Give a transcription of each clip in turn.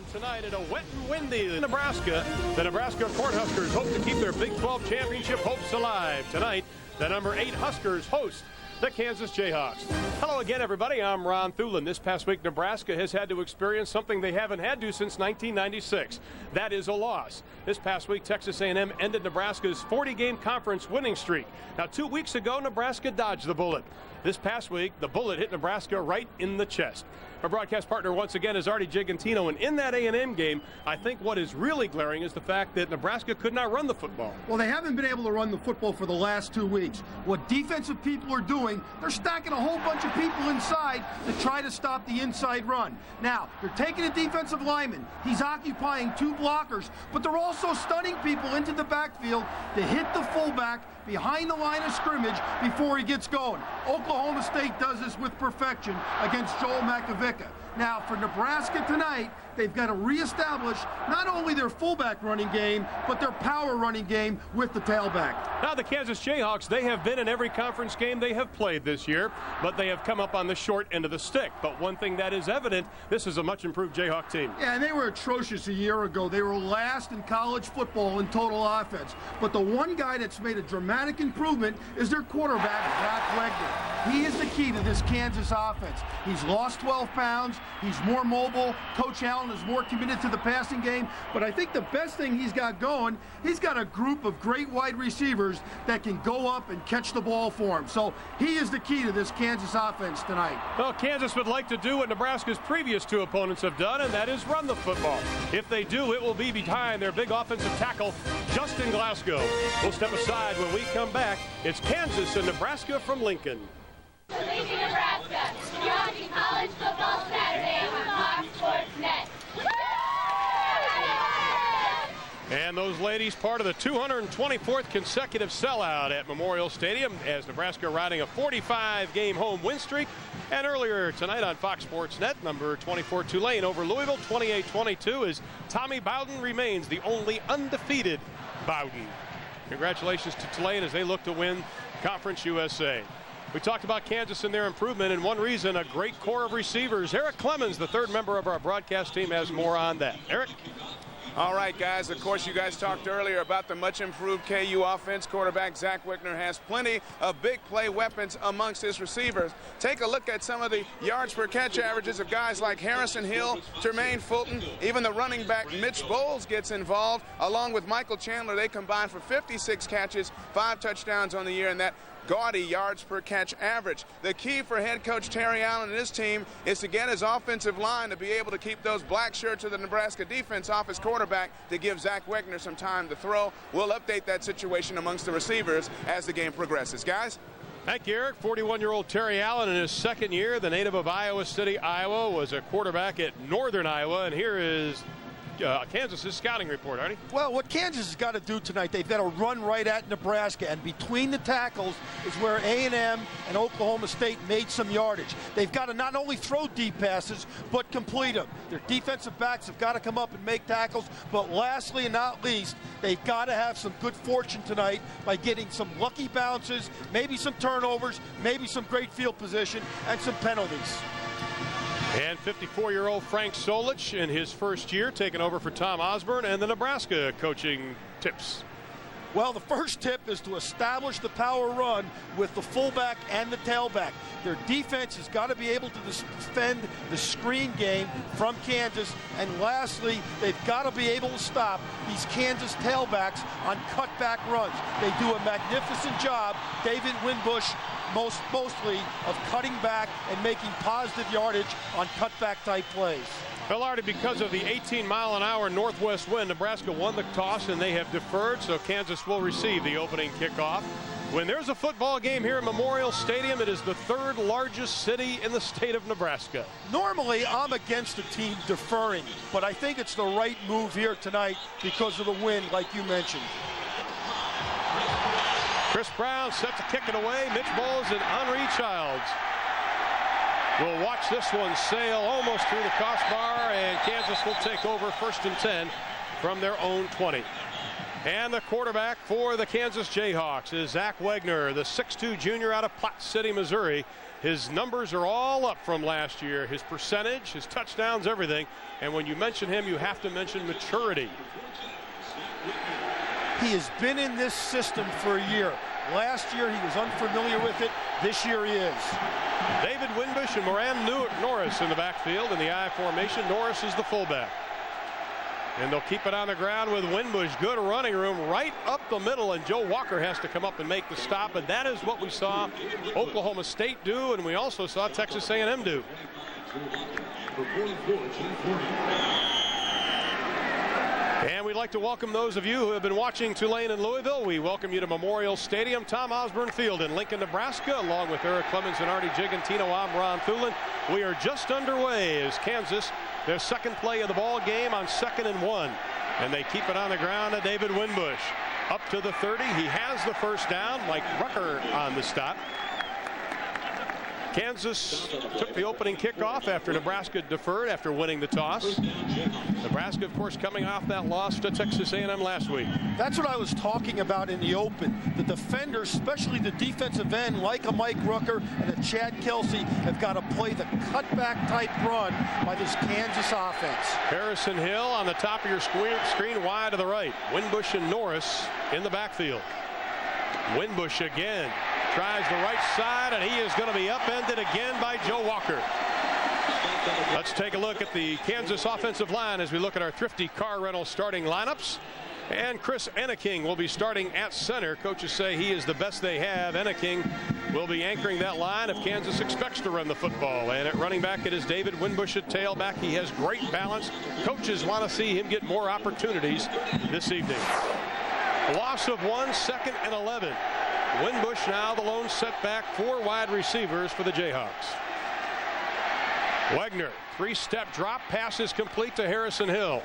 And tonight at a wet and windy Nebraska, the Nebraska Cornhuskers hope to keep their Big 12 championship hopes alive. Tonight, the number 8 Huskers host the Kansas Jayhawks. Hello again, everybody. I'm Ron Thulin. This past week, Nebraska has had to experience something they haven't had to since 1996. That is a loss. This past week, Texas A&M ended Nebraska's 40-game conference winning streak. Now, 2 weeks ago, Nebraska dodged the bullet. This past week, the bullet hit Nebraska right in the chest. Our broadcast partner once again is Artie Gigantino, and in that A&M game, I think what is really glaring is the fact that Nebraska could not run the football. Well, they haven't been able to run the football for the last 2 weeks. What defensive people are doing, they're stacking a whole bunch of people inside to try to stop the inside run. Now, they're taking a defensive lineman. He's occupying 2 blockers, but they're also stunning people into the backfield to hit the fullback behind the line of scrimmage before he gets going. Oklahoma State does this with perfection against Joel Makovicka. Now, for Nebraska tonight, they've got to reestablish not only their fullback running game, but their power running game with the tailback. Now, the Kansas Jayhawks, they have been in every conference game they have played this year, but they have come up on the short end of the stick. But one thing that is evident, this is a much improved Jayhawk team. Yeah, and they were atrocious a year ago. They were last in college football in total offense. But the one guy that's made a dramatic improvement is their quarterback, Zach Wegner. He is the key to this Kansas offense. He's lost 12 pounds. He's more mobile. Coach Allen is more committed to the passing game. But I think the best thing he's got going, he's got a group of great wide receivers that can go up and catch the ball for him. So he is the key to this Kansas offense tonight. Well, Kansas would like to do what Nebraska's previous 2 opponents have done, and that is run the football. If they do, it will be behind their big offensive tackle, Justin Glasgow. We'll step aside when we come back. It's Kansas and Nebraska from Lincoln. Lincoln, Nebraska. You're watching College Football Saturday on Fox Sports Net. And those ladies, part of the 224th consecutive sellout at Memorial Stadium as Nebraska riding a 45-game home win streak. And earlier tonight on Fox Sports Net, number 24 Tulane over Louisville, 28-22, as Tommy Bowden remains the only undefeated Bowden. Congratulations to Tulane as they look to win Conference USA. We talked about Kansas and their improvement, and one reason, a great core of receivers. Eric Clemens, the 3rd member of our broadcast team, has more on that. Eric? All right, guys, of course, you guys talked earlier about the much-improved KU offense. Quarterback Zach Wegner has plenty of big play weapons amongst his receivers. Take a look at some of the yards per catch averages of guys like Harrison Hill, Jermaine Fulton, even the running back Mitch Bowles gets involved, along with Michael Chandler. They combine for 56 catches, 5 touchdowns on the year, and that gaudy yards per catch average. The key for head coach Terry Allen and his team is to get his offensive line to be able to keep those black shirts of the Nebraska defense off his quarterback to give Zach Wegner some time to throw. We'll update that situation amongst the receivers as the game progresses. Guys? Thank you, Eric. 41-year-old Terry Allen in his 2nd year, the native of Iowa City, Iowa, was a quarterback at Northern Iowa, and here is Kansas's scouting report, Artie. Well, what Kansas has got to do tonight, they've got to run right at Nebraska, and between the tackles is where A&M and Oklahoma State made some yardage. They've got to not only throw deep passes, but complete them. Their defensive backs have got to come up and make tackles, but lastly and not least, they've got to have some good fortune tonight by getting some lucky bounces, maybe some turnovers, maybe some great field position, and some penalties. And 54-year-old Frank Solich in his 1st year, taking over for Tom Osborne, and the Nebraska coaching tips. Well, the first tip is to establish the power run with the fullback and the tailback. Their defense has got to be able to defend the screen game from Kansas. And lastly, they've got to be able to stop these Kansas tailbacks on cutback runs. They do a magnificent job, David Winbush mostly, of cutting back and making positive yardage on cutback type plays. Well, Artie, because of the 18-mile-an-hour northwest wind, Nebraska won the toss and they have deferred, so Kansas will receive the opening kickoff. When there's a football game here at Memorial Stadium, it is the 3rd largest city in the state of Nebraska. Normally, I'm against the team deferring, but I think it's the right move here tonight because of the wind, like you mentioned. Chris Brown set to kick it away. Mitch Bowles and Henri Childs will watch this one sail almost through the crossbar, and Kansas will take over 1st and 10 from their own 20. And the quarterback for the Kansas Jayhawks is Zach Wagner, the 6'2 junior out of Platte City, Missouri. His numbers are all up from last year. His percentage, his touchdowns, everything. And when you mention him, you have to mention maturity. He has been in this system for a year. Last year he was unfamiliar with it. This year he is. David Winbush and Moran Norris in the backfield in the I formation. Norris is the fullback. And they'll keep it on the ground with Winbush. Good running room right up the middle, and Joe Walker has to come up and make the stop. And that is what we saw Oklahoma State do, and we also saw Texas A&M do. And we'd like to welcome those of you who have been watching Tulane and Louisville. We welcome you to Memorial Stadium, Tom Osborne Field in Lincoln, Nebraska, along with Eric Clemens and Artie Gigantino. I'm Ron Thulin. We are just underway as Kansas, their second play of the ball game on 2nd and 1. And they keep it on the ground to David Winbush. Up to the 30. He has the first down. Mike Rucker on the stop. Kansas took the opening kickoff after Nebraska deferred after winning the toss. Nebraska, of course, coming off that loss to Texas A&M last week. That's what I was talking about in the open. The defenders, especially the defensive end, like a Mike Rucker and a Chad Kelsey, have got to play the cutback type run by this Kansas offense. Harrison Hill on the top of your screen wide to the right. Winbush and Norris in the backfield. Winbush again. Tries the right side, and he is going to be upended again by Joe Walker. Let's take a look at the Kansas offensive line as we look at our Thrifty Car Rental starting lineups. And Chris Enneking will be starting at center. Coaches say he is the best they have. Enneking will be anchoring that line if Kansas expects to run the football. And at running back, it is David Winbush at tailback. He has great balance. Coaches want to see him get more opportunities this evening. Loss of 1, 2nd and 11. Winbush now the lone setback, 4 wide receivers for the Jayhawks. Wagner, 3-step drop, pass is complete to Harrison Hill.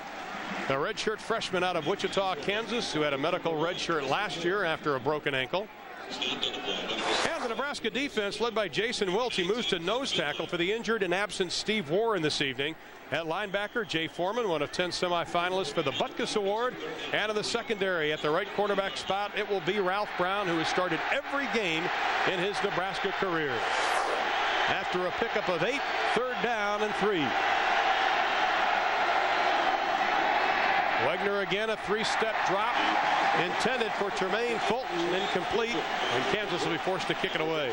The redshirt freshman out of Wichita, Kansas, who had a medical redshirt last year after a broken ankle. And the Nebraska defense, led by Jason Wiltz, he moves to nose tackle for the injured and absent Steve Warren this evening. At linebacker, Jay Foreman, one of 10 semifinalists for the Butkus Award. And in the secondary, at the right quarterback spot, it will be Ralph Brown, who has started every game in his Nebraska career. After a pickup of 8, 3rd down and 3. Wagner again, a 3-step drop intended for Tremaine Fulton, incomplete, and Kansas will be forced to kick it away.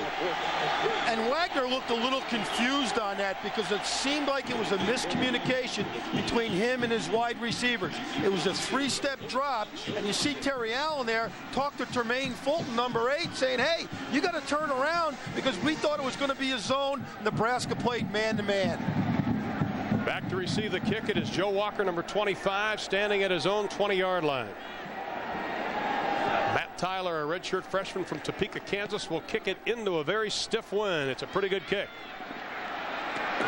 And Wagner looked a little confused on that because it seemed like it was a miscommunication between him and his wide receivers. It was a 3-step drop, and you see Terry Allen there talk to Tremaine Fulton, number 8, saying, hey, you got to turn around because we thought it was going to be a zone. Nebraska played man-to-man. Back to receive the kick, it is Joe Walker, number 25, standing at his own 20-yard line. Matt Tyler, a redshirt freshman from Topeka, Kansas, will kick it into a very stiff wind. It's a pretty good kick.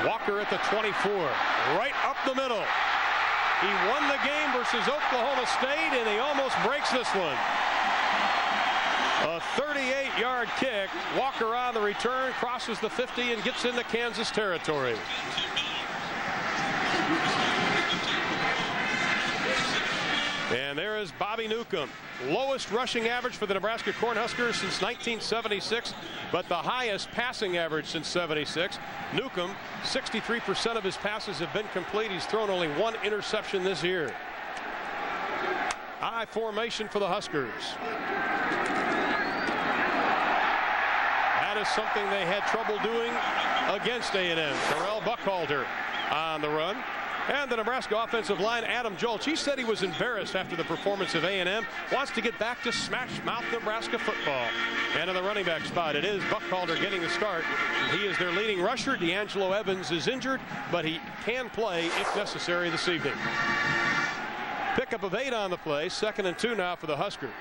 Walker at the 24, right up the middle. He won the game versus Oklahoma State, and he almost breaks this one. A 38-yard kick. Walker on the return, crosses the 50, and gets into Kansas territory. And there is Bobby Newcomb. Lowest rushing average for the Nebraska Cornhuskers since 1976, but the highest passing average since '76. Newcomb, 63% of his passes have been complete. He's thrown only 1 interception this year. I formation for the Huskers. That is something they had trouble doing against A&M. Terrell Buckhalter on the run. And the Nebraska offensive line, Adam Jolch, he said he was embarrassed after the performance of A&M, wants to get back to smash-mouth Nebraska football. And in the running back spot, it is Buckhalter getting the start. He is their leading rusher. D'Angelo Evans is injured, but he can play if necessary this evening. Pickup of 8 on the play, 2nd and 2 now for the Huskers.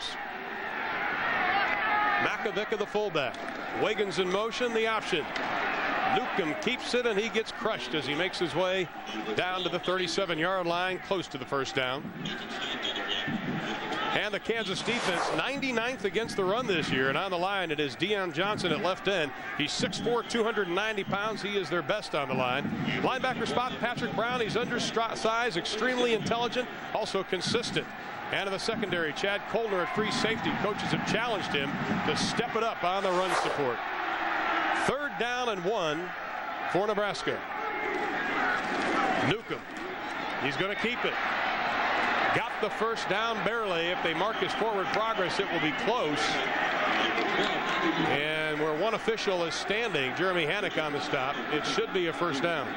Makovic, the fullback. Wiggins in motion, the option. Newcomb keeps it, and he gets crushed as he makes his way down to the 37-yard line, close to the first down. And the Kansas defense 99th against the run this year. And on the line, it is Deion Johnson at left end. He's 6'4", 290 pounds. He is their best on the line. Linebacker spot, Patrick Brown. He's undersized, extremely intelligent, also consistent. And in the secondary, Chad Koldner at free safety. Coaches have challenged him to step it up on the run support. 3rd down and 1 for Nebraska. Newcomb. He's going to keep it. Got the first down barely. If they mark his forward progress, it will be close. And where one official is standing, Jeremy Hannock on the stop, it should be a first down.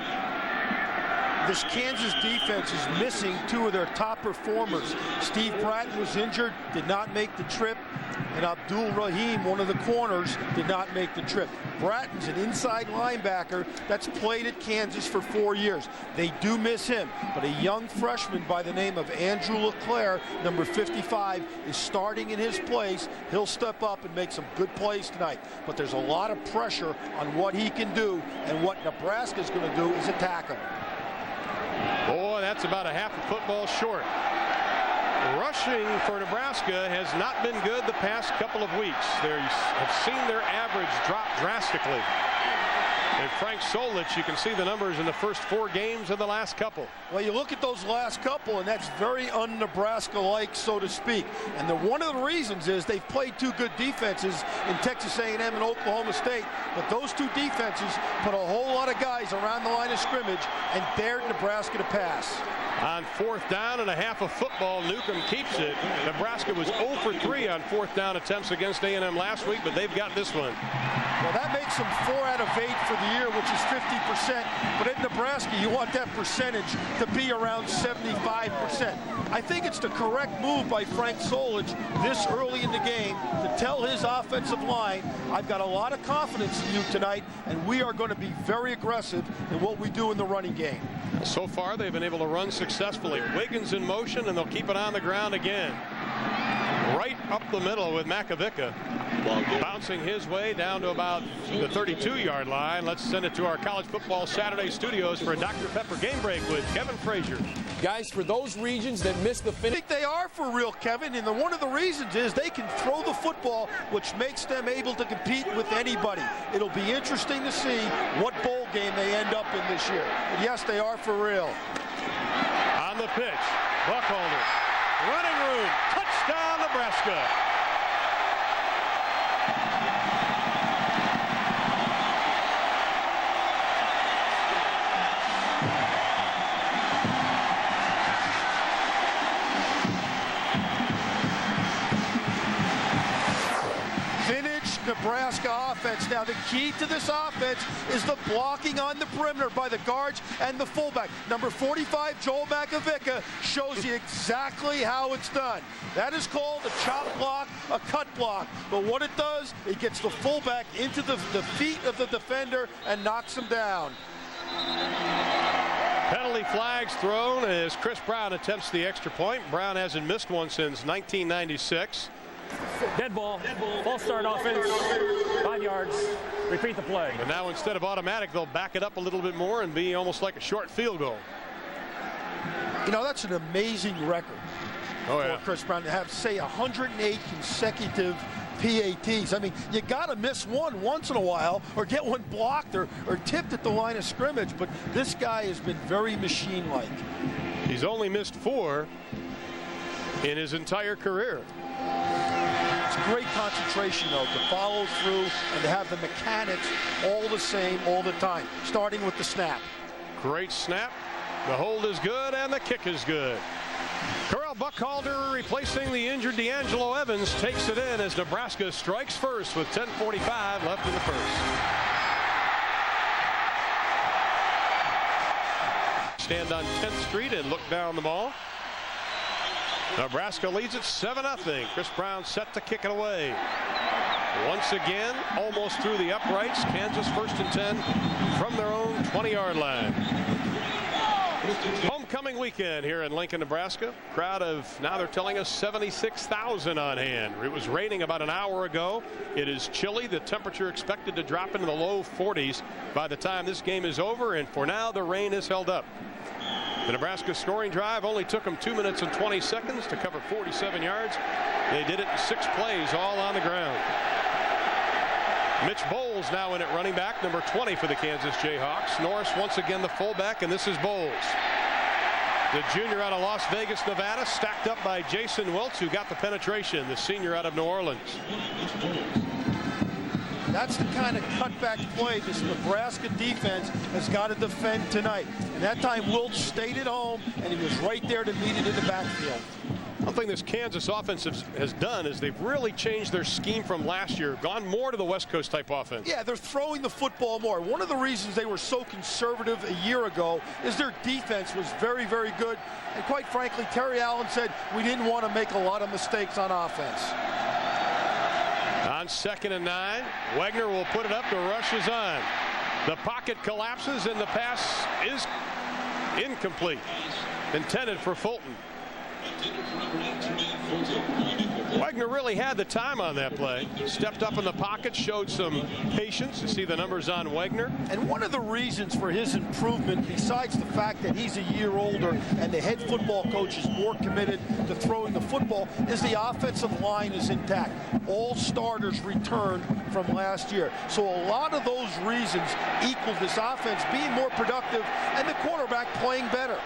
This Kansas defense is missing 2 of their top performers. Steve Bratton was injured, did not make the trip, and Abdul Rahim, one of the corners, did not make the trip. Bratton's an inside linebacker that's played at Kansas for 4 years. They do miss him, but a young freshman by the name of Andrew LeClaire, number 55, is starting in his place. He'll step up and make some good plays tonight, but there's a lot of pressure on what he can do, and what Nebraska's going to do is attack him. Boy, that's about a half a football short. Rushing for Nebraska has not been good the past couple of weeks. They have seen their average drop drastically. And Frank Solich, you can see the numbers in the first 4 games of the last couple. Well, you look at those last couple, and that's very un-Nebraska-like, so to speak. And one of the reasons is they've played 2 good defenses in Texas A&M and Oklahoma State, but those 2 defenses put a whole lot of guys around the line of scrimmage and dared Nebraska to pass. On 4th down and a half of football, Newcomb keeps it. Nebraska was 0 for 3 on 4th down attempts against A&M last week, but they've got this one. Well, that makes them 4 out of 8 for the year, which is 50%. But in Nebraska, you want that percentage to be around 75%. I think it's the correct move by Frank Solich this early in the game to tell his offensive line, I've got a lot of confidence in you tonight, and we are going to be very aggressive in what we do in the running game. So far, they've been able to run successfully. Wiggins in motion, and they'll keep it on the ground again. Right up the middle with Makovica. Bouncing his way down to about the 32-yard line. Let's send it to our College Football Saturday studios for a Dr. Pepper game break with Kevin Frazier. Guys, for those regions that missed the finish. I think they are for real, Kevin, and one of the reasons is they can throw the football, which makes them able to compete with anybody. It'll be interesting to see what bowl game they end up in this year. But yes, they are for real. On the pitch, Buckholder. Running room. Touchdown, Nebraska. Nebraska offense. Now, the key to this offense is the blocking on the perimeter by the guards and the fullback. Number 45, Joel Makovica, shows you exactly how it's done. That is called a chop block, a cut block. But what it does, it gets the fullback into the feet of the defender and knocks him down. Penalty flags thrown as Chris Brown attempts the extra point. Brown hasn't missed one since 1996. Dead ball. False start offense. 5 yards. Repeat the play. And now instead of automatic, they'll back it up a little bit more and be almost like a short field goal. You know, that's an amazing record for Chris Brown to have, say, 108 consecutive PATs. I mean, you got to miss one once in a while or get one blocked or tipped at the line of scrimmage. But this guy has been very machine-like. He's only missed 4 in his entire career. It's great concentration, though, to follow through and to have the mechanics all the same all the time, starting with the snap. Great snap. The hold is good, and the kick is good. Corral Buckholder, replacing the injured D'Angelo Evans, takes it in as Nebraska strikes first with 10:45 left in the first. Stand on 10th Street and look down the ball. Nebraska leads it 7-0. Chris Brown set to kick it away. Once again, almost through the uprights. Kansas 1st and 10 from their own 20-yard line. Homecoming weekend here in Lincoln, Nebraska. Crowd of, now they're telling us, 76,000 on hand. It was raining about an hour ago. It is chilly. The temperature expected to drop into the low 40s by the time this game is over. And for now, the rain is held up. The Nebraska scoring drive only took them 2 minutes and 20 seconds to cover 47 yards. They did it in 6 plays, all on the ground. Mitch Bowles now in at running back, number 20 for the Kansas Jayhawks. Norris once again the fullback, and this is Bowles. The junior out of Las Vegas, Nevada, stacked up by Jason Wiltz, who got the penetration, the senior out of New Orleans. That's the kind of cutback play this Nebraska defense has got to defend tonight. And that time Wiltz stayed at home, and he was right there to meet it in the backfield. One thing this Kansas offense has done is they've really changed their scheme from last year, gone more to the West Coast type offense. Yeah, they're throwing the football more. One of the reasons they were so conservative a year ago is their defense was very, very good. And quite frankly, Terry Allen said we didn't want to make a lot of mistakes on offense. On 2nd and 9, Wegner will put it up. The rush is on. The pocket collapses and the pass is incomplete. Intended for Fulton. Wegner really had the time on that play. Stepped up in the pocket, showed some patience. You see the numbers on Wegner. And one of the reasons for his improvement, besides the fact that he's a year older and the head football coach is more committed to throwing the football, is the offensive line is intact. All starters returned from last year. So a lot of those reasons equal this offense being more productive and the quarterback playing better.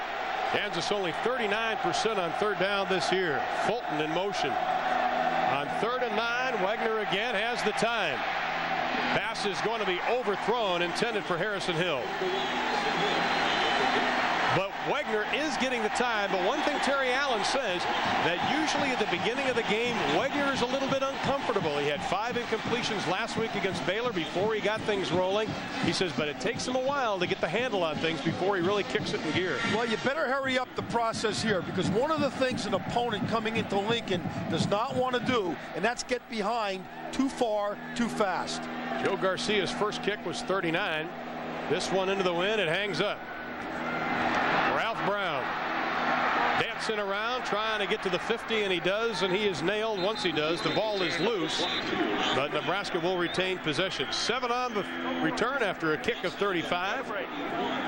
Kansas only 39% on 3rd down this year. Fulton in motion. On 3rd and 9, Wegner again has the time. Pass is going to be overthrown, intended for Harrison Hill. But Wegner is getting the time. But one thing Terry Allen says, that usually at the beginning of the game, Wegner is a little bit uncomfortable. He had 5 incompletions last week against Baylor before he got things rolling. He says, but it takes him a while to get the handle on things before he really kicks it in gear. Well, you better hurry up the process here, because one of the things an opponent coming into Lincoln does not want to do, and that's get behind too far, too fast. Joe Garcia's first kick was 39. This one into the wind, it hangs up. Ralph Brown dancing around, trying to get to the 50, and he does, and he is nailed. Once he does, the ball is loose, but Nebraska will retain possession. 7 on the return after a kick of 35,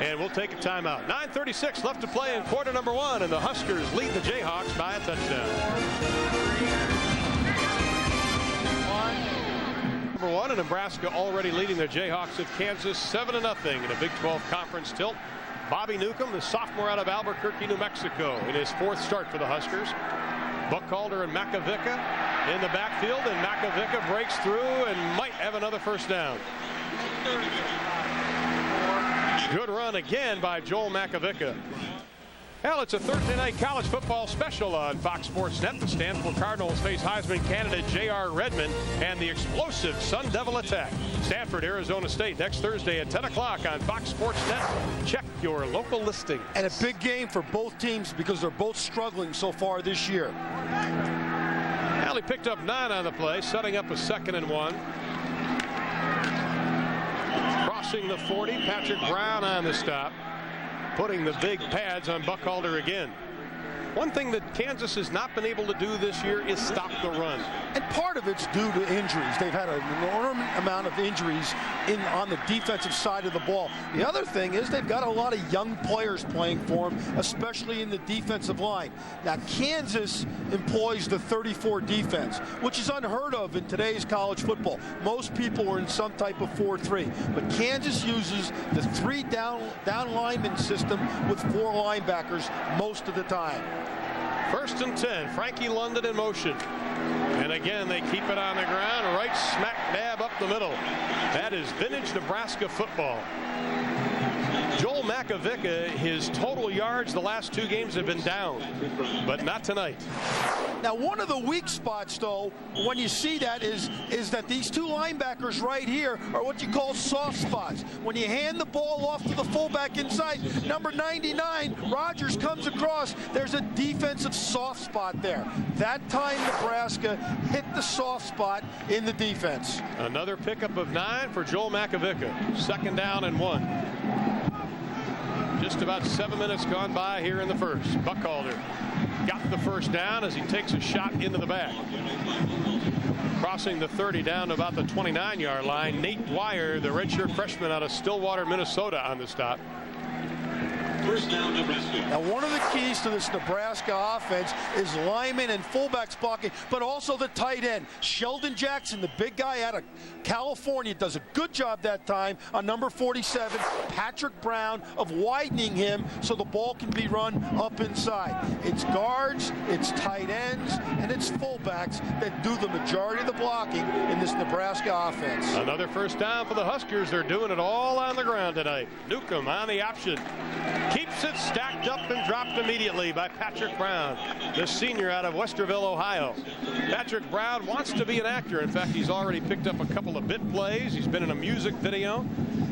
and we'll take a timeout. 9:36 left to play in quarter number 1, and the Huskers lead the Jayhawks by a touchdown. Number 1, and Nebraska already leading the Jayhawks of Kansas 7-0 in a Big 12 conference tilt. Bobby Newcomb, the sophomore out of Albuquerque, New Mexico, in his 4th start for the Huskers. Buckhalter and Makovica in the backfield, and Makovica breaks through and might have another first down. Good run again by Joel Makovica. Well, it's a Thursday night college football special on Fox Sports Net. The Stanford Cardinals face Heisman candidate J.R. Redmond and the explosive Sun Devil attack. Stanford, Arizona State, next Thursday at 10 o'clock on Fox Sports Net. Check your local listing. And a big game for both teams because they're both struggling so far this year. Well, he picked up 9 on the play, setting up a 2nd and 1. Crossing the 40, Patrick Brown on the stop, putting the big pads on Buckhalter again. One thing that Kansas has not been able to do this year is stop the run. And part of it's due to injuries. They've had an enormous amount of injuries on the defensive side of the ball. The other thing is they've got a lot of young players playing for them, especially in the defensive line. Now, Kansas employs the 34 defense, which is unheard of in today's college football. Most people are in some type of 4-3. But Kansas uses the 3 down lineman system with 4 linebackers most of the time. 1st and 10, Frankie London in motion. And again, they keep it on the ground, right smack dab up the middle. That is vintage Nebraska football. Joel Makovica, his total yards the last 2 games have been down, but not tonight. Now, one of the weak spots, though, when you see that is that these 2 linebackers right here are what you call soft spots. When you hand the ball off to the fullback inside, number 99, Rogers comes across. There's a defensive soft spot there. That time, Nebraska hit the soft spot in the defense. Another pickup of 9 for Joel Makovica. 2nd down and 1. Just about 7 minutes gone by here in the first. Buckhalter got the first down as he takes a shot into the back. Crossing the 30 down to about the 29-yard line. Nate Dwyer, the redshirt freshman out of Stillwater, Minnesota, on the stop. First down, Nebraska. Now, one of the keys to this Nebraska offense is linemen and fullbacks blocking, but also the tight end. Sheldon Jackson, the big guy out of California, does a good job that time on number 47, Patrick Brown, of widening him so the ball can be run up inside. It's guards, it's tight ends, and it's fullbacks that do the majority of the blocking in this Nebraska offense. Another first down for the Huskers. They're doing it all on the ground tonight. Newcomb on the option. Keeps it stacked up and dropped immediately by Patrick Brown, the senior out of Westerville, Ohio. Patrick Brown wants to be an actor. In fact, he's already picked up a couple of bit plays. He's been in a music video,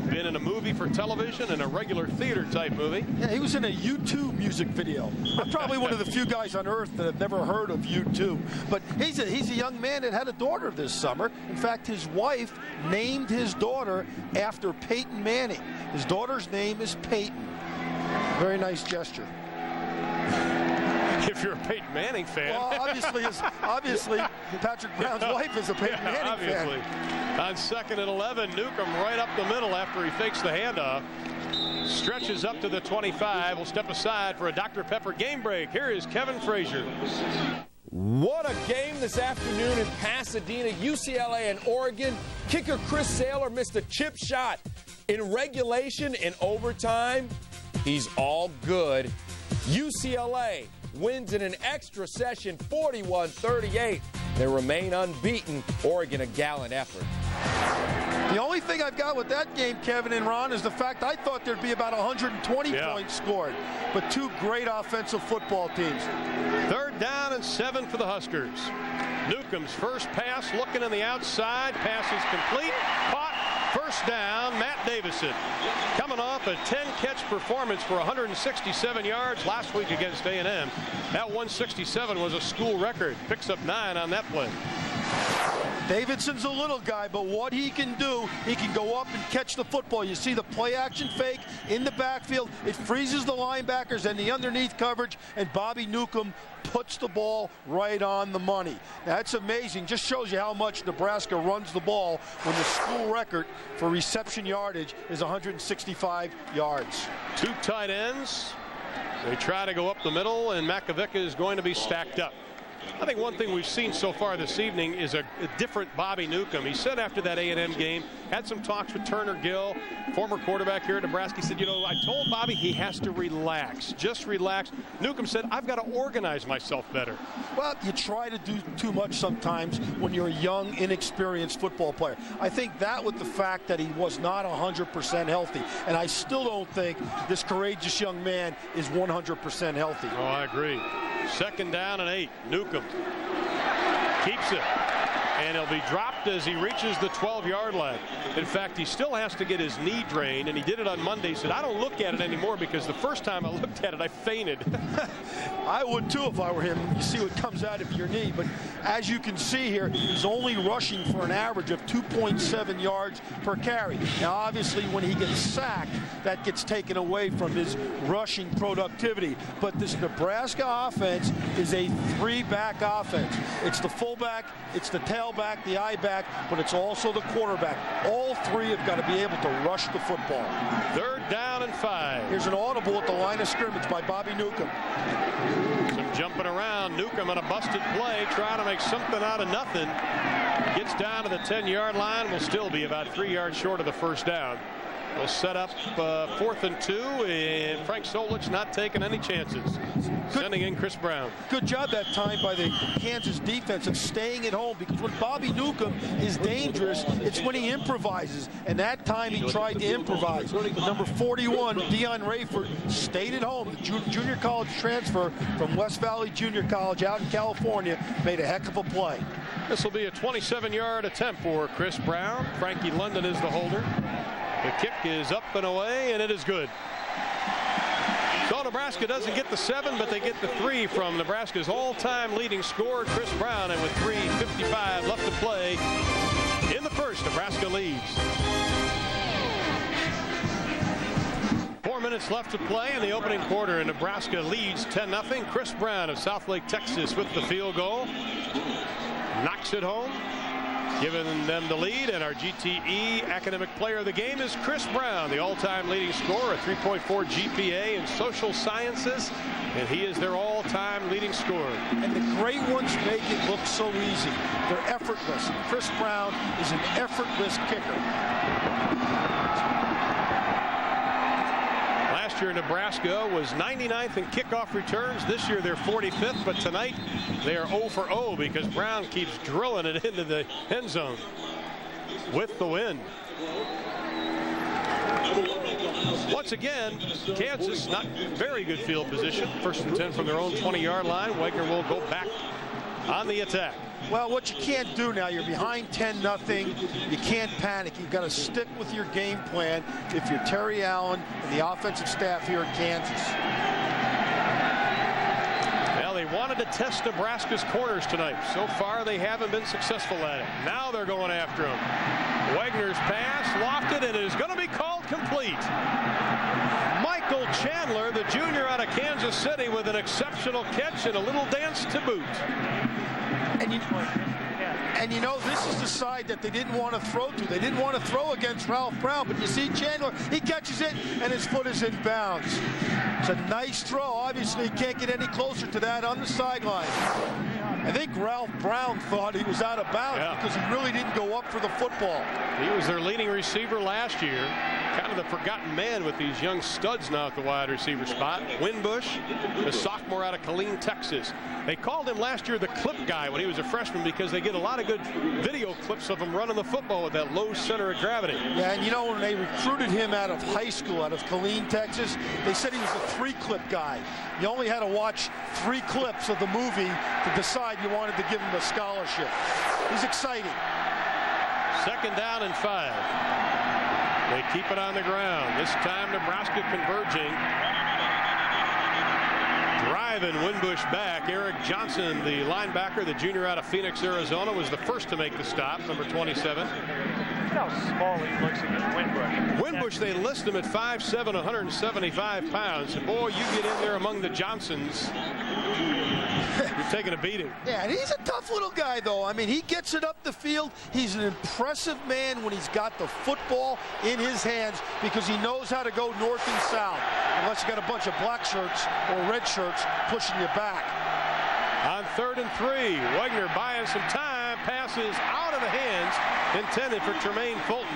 been in a movie for television, and a regular theater type movie. Yeah, he was in a U2 music video. I'm probably one of the few guys on earth that have never heard of U2. But he's a young man that had a daughter this summer. In fact, his wife named his daughter after Peyton Manning. His daughter's name is Peyton. Very nice gesture. If you're a Peyton Manning fan. Well, obviously, Patrick Brown's wife is a Peyton Manning obviously. fan. On 2nd and 11, Newcomb right up the middle after he fakes the handoff. Stretches up to the 25. Will step aside for a Dr. Pepper game break. Here is Kevin Frazier. What a game this afternoon in Pasadena. UCLA and Oregon. Kicker Chris Saylor missed a chip shot in regulation and overtime. He's all good. UCLA wins in an extra session 41-38. They remain unbeaten. Oregon a gallant effort. The only thing I've got with that game, Kevin and Ron, is the fact I thought there'd be about 120 points scored. But two great offensive football teams. 3rd down and 7 for the Huskers. Newcomb's first pass looking on the outside. Pass is complete. Caught. First down, Matt Davison. Coming off a 10-catch performance for 167 yards last week against A&M. That 167 was a school record. Picks up 9 on that play. Davidson's a little guy, but what he can do, he can go up and catch the football. You see the play-action fake in the backfield. It freezes the linebackers and the underneath coverage, and Bobby Newcomb puts the ball right on the money. That's amazing. Just shows you how much Nebraska runs the ball when the school record for reception yardage is 165 yards. 2 tight ends. They try to go up the middle, and Makovica is going to be stacked up. I think one thing we've seen so far this evening is a different Bobby Newcomb. He said after that A&M game, had some talks with Turner Gill, former quarterback here at Nebraska. He said, you know, I told Bobby he has to relax, just relax. Newcomb said, I've got to organize myself better. Well, you try to do too much sometimes when you're a young, inexperienced football player. I think that with the fact that he was not 100% healthy, and I still don't think this courageous young man is 100% healthy. Oh, I agree. 2nd down and 8. Newcomb keeps it, and he'll be dropped as he reaches the 12-yard line. In fact, he still has to get his knee drained, and he did it on Monday. He said, I don't look at it anymore because the first time I looked at it, I fainted. I would too if I were him. You see what comes out of your knee. But as you can see here, he's only rushing for an average of 2.7 yards per carry. Now, obviously, when he gets sacked, that gets taken away from his rushing productivity. But this Nebraska offense is a 3-back offense. It's the fullback, it's the tailback, the I-back, but it's also the quarterback. All 3 have got to be able to rush the football. 3rd down and 5. Here's an audible at the line of scrimmage by Bobby Newcomb. Some jumping around. Newcomb on a busted play, trying to make something out of nothing. Gets down to the 10-yard line. Will still be about 3 yards short of the first down. They'll set up 4th and 2, and Frank Solich not taking any chances. Sending in Chris Brown. Good job that time by the Kansas defense of staying at home, because when Bobby Newcomb is dangerous, it's when he improvises. And that time he tried to improvise. But number 41, Deion Rayford, stayed at home. The junior college transfer from West Valley Junior College out in California, made a heck of a play. This will be a 27-yard attempt for Chris Brown. Frankie London is the holder. The kick is up and away, and it is good. So Nebraska doesn't get the 7, but they get the 3 from Nebraska's all-time leading scorer, Chris Brown, and with 3:55 left to play in the first, Nebraska leads. 4 minutes left to play in the opening quarter, and Nebraska leads 10-0. Chris Brown of Southlake, Texas, with the field goal. Knocks it home. Giving them the lead, and our GTE Academic Player of the Game is Chris Brown, the all-time leading scorer, a 3.4 GPA in social sciences, and he is their all-time leading scorer. And the great ones make it look so easy. They're effortless. Chris Brown is an effortless kicker. Last year, Nebraska was 99th in kickoff returns. This year, they're 45th, but tonight they are 0 for 0 because Brown keeps drilling it into the end zone with the wind. Once again, Kansas, not very good field position. 1st and 10 from their own 20-yard line. Wagner will go back on the attack. Well, what you can't do now, you're behind 10-0. You can't panic. You've got to stick with your game plan if you're Terry Allen and the offensive staff here at Kansas. Well, they wanted to test Nebraska's corners tonight. So far, they haven't been successful at it. Now they're going after him. Wagner's pass lofted, and it is going to be called complete. Michael Chandler, the junior out of Kansas City, with an exceptional catch and a little dance to boot. And you know, this is the side that they didn't want to throw to. They didn't want to throw against Ralph Brown, but you see Chandler, he catches it, and his foot is in bounds. It's a nice throw. Obviously, he can't get any closer to that on the sideline. I think Ralph Brown thought he was out of bounds because he really didn't go up for the football. He was their leading receiver last year. Kind of the forgotten man with these young studs now at the wide receiver spot. Winbush, the sophomore out of Killeen, Texas. They called him last year the clip guy when he was a freshman because they get a lot of good video clips of him running the football with that low center of gravity. Yeah, and you know, when they recruited him out of high school, out of Killeen, Texas, they said he was a 3-clip guy. You only had to watch 3 clips of the movie to decide you wanted to give him a scholarship. He's exciting. 2nd down and 5. They keep it on the ground. This time Nebraska converging. Driving Winbush back. Eric Johnson, the linebacker, the junior out of Phoenix, Arizona, was the first to make the stop, number 27. How small he looks against Winbush. Winbush, they list him at 5'7", 175 pounds. And boy, you get in there among the Johnsons, you're taking a beating. Yeah, and he's a tough little guy, though. I mean, he gets it up the field. He's an impressive man when he's got the football in his hands because he knows how to go north and south, unless you got a bunch of black shirts or red shirts pushing you back. On 3rd and 3, Wagner buying some time, passes out of the hands, intended for Tremaine Fulton,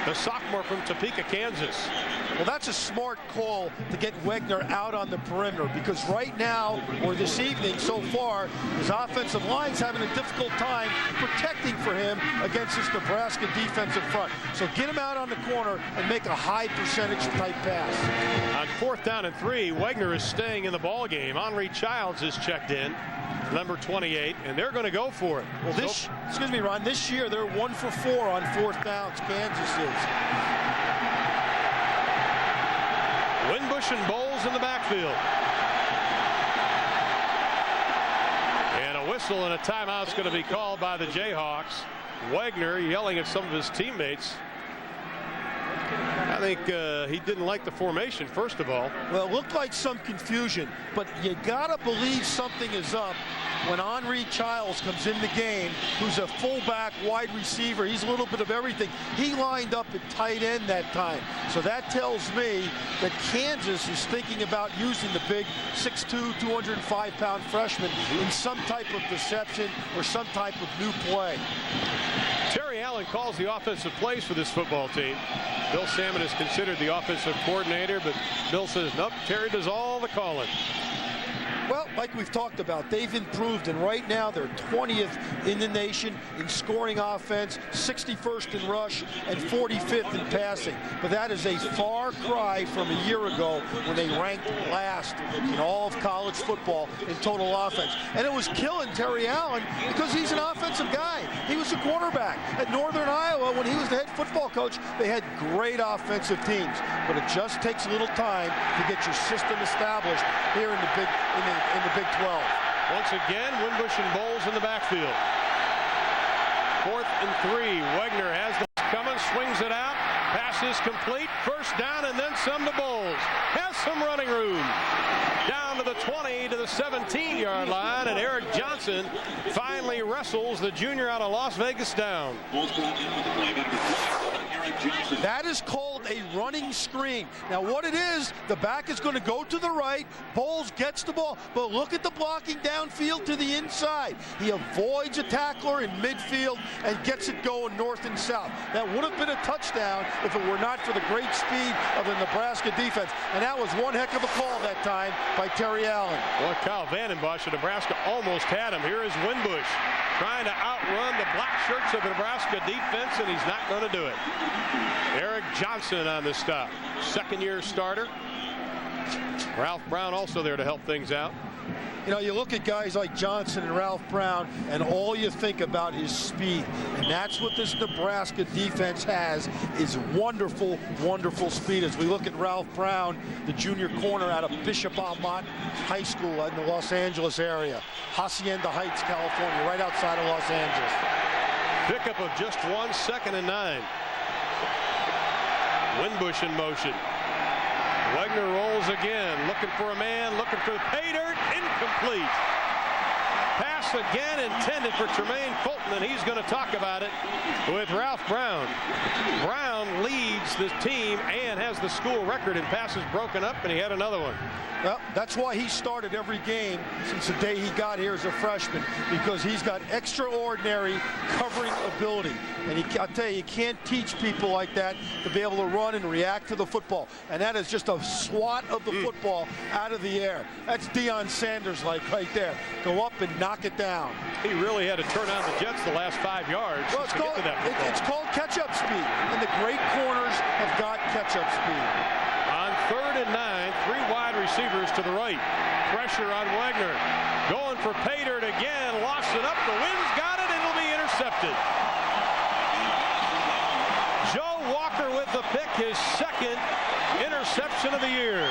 the sophomore from Topeka, Kansas. Well, that's a smart call to get Wagner out on the perimeter because right now, or this evening so far, his offensive line's having a difficult time protecting for him against this Nebraska defensive front. So get him out on the corner and make a high percentage type pass. On 4th down and 3, Wagner is staying in the ball game. Henry Childs is checked in, number 28, and they're going to go for it. Well, excuse me, Ron, this year they're 1 for 4 on 4th downs, Kansas is. Winbush and Bowles in the backfield. And a whistle and a timeout's going to be called by the Jayhawks. Wagner yelling at some of his teammates. I think he didn't like the formation, first of all. Well, it looked like some confusion, but you got to believe something is up when Henry Childs comes in the game, who's a fullback, wide receiver. He's a little bit of everything. He lined up at tight end that time. So that tells me that Kansas is thinking about using the big 6'2", 205-pound freshman in some type of deception or some type of new play. Terry Allen calls the offensive plays for this football team. Bill Salmon is considered the offensive coordinator, but Bill says, nope, Terry does all the calling. Well, like we've talked about, they've improved, and right now they're 20th in the nation in scoring offense, 61st in rush, and 45th in passing. But that is a far cry from a year ago when they ranked last in all of college football in total offense. And it was killing Terry Allen because he's an offensive guy. He was a quarterback. At Northern Iowa, when he was the head football coach, they had great offensive teams. But it just takes a little time to get your system established here in the Big 12. Once again, Winbush and Bowles in the backfield. 4th and 3. Wagner has the coming, swings it out. Pass is complete. 1st down and then some to Bowles. Has some running room. Down to the 20. play to the 17-yard line, and Eric Johnson finally wrestles the junior out of Las Vegas down. That is called a running screen. Now what it is, the back is going to go to the right. Bowles gets the ball, but look at the blocking downfield to the inside. He avoids a tackler in midfield and gets it going north and south. That would have been a touchdown if it were not for the great speed of the Nebraska defense. And that was one heck of a call that time by Terry Allen. Well, Kyle Vandenbosch of Nebraska almost had him. Here is Winbush trying to outrun the black shirts of the Nebraska defense, and he's not going to do it. Eric Johnson on the stop. Second-year starter. Ralph Brown also there to help things out. You know, you look at guys like Johnson and Ralph Brown, and all you think about is speed. And that's what this Nebraska defense has, is wonderful, wonderful speed. As we look at Ralph Brown, the junior corner out of Bishop Almont High School in the Los Angeles area. Hacienda Heights, California, right outside of Los Angeles. Pickup of just 1 second and 9. Winbush in motion. Wegner rolls again, looking for a man, looking for the pay dirt, incomplete. Pass again intended for Tremaine Fulton, and he's going to talk about it with Ralph Brown. Brown leads the team and has the school record in passes broken up, and he had another one. Well, that's why he started every game since the day he got here as a freshman, because he's got extraordinary covering ability. And I'll tell you can't teach people like that to be able to run and react to the football. And that is just a swat of the football out of the air. That's Deion Sanders-like right there. Go up and knock it down. He really had to turn on the jets the last 5 yards Well, to get to that football. It's called catch-up speed, and the great corners have got catch-up speed. On 3rd and 9, 3 wide receivers to the right. Pressure on Wegner. Going for pay dirt again. Lost it up. The wind's got it. It'll be intercepted. Joe Walker with the pick, his second interception of the year.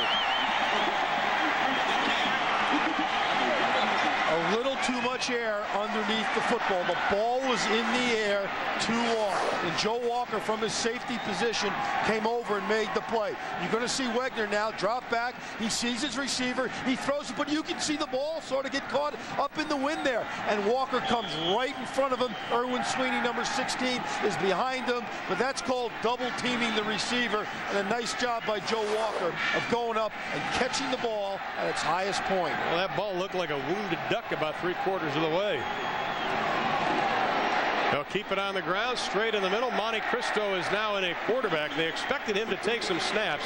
A little too much air underneath the football. The ball was in the air too long. And Joe Walker, from his safety position, came over and made the play. You're going to see Wegner now drop back. He sees his receiver. He throws it, but you can see the ball sort of get caught up in the wind there. And Walker comes right in front of him. Erwin Sweeney, number 16, is behind him. But that's called double teaming the receiver. And a nice job by Joe Walker of going up and catching the ball at its highest point. Well, that ball looked like a wounded duck about 3/4 of the way. They'll keep it on the ground, straight in the middle. Monte Cristo is now in a quarterback. They expected him to take some snaps.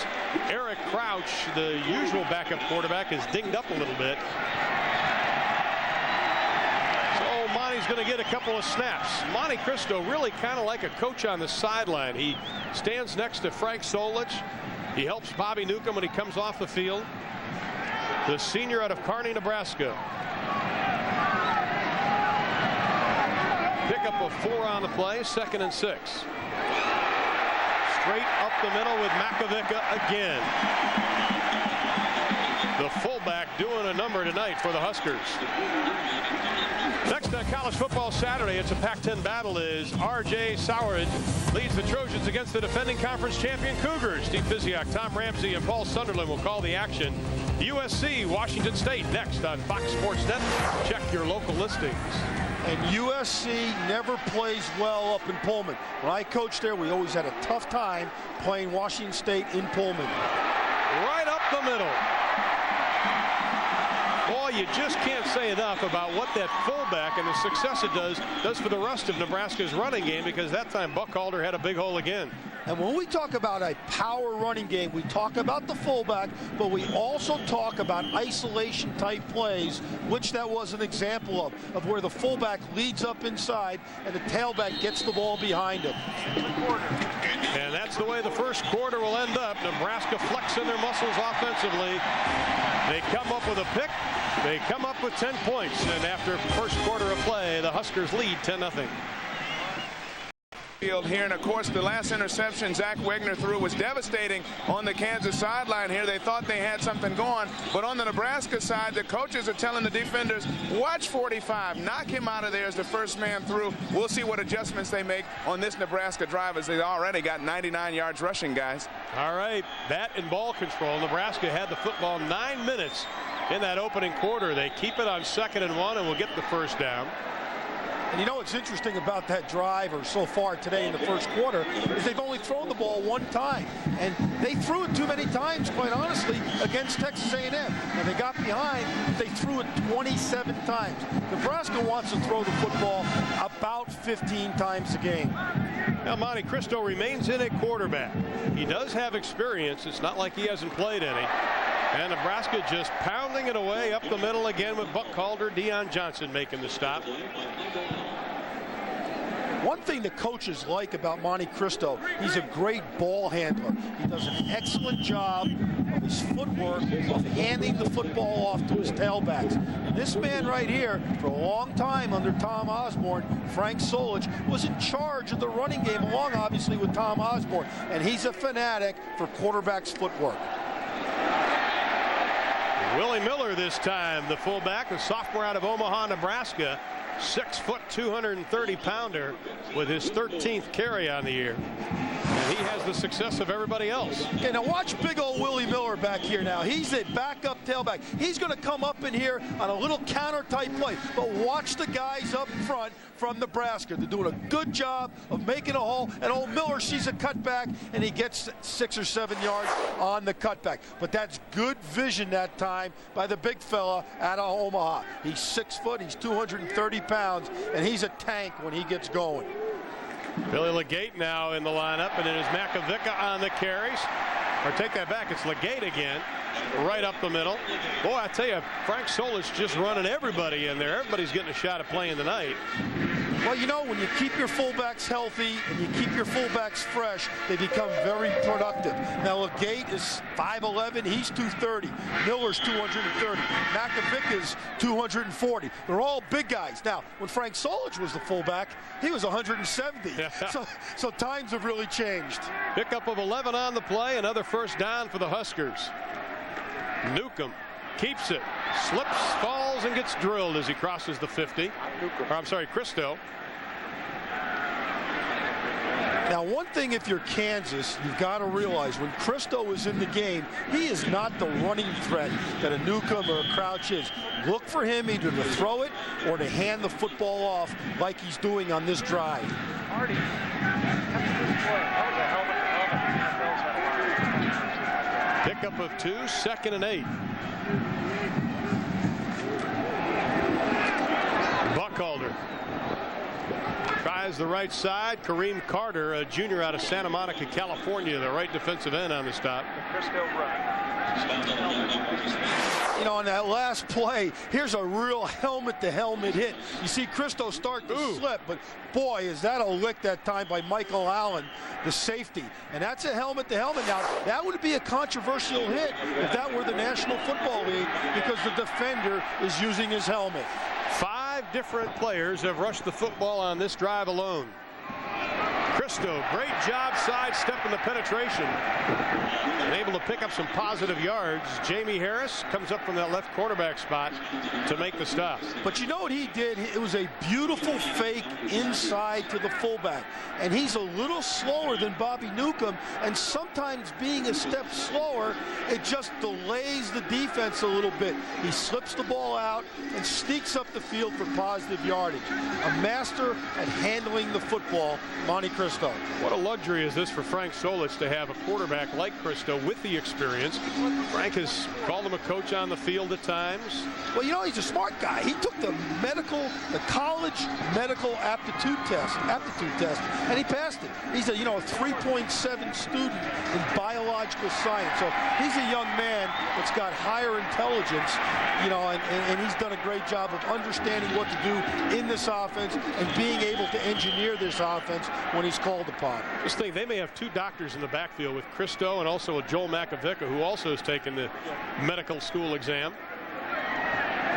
Eric Crouch, the usual backup quarterback, is dinged up a little bit. So Monte's going to get a couple of snaps. Monte Cristo really kind of like a coach on the sideline. He stands next to Frank Solich. He helps Bobby Newcomb when he comes off the field. The senior out of Kearney, Nebraska. Pickup of 4 on the play, 2nd and 6. Straight up the middle with Makovica again. The fullback doing a number tonight for the Huskers. Next on College Football Saturday, it's a Pac-10 battle as R.J. Sauerid leads the Trojans against the defending conference champion Cougars. Steve Physiak, Tom Ramsey, and Paul Sunderland will call the action. USC, Washington State, next on Fox Sports Net. Check your local listings. And USC never plays well up in Pullman. When I coached there, we always had a tough time playing Washington State in Pullman. Right up the middle. Boy, you just can't say enough about what that fullback and the success it does for the rest of Nebraska's running game, because that time Buckhalter had a big hole again. And when we talk about a power running game, we talk about the fullback, but we also talk about isolation type plays, which that was an example of where the fullback leads up inside and the tailback gets the ball behind him. And that's the way the first quarter will end up. Nebraska flexing their muscles offensively. They come up with a pick. They come up with 10 points. And after first quarter of play, the Huskers lead 10-0. Field here, and of course the last interception Zach Wegner threw was devastating on the Kansas sideline here. They thought they had something going, but on the Nebraska side, the coaches are telling the defenders, watch 45, knock him out of there as the first man through. We'll see what adjustments they make on this Nebraska drive, as they already got 99 yards rushing, guys. All right, that and ball control. Nebraska had the football 9 minutes in that opening quarter. They keep it on 2nd and 1 and will get the first down. And you know what's interesting about that drive, or so far today in the first quarter, is they've only thrown the ball 1 time. And they threw it too many times, quite honestly, against Texas A&M. And they got behind, they threw it 27 times. Nebraska wants to throw the football about 15 times a game. Now, Monte Cristo remains in at quarterback. He does have experience. It's not like he hasn't played any. And Nebraska just pounding it away up the middle again with Buck Calder, Deion Johnson making the stop. One thing the coaches like about Monte Cristo, he's a great ball handler. He does an excellent job of his footwork, of handing the football off to his tailbacks. And this man right here, for a long time under Tom Osborne, Frank Solich, was in charge of the running game, along obviously with Tom Osborne. And he's a fanatic for quarterback's footwork. Willie Miller this time, the fullback, the sophomore out of Omaha, Nebraska. 6 foot, 230-pounder with his 13th carry on the year. And he has the success of everybody else. Okay, now watch big old Willie Miller back here now. He's a backup tailback. He's going to come up in here on a little counter-type play. But watch the guys up front from Nebraska. They're doing a good job of making a hole. And old Miller sees a cutback, and he gets 6 or 7 yards on the cutback. But that's good vision that time by the big fella out of Omaha. He's 6 foot, he's 230 pounds, and he's a tank when he gets going. Billy Legate now in the lineup, and it is Makovica on the carries. Or take that back, it's Legate again, right up the middle. Boy, I tell you, Frank Solich just running everybody in there. Everybody's getting a shot at playing tonight. Well, you know, when you keep your fullbacks healthy and you keep your fullbacks fresh, they become very productive. Now, Legate is 5'11", he's 230. Miller's 230. Makovica's 240. They're all big guys. Now, when Frank Solich was the fullback, he was 170. Yeah. So times have really changed. Pickup of 11 on the play, another first down for the Huskers. Newcomb keeps it, slips, falls, and gets drilled as he crosses the 50. Or, I'm sorry, Cristo. Now, one thing, if you're Kansas, you've got to realize when Cristo is in the game, he is not the running threat that a Newcomb or a Crouch is. Look for him either to throw it or to hand the football off like he's doing on this drive. Pickup of 2, 2nd and 8. Buckalder tries the right side. Kareem Carter, a junior out of Santa Monica, California, the right defensive end on the stop. You know, on that last play, here's a real helmet-to-helmet hit. You see Cristo start to slip, but boy, is that a lick that time by Michael Allen, the safety. And that's a helmet-to-helmet. Now, that would be a controversial hit if that were the National Football League, because the defender is using his helmet. 5 different players have rushed the football on this drive alone. Cristo, great job sidestepping the penetration and able to pick up some positive yards. Jamie Harris comes up from that left quarterback spot to make the stop. But you know what he did? It was a beautiful fake inside to the fullback. And he's a little slower than Bobby Newcomb, and sometimes being a step slower, it just delays the defense a little bit. He slips the ball out and sneaks up the field for positive yardage. A master at handling the football, Monte Cristo. What a luxury is this for Frank Solich to have a quarterback like Cristo with the experience. Frank has called him a coach on the field at times. Well, you know, he's a smart guy. He took the college medical aptitude test, and he passed it. He's a 3.7 student in biological science. So he's a young man that's got higher intelligence, and he's done a great job of understanding what to do in this offense and being able to engineer this offense when he's called upon. Just think, they may have 2 doctors in the backfield with Cristo and also with Joel Makovica, who also has taken the medical school exam.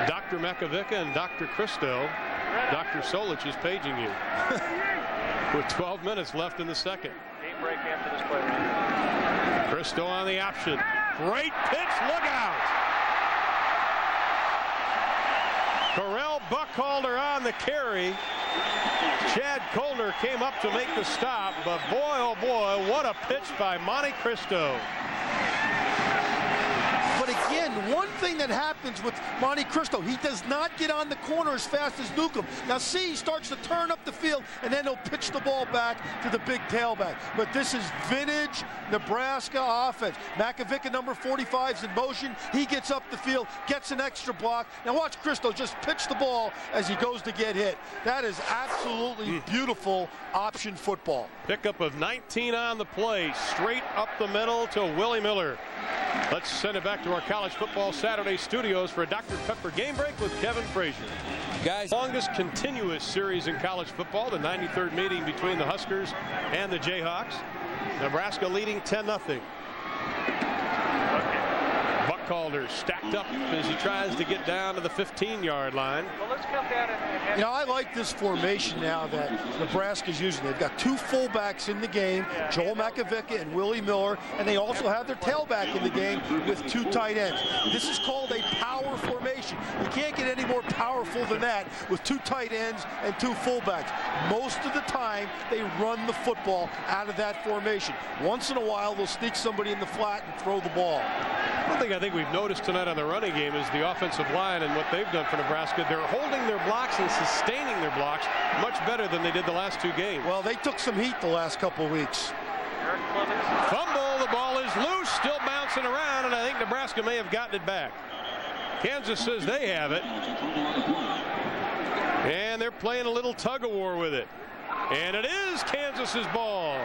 Dr. Makovica and Dr. Cristo. Dr. Solich is paging you. With 12 minutes left in the second. Game break after this play. Cristo on the option. Great pitch, look out! Correll Buckalder on the carry. Chad Colner came up to make the stop, but boy, oh boy, what a pitch by Monte Cristo. But again, again, one thing that happens with Monte Cristo, he does not get on the corner as fast as Newcomb. Now see, he starts to turn up the field, and then he'll pitch the ball back to the big tailback. But this is vintage Nebraska offense. Makovic, number 45, is in motion. He gets up the field, gets an extra block. Now watch Cristo just pitch the ball as he goes to get hit. That is absolutely beautiful option football. Pickup of 19 on the play, straight up the middle to Willie Miller. Let's send it back to our College Football Saturday studios for a Dr. Pepper game break with Kevin Frazier. Guys, Longest continuous series in college football, the 93rd meeting between the Huskers and the Jayhawks. Nebraska leading 10-0. Buckalter stacked up as he tries to get down to the 15-yard line. You know, I like this formation now that Nebraska's using. They've got two fullbacks in the game, Joel Makovic and Willie Miller, and they also have their tailback in the game with two tight ends. This is called a power formation. You can't get any more powerful than that with two tight ends and two fullbacks. Most of the time, they run the football out of that formation. Once in a while, they'll sneak somebody in the flat and throw the ball. One thing I think we've noticed tonight on the running game is the offensive line and what they've done for Nebraska. They're holding their blocks and sustaining their blocks much better than they did the last two games. Well, they took some heat the last couple of weeks. Fumble, the ball is loose, still bouncing around, and I think Nebraska may have gotten it back. Kansas says they have it. And they're playing a little tug of war with it. And it is Kansas's ball.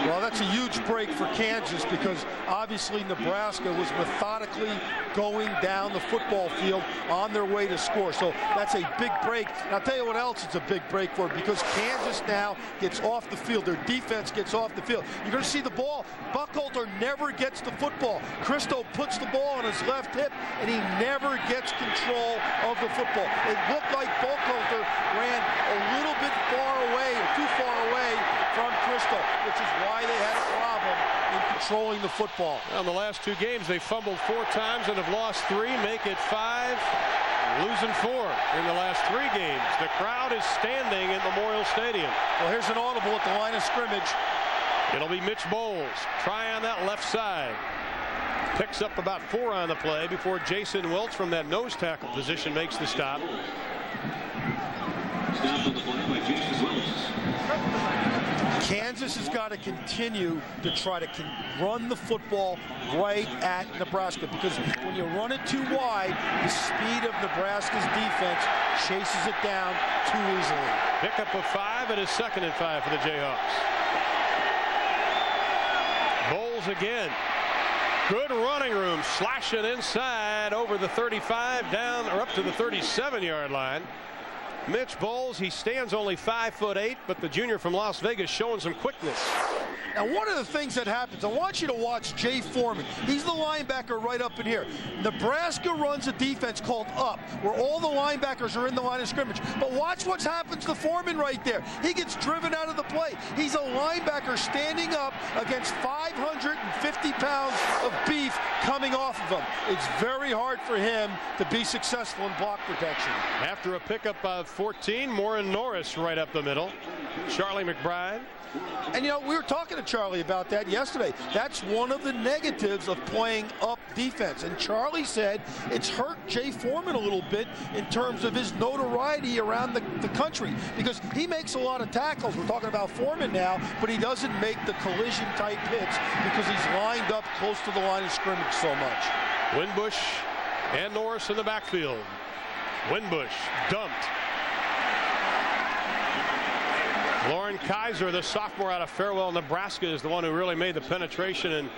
Well, that's a huge break for Kansas because obviously Nebraska was methodically going down the football field on their way to score. So that's a big break. And I'll tell you what else it's a big break for, because Kansas now gets off the field. Their defense gets off the field. You're going to see the ball. Buckalter never gets the football. Cristo puts the ball on his left hip, and he never gets control of the football. It looked like Buckalter ran a little bit far away, or too far away from Cristo, which is why they had a problem in controlling the football. Well, in the last two games, they fumbled 4 times and have lost 3, make it 5, losing 4 in the last 3 games. The crowd is standing at Memorial Stadium. Well, here's an audible at the line of scrimmage. It'll be Mitch Bowles. Try on that left side. Picks up about 4 on the play before Jason Welch from that nose tackle position makes the stop. Kansas has got to continue to try to run the football right at Nebraska, because when you run it too wide, the speed of Nebraska's defense chases it down too easily. Pickup of 5. It is 2nd and 5 for the Jayhawks. Bowles again. Good running room, slashing inside over the 35 down or up to the 37-yard line. Mitch Bowles, he stands only 5'8", but the junior from Las Vegas showing some quickness. Now, one of the things that happens, I want you to watch Jay Foreman. He's the linebacker right up in here. Nebraska runs a defense called up, where all the linebackers are in the line of scrimmage. But watch what happens to Foreman right there. He gets driven out of the play. He's a linebacker standing up against 550 pounds of beef coming off of him. It's very hard for him to be successful in block protection. After a pickup of 14, Morin Norris right up the middle. Charlie McBride. And, you know, we were talking to Charlie about that yesterday. That's one of the negatives of playing up defense. And Charlie said it's hurt Jay Foreman a little bit in terms of his notoriety around the country, because he makes a lot of tackles. We're talking about Foreman now, but he doesn't make the collision-type hits because he's lined up close to the line of scrimmage so much. Winbush and Norris in the backfield. Winbush dumped. Lauren Kaiser, the sophomore out of Farewell, Nebraska, is the one who really made the penetration and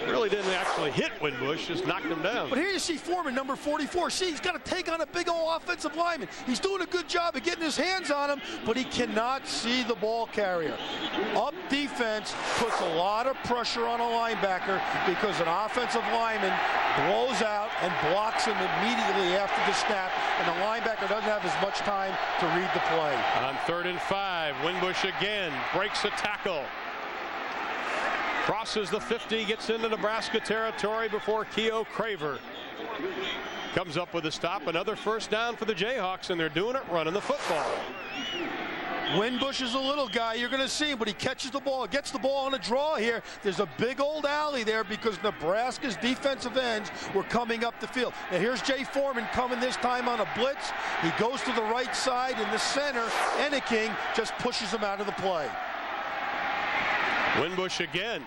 really didn't actually hit Winbush, just knocked him down. But here you see Foreman, number 44. See, he's got to take on a big old offensive lineman. He's doing a good job of getting his hands on him, but he cannot see the ball carrier. Up defense puts a lot of pressure on a linebacker because an offensive lineman blows out and blocks him immediately after the snap, and the linebacker doesn't have as much time to read the play. On 3rd and 5, Winbush again breaks a tackle. Crosses the 50, gets into Nebraska territory before Keo Craver comes up with a stop. Another first down for the Jayhawks, and they're doing it running the football. Winbush is a little guy. You're going to see him, but he catches the ball, gets the ball on a draw here. There's a big old alley there because Nebraska's defensive ends were coming up the field. Now here's Jay Foreman coming this time on a blitz. He goes to the right side in the center. Enneking just pushes him out of the play. Winbush again.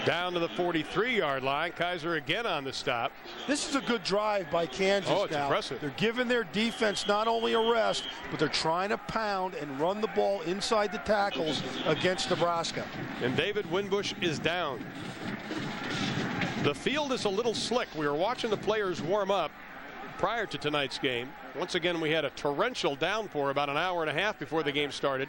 Down to the 43-yard line. Kaiser again on the stop. This is a good drive by Kansas. Oh, it's now. impressive. They're giving their defense not only a rest, but they're trying to pound and run the ball inside the tackles against Nebraska. And David Winbush is down. The field is a little slick. We were watching the players warm up prior to tonight's game. Once again, we had a torrential downpour about an hour and a half before the game started.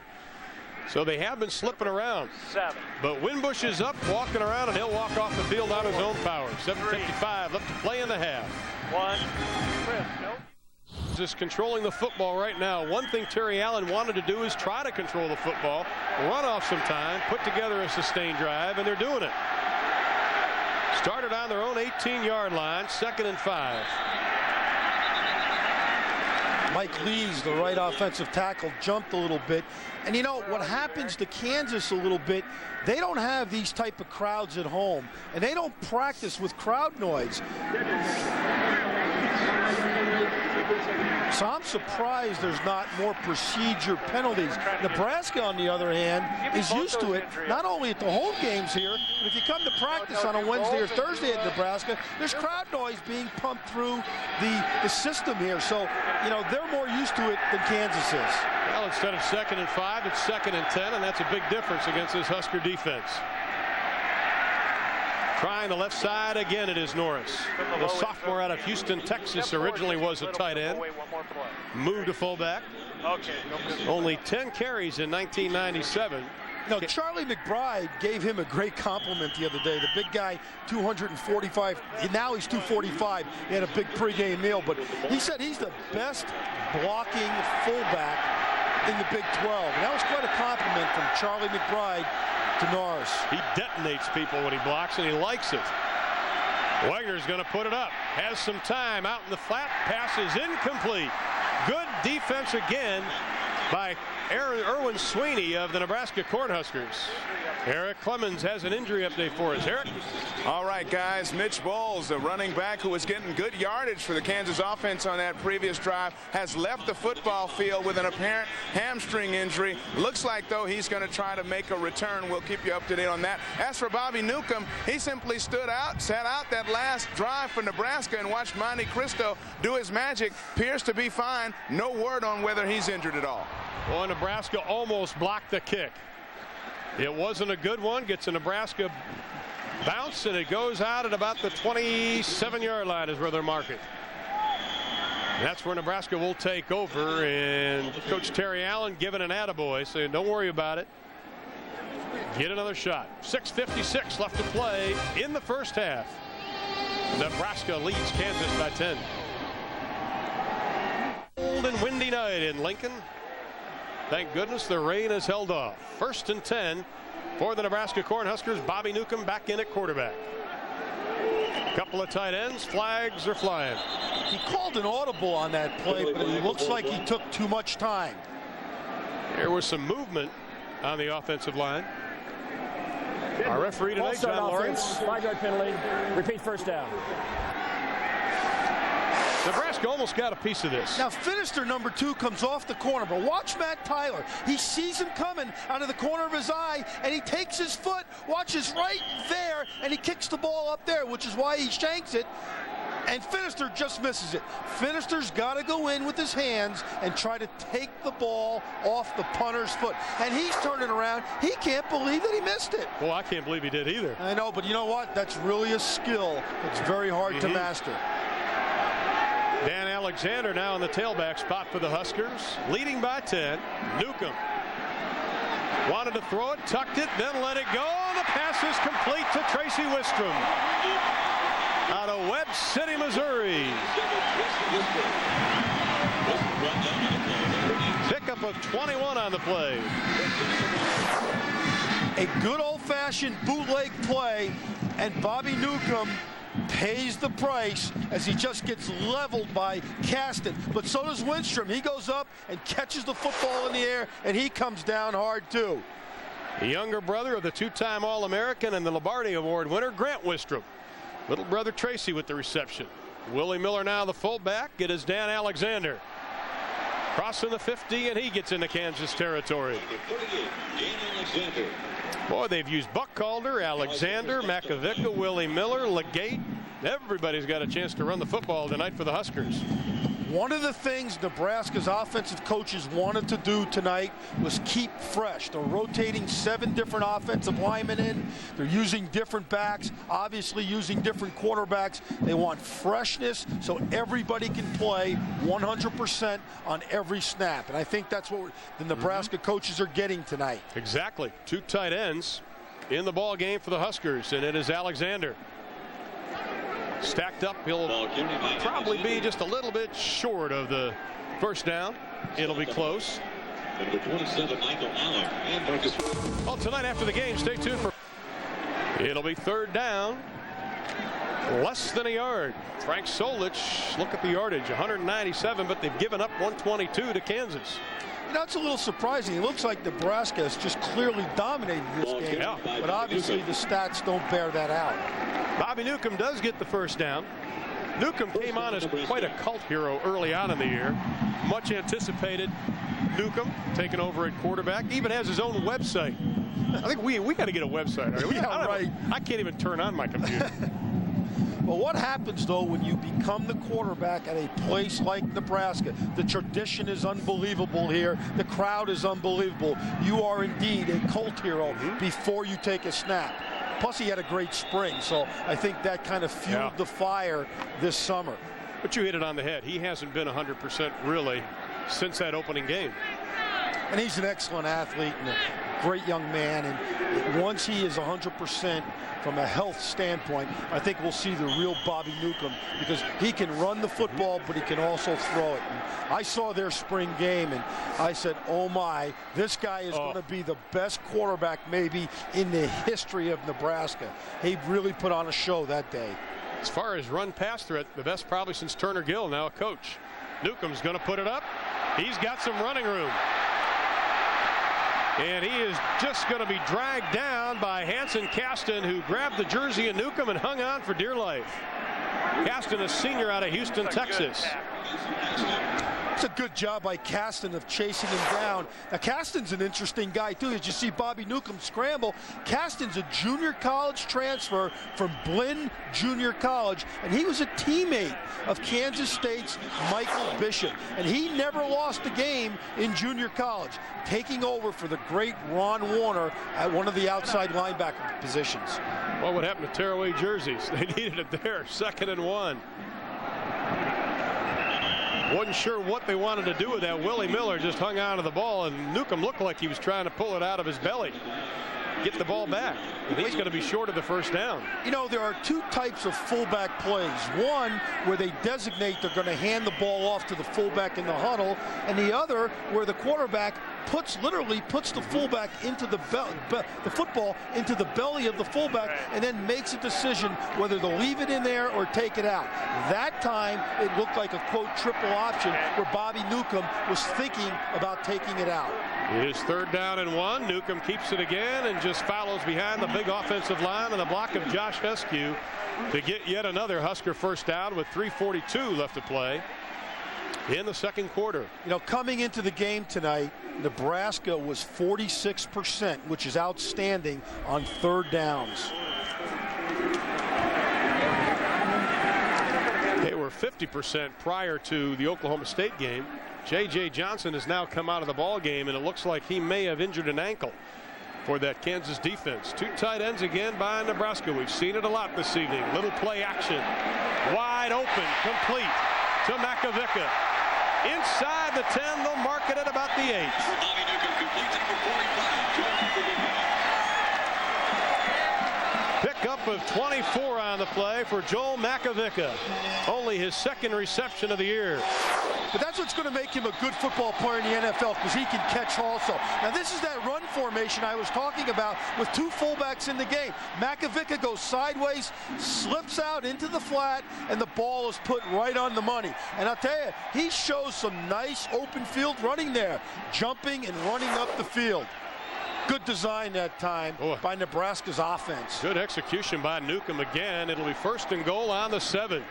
So they have been slipping around. 7. But Winbush is up, walking around, and he'll walk off the field on his own power. 7:55 left to play in the half. 1. Chris, nope. Just controlling the football right now. One thing Terry Allen wanted to do is try to control the football, run off some time, put together a sustained drive, and they're doing it. Started on their own 18-yard line, 2nd and 5. Mike Lees, the right offensive tackle, jumped a little bit. And you know what happens to Kansas a little bit, they don't have these type of crowds at home, and they don't practice with crowd noise. So I'm surprised there's not more procedure penalties. Nebraska, on the other hand, is used to it, not only at the home games here, but if you come to practice on a Wednesday or Thursday at Nebraska, there's crowd noise being pumped through the system here. So, you know, they're more used to it than Kansas is. Well, instead of 2nd and 5, it's 2nd and 10, and that's a big difference against this Husker defense. Trying the left side again, it is Norris. The sophomore out of Houston, Texas, originally was a tight end. Moved to fullback. Only 10 carries in 1997. You know, Charlie McBride gave him a great compliment the other day. The big guy, 245. Now he's 245. He had a big pregame meal, but he said he's the best blocking fullback in the Big 12. And that was quite a compliment from Charlie McBride to Norris. He detonates people when he blocks, and he likes it. Wagner's going to put it up. Has some time out in the flat. Pass is incomplete. Good defense again by Erwin Sweeney of the Nebraska Cornhuskers. Eric Clemens has an injury update for us. Eric? All right, guys. Mitch Bowles, a running back who was getting good yardage for the Kansas offense on that previous drive, has left the football field with an apparent hamstring injury. Looks like, though, he's going to try to make a return. We'll keep you up to date on that. As for Bobby Newcomb, he simply sat out that last drive for Nebraska and watched Monte Cristo do his magic. Appears to be fine. No word on whether he's injured at all. Well, Nebraska almost blocked the kick. It wasn't a good one. Gets a Nebraska bounce, and it goes out at about the 27-yard line is where they're marking. That's where Nebraska will take over, and Coach Terry Allen giving an attaboy, saying don't worry about it. Get another shot. 6:56 left to play in the first half. Nebraska leads Kansas by 10. Cold and windy night in Lincoln. Thank goodness the rain has held off. 1st and 10 for the Nebraska Cornhuskers. Bobby Newcomb back in at quarterback. Couple of tight ends. Flags are flying. He called an audible on that play, but it looks like he took too much time. There was some movement on the offensive line. Our referee today, John Lawrence. 5-yard penalty. Repeat first down. Nebraska almost got a piece of this. Now, Finister, number 2, comes off the corner, but watch Matt Tyler. He sees him coming out of the corner of his eye, and he takes his foot, watches right there, and he kicks the ball up there, which is why he shanks it. And Finister just misses it. Finister's got to go in with his hands and try to take the ball off the punter's foot. And he's turning around. He can't believe that he missed it. Well, I can't believe he did either. I know, but you know what? That's really a skill. It's very hard to master. Dan Alexander now in the tailback spot for the Huskers, leading by 10. Newcomb wanted to throw it, tucked it, then let it go. The pass is complete to Tracy Wistrom out of Webb City, Missouri. Pickup of 21 on the play. A good old-fashioned bootleg play, and Bobby Newcomb pays the price as he just gets leveled by Caston. But so does Winstrom. He goes up and catches the football in the air, and he comes down hard too. The younger brother of the two-time All-American and the Lombardi Award winner, Grant Winstrom. Little brother Tracy with the reception. Willie Miller now the fullback. It is Dan Alexander. Crossing the 50, and he gets into Kansas territory. Boy, they've used Buckalter, Alexander, Makovica, Willie Miller, Legate. Everybody's got a chance to run the football tonight for the Huskers. One of the things Nebraska's offensive coaches wanted to do tonight was keep fresh. They're rotating 7 different offensive linemen in. They're using different backs, obviously using different quarterbacks. They want freshness so everybody can play 100% on every snap. And I think that's what the Nebraska coaches are getting tonight. Exactly. 2 tight ends in the ball game for the Huskers, and it is Alexander. Stacked up, he'll probably be just a little bit short of the first down. It'll be close. Well, tonight after the game, stay tuned for. It'll be 3rd down. Less than a yard. Frank Solich, look at the yardage, 197, but they've given up 122 to Kansas. You know, it's a little surprising. It looks like Nebraska has just clearly dominated this game, Yeah. but obviously the stats don't bear that out. Bobby Newcomb does get the first down. Newcomb came on as quite a cult hero early on in the year. Much anticipated. Newcomb taking over at quarterback. Even has his own website. I think we got to get a website. Right? Yeah, right. I can't even turn on my computer. Well, what happens, though, when you become the quarterback at a place like Nebraska? The tradition is unbelievable here. The crowd is unbelievable. You are indeed a cult hero before you take a snap. Plus, he had a great spring, so I think that kind of fueled the fire this summer. But you hit it on the head. He hasn't been 100% really since that opening game. And he's an excellent athlete and a great young man. And once he is 100% from a health standpoint, I think we'll see the real Bobby Newcomb, because he can run the football, but he can also throw it. And I saw their spring game, and I said, oh my, this guy is going to be the best quarterback maybe in the history of Nebraska. He really put on a show that day. As far as run pass threat, the best probably since Turner Gill, now a coach. Newcomb's going to put it up. He's got some running room. And he is just going to be dragged down by Hanson Caston, who grabbed the jersey of Newcomb and hung on for dear life. Caston, a senior out of Houston, Texas. It's a good job by Caston of chasing him down. Now, Caston's an interesting guy, too. As you see Bobby Newcomb scramble, Caston's a junior college transfer from Blinn Junior College, and he was a teammate of Kansas State's Michael Bishop, and he never lost a game in junior college, taking over for the great Ron Warner at one of the outside linebacker positions. What would happen to tearaway jerseys? They needed it there. 2nd and 1. Wasn't sure what they wanted to do with that. Willie Miller just hung on to the ball, and Newcomb looked like he was trying to pull it out of his belly. Get the ball back. And he's going to be short of the first down. You know, there are 2 types of fullback plays. One where they designate they're going to hand the ball off to the fullback in the huddle, and the other where the quarterback literally puts the fullback into the football into the belly of the fullback, and then makes a decision whether to leave it in there or take it out. That time it looked like a quote triple option where Bobby Newcomb was thinking about taking it out. It is 3rd down and 1. Newcomb keeps it again and just follows behind the big offensive line and the block of Josh Heskew to get yet another Husker first down with 3:42 left to play in the second quarter. You know, coming into the game tonight, Nebraska was 46%, which is outstanding on 3rd downs. They were 50% prior to the Oklahoma State game. J.J. Johnson has now come out of the ball game, and it looks like he may have injured an ankle for that Kansas defense. 2 tight ends again by Nebraska. We've seen it a lot this evening. Little play action. Wide open, complete to Makovica. Inside the 10, they'll mark it at about the 8. Pickup of 24 on the play for Joel Makovica. Only his 2nd reception of the year. But that's what's going to make him a good football player in the NFL, because he can catch also. Now, this is that run formation I was talking about with two fullbacks in the game. Makovica goes sideways, slips out into the flat, and the ball is put right on the money. And I'll tell you, he shows some nice open field running there, jumping and running up the field. Good design that time by Nebraska's offense. Good execution by Newcomb again. It'll be 1st and goal on the 7.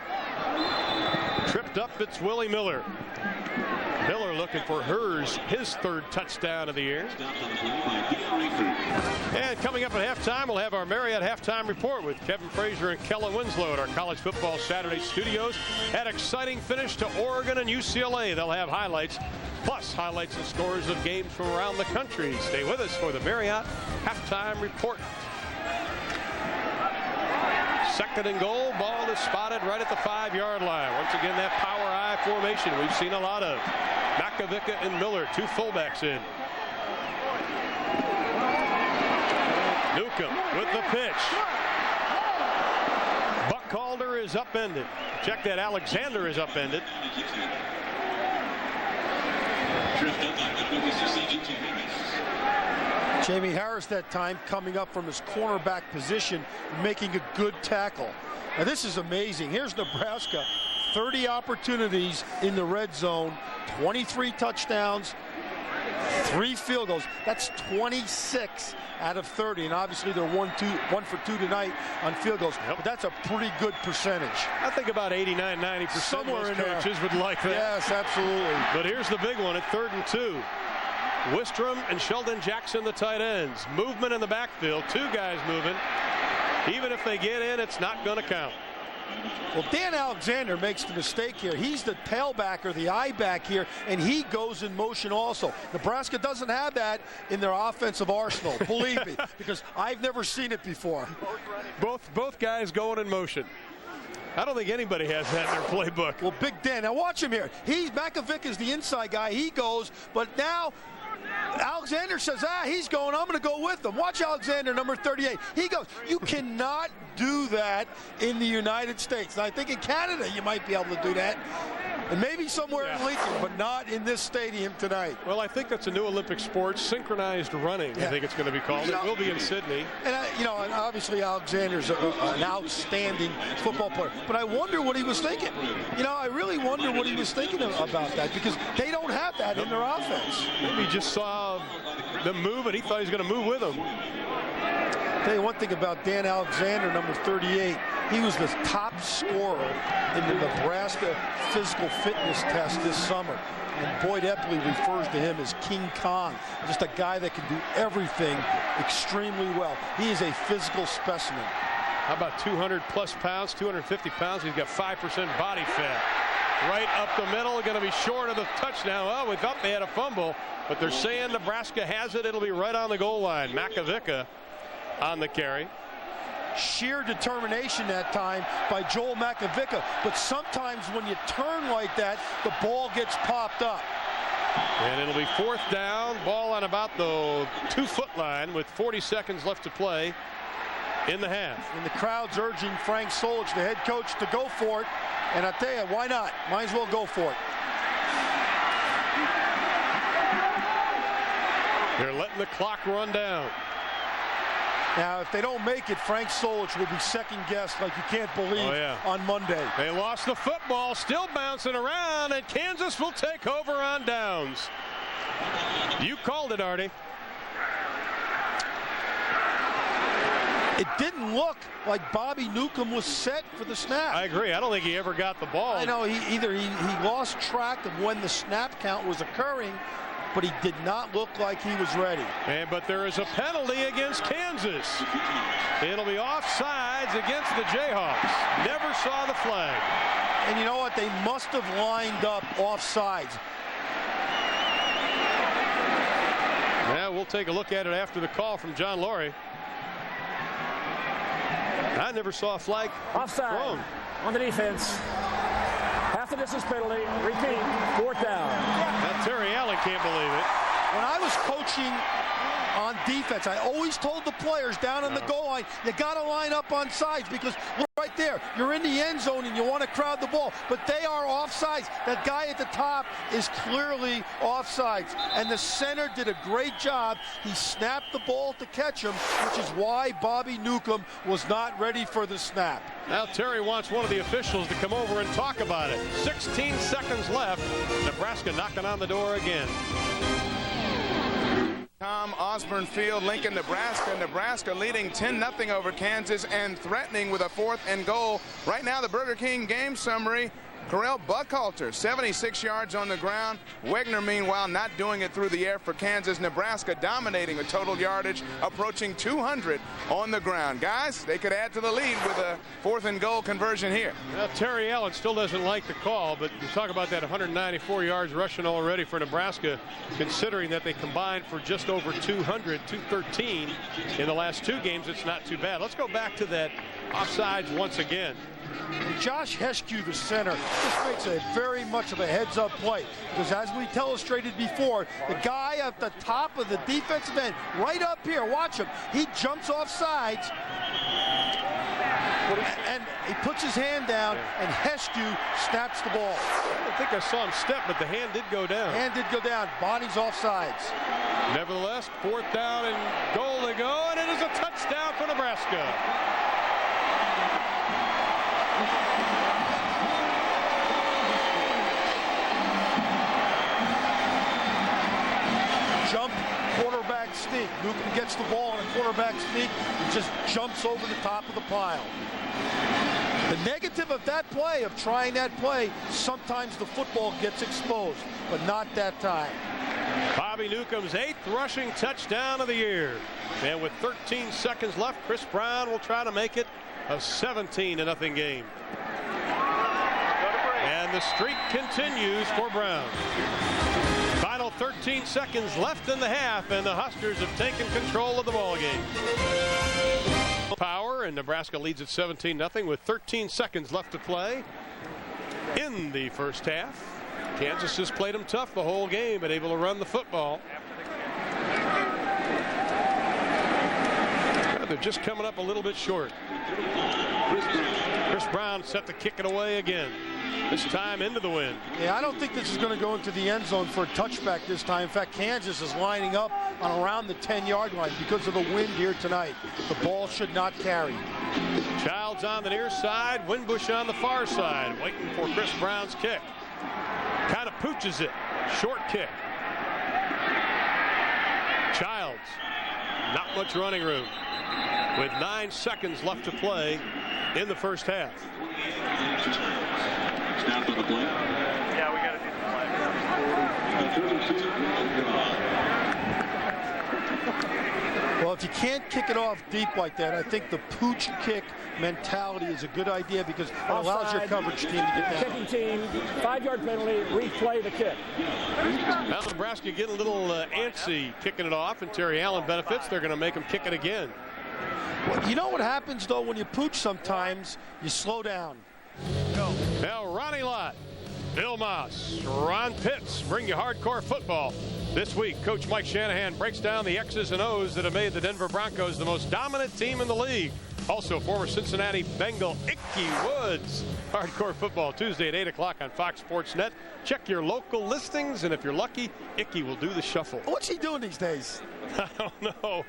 Tripped up, it's Willie Miller. Miller looking for his 3rd touchdown of the year. And coming up at halftime, we'll have our Marriott halftime report with Kevin Frazier and Kellen Winslow at our College Football Saturday studios. An exciting finish to Oregon and UCLA. They'll have highlights, plus highlights and scores of games from around the country. Stay with us for the Marriott halftime report. 2nd and goal. Ball is spotted right at the 5-yard line. Once again, that power I formation we've seen a lot of. Makovica and Miller, 2 fullbacks in. Newcomb with the pitch. Buckalter is upended. Check that, Alexander is upended. Jamie Harris that time coming up from his cornerback position, making a good tackle. Now this is amazing. Here's Nebraska, 30 opportunities in the red zone, 23 touchdowns, 3 field goals. That's 26 out of 30, and obviously they're 1 for 2 tonight on field goals. But that's a pretty good percentage. I think about 89-90% somewhere in coaches there would like that. Yes, absolutely. But here's the big one at 3rd and 2. Wistrom and Sheldon Jackson, the tight ends. Movement in the backfield. 2 guys moving. Even if they get in, it's not going to count. Well, Dan Alexander makes the mistake here. He's the tailbacker, the eye back here, and he goes in motion also. Nebraska doesn't have that in their offensive arsenal, believe me, because I've never seen it before. Both guys going in motion. I don't think anybody has that in their playbook. Well, Big Dan, now watch him here. Makovic is the inside guy. He goes, but now Alexander says, he's going, I'm going to go with him. Watch Alexander, number 38. He goes. You cannot do that in the United States. And I think in Canada you might be able to do that. And maybe somewhere in Lincoln, but not in this stadium tonight. Well, I think that's a new Olympic sport, synchronized running, I think it's going to be called. It will be in Sydney. And, and obviously Alexander's an outstanding football player. But I wonder what he was thinking. I really wonder what he was thinking about that, because they don't have that in their offense. Maybe he just saw them move, and he thought he was going to move with them. Tell you one thing about Dan Alexander, number 38. He was the top scorer in the Nebraska physical fitness test this summer. And Boyd Epley refers to him as King Kong, just a guy that can do everything extremely well. He is a physical specimen. How about 200-plus pounds, 250 pounds? He's got 5% body fat. Right up the middle, going to be short of the touchdown. Well, we thought they had a fumble, but they're saying Nebraska has it. It'll be right on the goal line. Makovica on the carry. Sheer determination that time by Joel Makovica, but sometimes when you turn like that, the ball gets popped up. And it'll be 4th down, ball on about the 2-foot line with 40 seconds left to play in the half. And the crowd's urging Frank Solich, the head coach, to go for it. And I tell you, why not? Might as well go for it. They're letting the clock run down. Now, if they don't make it, Frank Solich will be second-guessed like you can't believe on Monday. They lost the football, still bouncing around, and Kansas will take over on downs. You called it, Artie. It didn't look like Bobby Newcomb was set for the snap. I agree. I don't think he ever got the ball. I know he lost track of when the snap count was occurring, but he did not look like he was ready. But there is a penalty against Kansas. It'll be offsides against the Jayhawks. Never saw the flag. And you know what? They must have lined up offsides. Yeah, we'll take a look at it after the call from John Laurie. I never saw a flag offside thrown on the defense. Half the distance penalty. Repeat, 4th down. Now Terry Allen can't believe it. When I was coaching on defense. I always told the players down on the goal line, you got to line up on sides because look right there, you're in the end zone and you want to crowd the ball, but they are offsides. That guy at the top is clearly offsides, and the center did a great job. He snapped the ball to catch him, which is why Bobby Newcomb was not ready for the snap. Now Terry wants one of the officials to come over and talk about it. 16 seconds left. Nebraska knocking on the door again. Tom Osborne Field, Lincoln, Nebraska. Nebraska leading 10-0 over Kansas and threatening with a 4th and goal. Right now, the Burger King game summary. Correll Buckhalter, 76 yards on the ground. Wegner, meanwhile, not doing it through the air for Kansas. Nebraska dominating with total yardage, approaching 200 on the ground. Guys, they could add to the lead with a 4th and goal conversion here. Well, Terry Allen still doesn't like the call, but you talk about that 194 yards rushing already for Nebraska, considering that they combined for just over 200, 213 in the last 2 games. It's not too bad. Let's go back to that offsides once again. Josh Heskew, the center, just makes a very much of a heads-up play because, as we illustrated before, the guy at the top of the defensive end, right up here, watch him, he jumps off sides and he puts his hand down, and Heskew snaps the ball. I don't think I saw him step, but the hand did go down. Hand did go down. Body's off sides. Nevertheless, 4th down and goal to go, and it is a touchdown for Nebraska. Jump, quarterback sneak. Newcomb gets the ball on a quarterback sneak and just jumps over the top of the pile. The negative of that play, of trying that play, sometimes the football gets exposed, but not that time. Bobby Newcomb's 8th rushing touchdown of the year. And with 13 seconds left, Chris Brown will try to make it a 17-0 game. And the streak continues for Brown. Final 13 seconds left in the half, and the Huskers have taken control of the ball game. Power, and Nebraska leads at 17-0 with 13 seconds left to play in the first half. Kansas has played them tough the whole game, but able to run the football. They're just coming up a little bit short. Chris Brown set to kick it away again. This time into the wind. Yeah, I don't think this is going to go into the end zone for a touchback this time. In fact, Kansas is lining up on around the 10-yard line because of the wind here tonight. The ball should not carry. Childs on the near side, Winbush on the far side, waiting for Chris Brown's kick. Kind of pooches it. Short kick. Childs. Not much running room. With 9 seconds left to play in the first half. Snap on the play. Yeah, we got to do the play. Well, if you can't kick it off deep like that, I think the pooch kick mentality is a good idea because it allows your coverage team to get down. Kicking team, 5-yard penalty, replay the kick. Now Nebraska getting a little antsy kicking it off, and Terry Allen benefits. They're going to make him kick it again. Well, you know what happens, though, when you pooch sometimes? You slow down. Now Ronnie Lott, Bill Moss, Ron Pitts bring you hardcore football. This week, Coach Mike Shanahan breaks down the X's and O's that have made the Denver Broncos the most dominant team in the league. Also, former Cincinnati Bengal Ickey Woods. Hardcore football Tuesday at 8 o'clock on Fox Sports Net. Check your local listings, and if you're lucky, Ickey will do the shuffle. What's he doing these days? I don't know.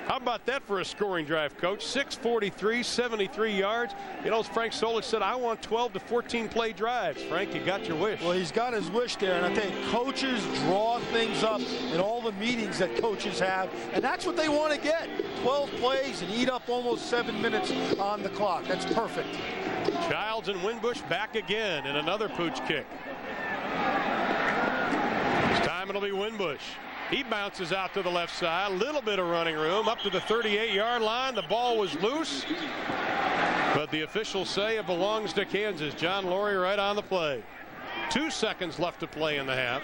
How about that for a scoring drive, Coach? 643, 73 yards. You know, as Frank Solich said, I want 12 to 14 play drives. Frank, you got your wish. Well, he's got his wish there, and I think coaches draw things up in all the meetings that coaches have, and that's what they want to get. 12 plays and eat up almost 7 minutes on the clock. That's perfect. Childs and Winbush back again in another pooch kick. This time it'll be Winbush. He bounces out to the left side. A little bit of running room up to the 38-yard line. The ball was loose, but the officials say it belongs to Kansas. John Laurie right on the play. 2 seconds left to play in the half.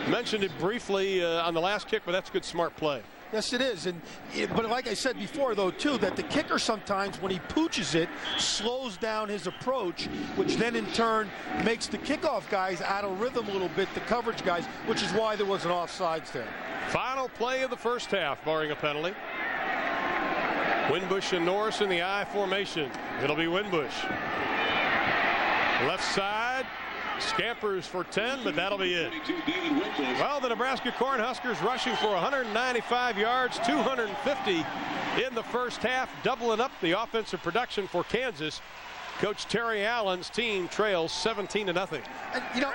Mentioned it briefly on the last kick, but that's good, smart play. Yes, it is. But like I said before, though, too, that the kicker sometimes, when he pooches it, slows down his approach, which then in turn makes the kickoff guys out of rhythm a little bit, the coverage guys, which is why there was an offsides there. Final play of the first half, barring a penalty. Winbush and Norris in the I formation. It'll be Winbush. Left side. Scampers for 10, but that'll be it. Well, the Nebraska Cornhuskers rushing for 195 yards, 250 in the first half, doubling up the offensive production for Kansas. Coach Terry Allen's team trails 17-0. And, you know,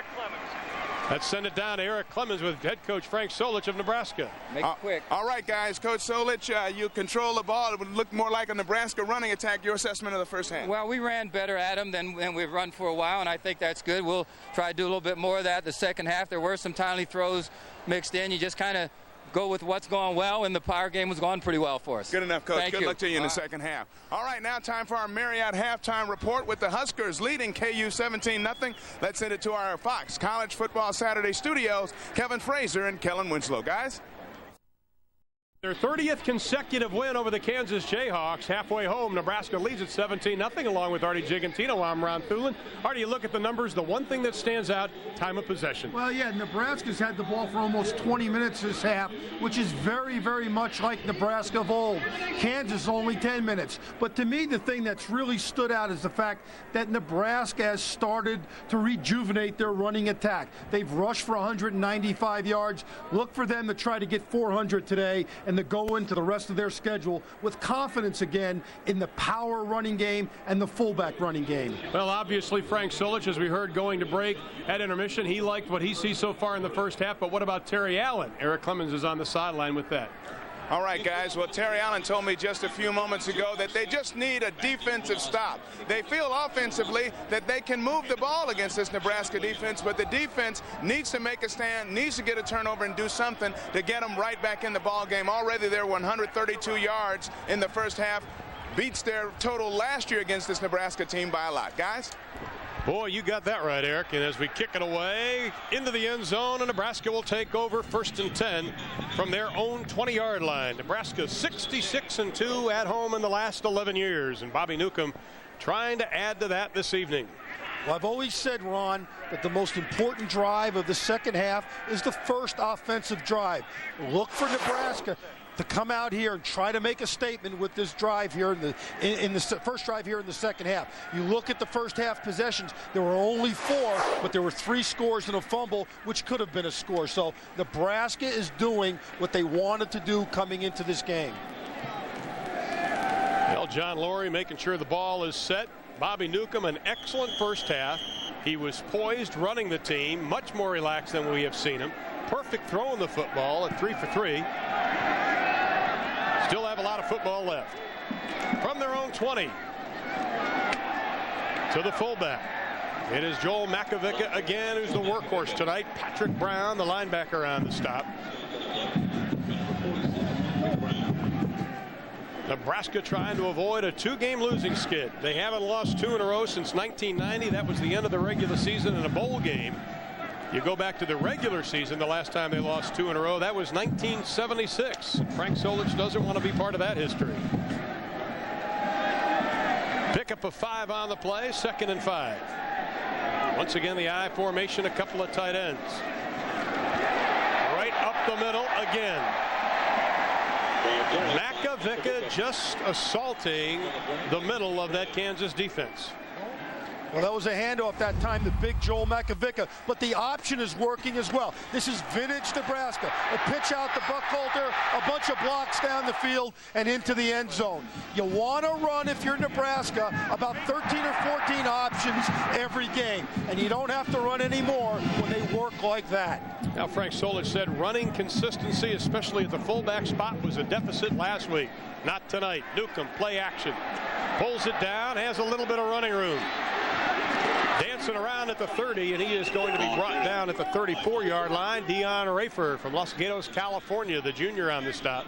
let's send it down to Eric Clemens with head coach Frank Solich of Nebraska. Make it quick. All right, guys. Coach Solich, you control the ball. It would look more like a Nebraska running attack. Your assessment of the first half? Well, we ran better at them than we've run for a while, and I think that's good. We'll try to do a little bit more of that the second half. There were some timely throws mixed in. You just kind of go with what's going well, and the power game was going pretty well for us. Good enough, Coach. Thank Good you. luck to you in the second half. All right, now time for our Marriott halftime report with the Huskers leading KU 17-0. Let's send it to our Fox College Football Saturday studios, Kevin Frazier and Kellen Winslow. Guys? Their 30th consecutive win over the Kansas Jayhawks. Halfway home, Nebraska leads at 17-0 along with Artie Gigantino. I'm Ron Thulin. Artie, you look at the numbers. The one thing that stands out, time of possession. well, yeah, Nebraska's had the ball for almost 20 minutes this half, which is very, very much like Nebraska of old. Kansas only 10 minutes. But to me, the thing that's really stood out is the fact that Nebraska has started to rejuvenate their running attack. They've rushed for 195 yards. Look for them to try to get 400 today and to go into the rest of their schedule with confidence again in the power running game and the fullback running game. Well, obviously, Frank Solich, as we heard going to break at intermission, he liked what he sees so far in the first half. But what about Terry Allen? Eric Clemens is on the sideline with that. All right, guys. Well, Terry Allen told me just a few moments ago that they just need a defensive stop. They feel offensively that they can move the ball against this Nebraska defense, but the defense needs to make a stand, needs to get a turnover and do something to get them right back in the ball game. Already they're 132 yards in the first half. Beats their total last year against this Nebraska team by a lot. Guys? Boy, you got that right, Eric. And as we kick it away into the end zone, and Nebraska will take over 1st and 10 from their own 20-yard line. Nebraska 66-2 at home in the last 11 years. And Bobby Newcomb trying to add to that this evening. Well, I've always said, Ron, that the most important drive of the second half is the first offensive drive. Look for Nebraska to come out here and try to make a statement with this drive here in the first drive here in the second half. You look at the first half possessions, there were only 4, but there were 3 scores and a fumble, which could have been a score. So Nebraska is doing what they wanted to do coming into this game. Well, John Laurie making sure the ball is set. Bobby Newcomb, an excellent first half. He was poised running the team, much more relaxed than we have seen him. Perfect throwing the football at 3 for 3. Still have a lot of football left. From their own 20 to the fullback. It is Joel Makovica again, who's the workhorse tonight. Patrick Brown, the linebacker, on the stop. Nebraska trying to avoid a 2-game losing skid. They haven't lost 2 in a row since 1990. That was the end of the regular season in a bowl game. You go back to the regular season, the last time they lost 2 in a row, that was 1976. Frank Solich doesn't want to be part of that history. Pickup of 5 on the play, 2nd and 5. Once again, the I formation, a couple of tight ends. Right up the middle again. Makovica just assaulting the middle of that Kansas defense. Well, that was a handoff that time to big Joel Makovica, but the option is working as well. This is vintage Nebraska. A pitch out to Buckholter, a bunch of blocks down the field, and into the end zone. You want to run, if you're Nebraska, about 13 or 14 options every game, and you don't have to run any more when they work like that. Now, Frank Solich said running consistency, especially at the fullback spot, was a deficit last week. Not tonight. Newcomb, play action. Pulls it down, has a little bit of running room. Dances bouncing around at the 30, and he is going to be brought down at the 34-yard line. Dion Rayford from Los Gatos, California, the junior on the stop.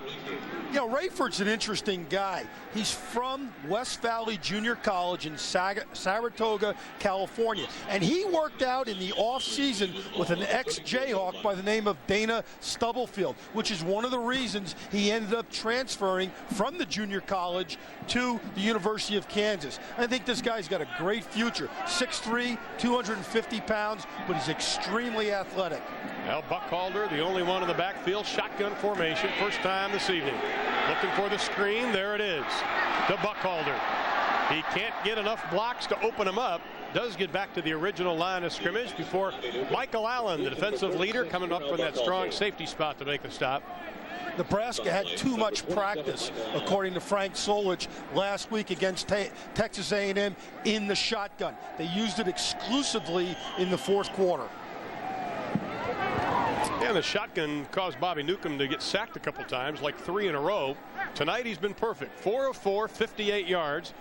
You know, Rayford's an interesting guy. He's from West Valley Junior College in Saratoga, California. And he worked out in the offseason with an ex-Jayhawk by the name of Dana Stubblefield, which is one of the reasons he ended up transferring from the junior college to the University of Kansas. I think this guy's got a great future. 6'3", 250 pounds, but he's extremely athletic. Well, Buckhalter, the only one in the backfield, shotgun formation, first time this evening. Looking for the screen, there it is, to Buckhalter. He can't get enough blocks to open him up. Does get back to the original line of scrimmage before Michael Allen, the defensive leader, coming up from that strong safety spot to make the stop. Nebraska had too much practice, according to Frank Solich, last week against Texas A&M in the shotgun. They used it exclusively in the fourth quarter. And the shotgun caused Bobby Newcomb to get sacked a couple times, like 3 in a row. Tonight he's been perfect. 4 of 4, 58 yards.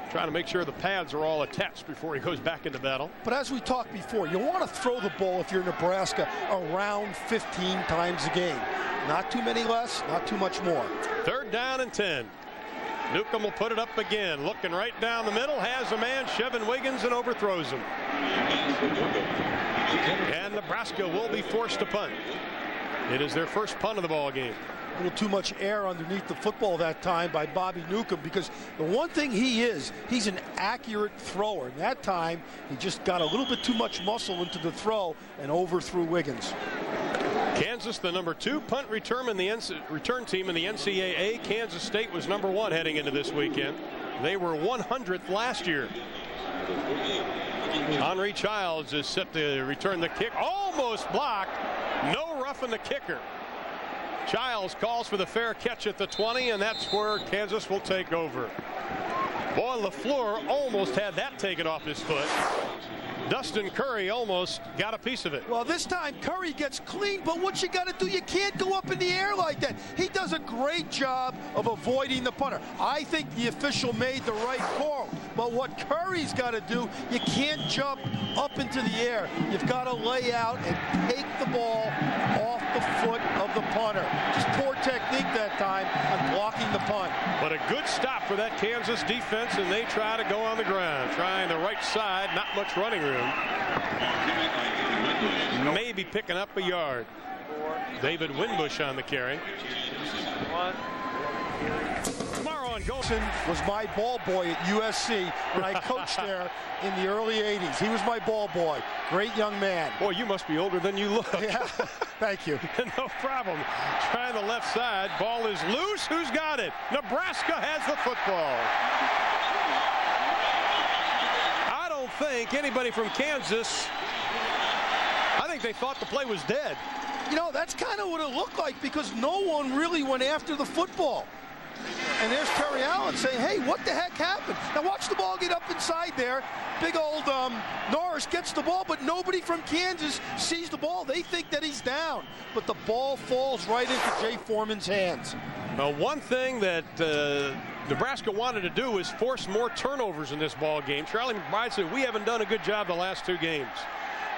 Trying to make sure the pads are all attached before he goes back into battle. But as we talked before, you want to throw the ball, if you're Nebraska, around 15 times a game. Not too many less, not too much more. 3rd down and 10. Newcomb will put it up again. Looking right down the middle. Has a man, Chevin Wiggins, and overthrows him. And Nebraska will be forced to punt. It is their first punt of the ball game. A little too much air underneath the football that time by Bobby Newcomb, because the one thing he's an accurate thrower. And that time, he just got a little bit too much muscle into the throw and overthrew Wiggins. Kansas, the number 2 punt return team in the NCAA. Kansas State was number 1 heading into this weekend. They were 100th last year. Henry Childs is set to return the kick. Almost blocked. No roughing the kicker. Childs calls for the fair catch at the 20, and that's where Kansas will take over. Boy, LaFleur almost had that taken off his foot. Dustin Curry almost got a piece of it. Well, this time Curry gets clean, but what you got to do, you can't go up in the air like that. He does a great job of avoiding the punter. I think the official made the right call, but what Curry's got to do, you can't jump up into the air. You've got to lay out and take the ball off the foot of the punter. Just poor technique that time on blocking the punt. But a good stop for that Kansas defense, and they try to go on the ground, trying the right side, not much running room. Maybe picking up a yard. David Winbush on the carry. Tomorrow on Golson was my ball boy at USC when I coached there in the early 80s. He was my ball boy. Great young man. Boy, you must be older than you look. Yeah, thank you. No problem. Trying the left side. Ball is loose. Who's got it? Nebraska has the football. I don't think anybody from Kansas, I think they thought the play was dead. You know, that's kind of what it looked like, because no one really went after the football. And there's Terry Allen saying, hey, what the heck happened? Now watch the ball get up inside there. Big old Norris gets the ball, but nobody from Kansas sees the ball. They think that he's down, but the ball falls right into Jay Foreman's hands. Now, one thing that Nebraska wanted to do is force more turnovers in this ball game. Charlie McBride said, we haven't done a good job the last 2 games.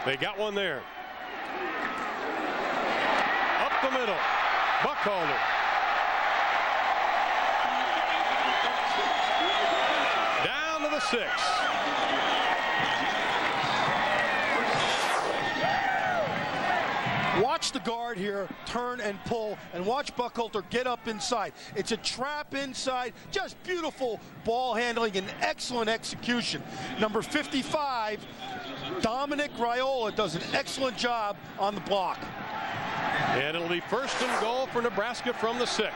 They got one there. Up the middle. Buckhalter. Down to the 6. Watch the guard here turn and pull, and watch Buckhalter get up inside. It's a trap inside. Just beautiful ball handling and excellent execution. Number 55, Dominic Raiola, does an excellent job on the block. And it'll be 1st and goal for Nebraska from the 6.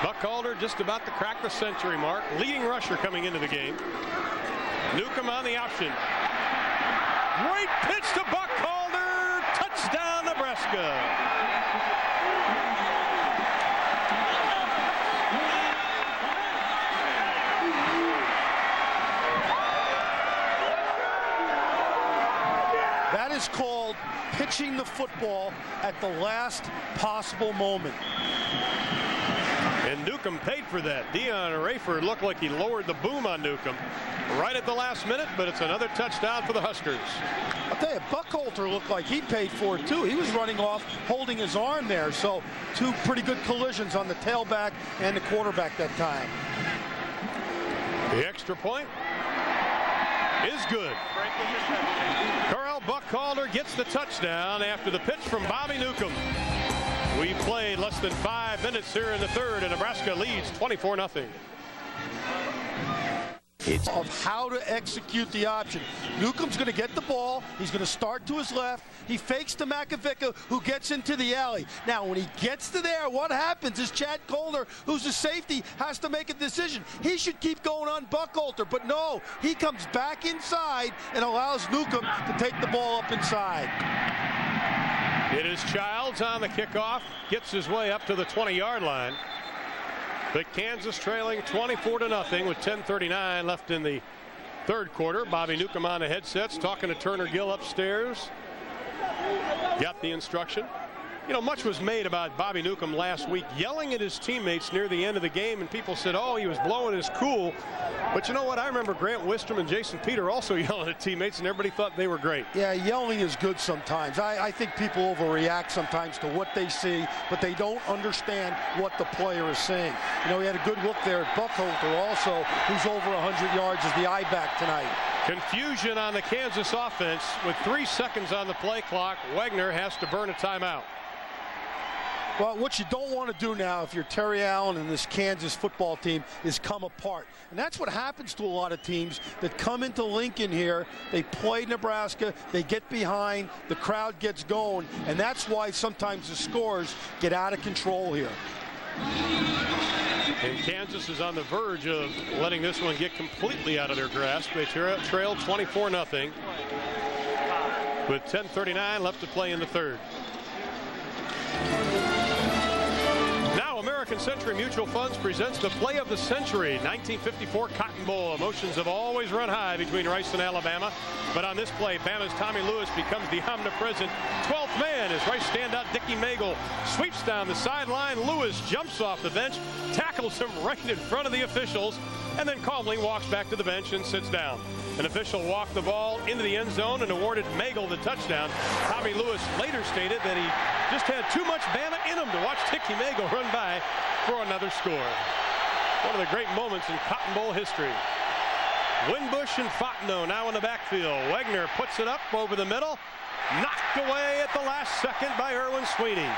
Buckhalter just about to crack the century mark. Leading rusher coming into the game. Newcomb on the option. Great pitch to Buckhalter. Touchdown, Nebraska. That is called pitching the football at the last possible moment. And Newcomb paid for that. Dion Rayford looked like he lowered the boom on Newcomb right at the last minute, but it's another touchdown for the Huskers. I'll tell you, Buckholter looked like he paid for it too. He was running off, holding his arm there. So 2 pretty good collisions on the tailback and the quarterback that time. The extra point is good. Carl Buckholter gets the touchdown after the pitch from Bobby Newcomb. We played less than 5 minutes here in the third, and Nebraska leads 24-0. It's of how to execute the option. Newcomb's going to get the ball. He's going to start to his left. He fakes to Makovica, who gets into the alley. Now, when he gets to there, what happens is Chad Kohler, who's the safety, has to make a decision. He should keep going on Buckholter, but no. He comes back inside and allows Newcomb to take the ball up inside. It is Childs on the kickoff. Gets his way up to the 20-yard line. But Kansas trailing 24-0 with 10:39 left in the third quarter. Bobby Newcomb on the headsets talking to Turner Gill upstairs. Got the instruction. You know, much was made about Bobby Newcomb last week yelling at his teammates near the end of the game, and people said, oh, he was blowing his cool. But you know what? I remember Grant Wistrom and Jason Peter also yelling at teammates, and everybody thought they were great. Yeah, yelling is good sometimes. I think people overreact sometimes to what they see, but they don't understand what the player is saying. You know, he had a good look there at Buckholter also, who's over 100 yards as the I-back tonight. Confusion on the Kansas offense with 3 seconds on the play clock. Wagner has to burn a timeout. Well, what you don't want to do now if you're Terry Allen and this Kansas football team is come apart. And that's what happens to a lot of teams that come into Lincoln here. They play Nebraska, they get behind, the crowd gets going, and that's why sometimes the scores get out of control here. And Kansas is on the verge of letting this one get completely out of their grasp. They trail 24-0 with 10:39 left to play in the third. Now American Century Mutual Funds presents the play of the century. 1954 Cotton Bowl. Emotions have always run high between Rice and Alabama. But on this play, Bama's Tommy Lewis becomes the omnipresent 12th man as Rice standout Dickie Magel sweeps down the sideline. Lewis jumps off the bench, tackles him right in front of the officials, and then calmly walks back to the bench and sits down. An official walked the ball into the end zone and awarded Magel the touchdown. Tommy Lewis later stated that he just had too much Bama in him to watch Dickie Magel run by for another score. One of the great moments in Cotton Bowl history. Winbush and Fontenot now in the backfield. Wagner puts it up over the middle. Knocked away at the last second by Erwin Sweeney.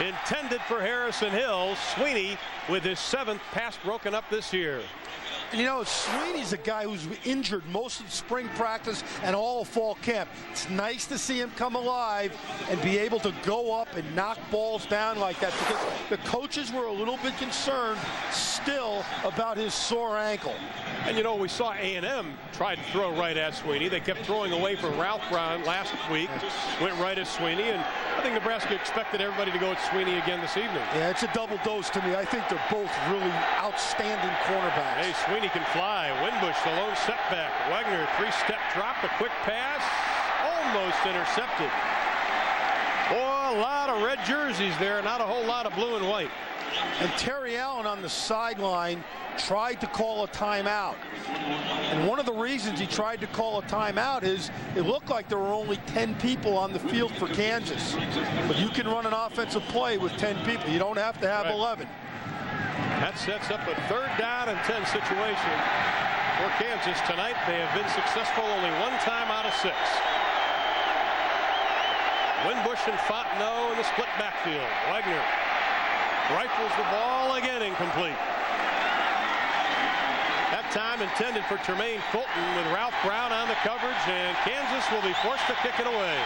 Intended for Harrison Hill. Sweeney with his 7th pass broken up this year. And you know, Sweeney's a guy who's injured most of spring practice and all of fall camp. It's nice to see him come alive and be able to go up and knock balls down like that, because the coaches were a little bit concerned still about his sore ankle. And you know, we saw A&M try to throw right at Sweeney. They kept throwing away from Ralph Brown last week. Went right at Sweeney, and I think Nebraska expected everybody to go at Sweeney again this evening. Yeah, it's a double dose to me. I think they're both really outstanding cornerbacks. Hey, Sweeney can fly. Winbush, the lone setback. Wagner, 3-step drop, a quick pass, almost intercepted. Boy, a lot of red jerseys there, not a whole lot of blue and white. And Terry Allen on the sideline tried to call a timeout. And one of the reasons he tried to call a timeout is it looked like there were only 10 people on the field for Kansas. But you can run an offensive play with 10 people. You don't have to have 11. That sets up a 3rd down and 10 situation for Kansas tonight. They have been successful only 1 time out of 6. Winbush and Fontenot in the split backfield. Wagner rifles the ball again, incomplete. That time intended for Tremaine Fulton with Ralph Brown on the coverage, and Kansas will be forced to kick it away.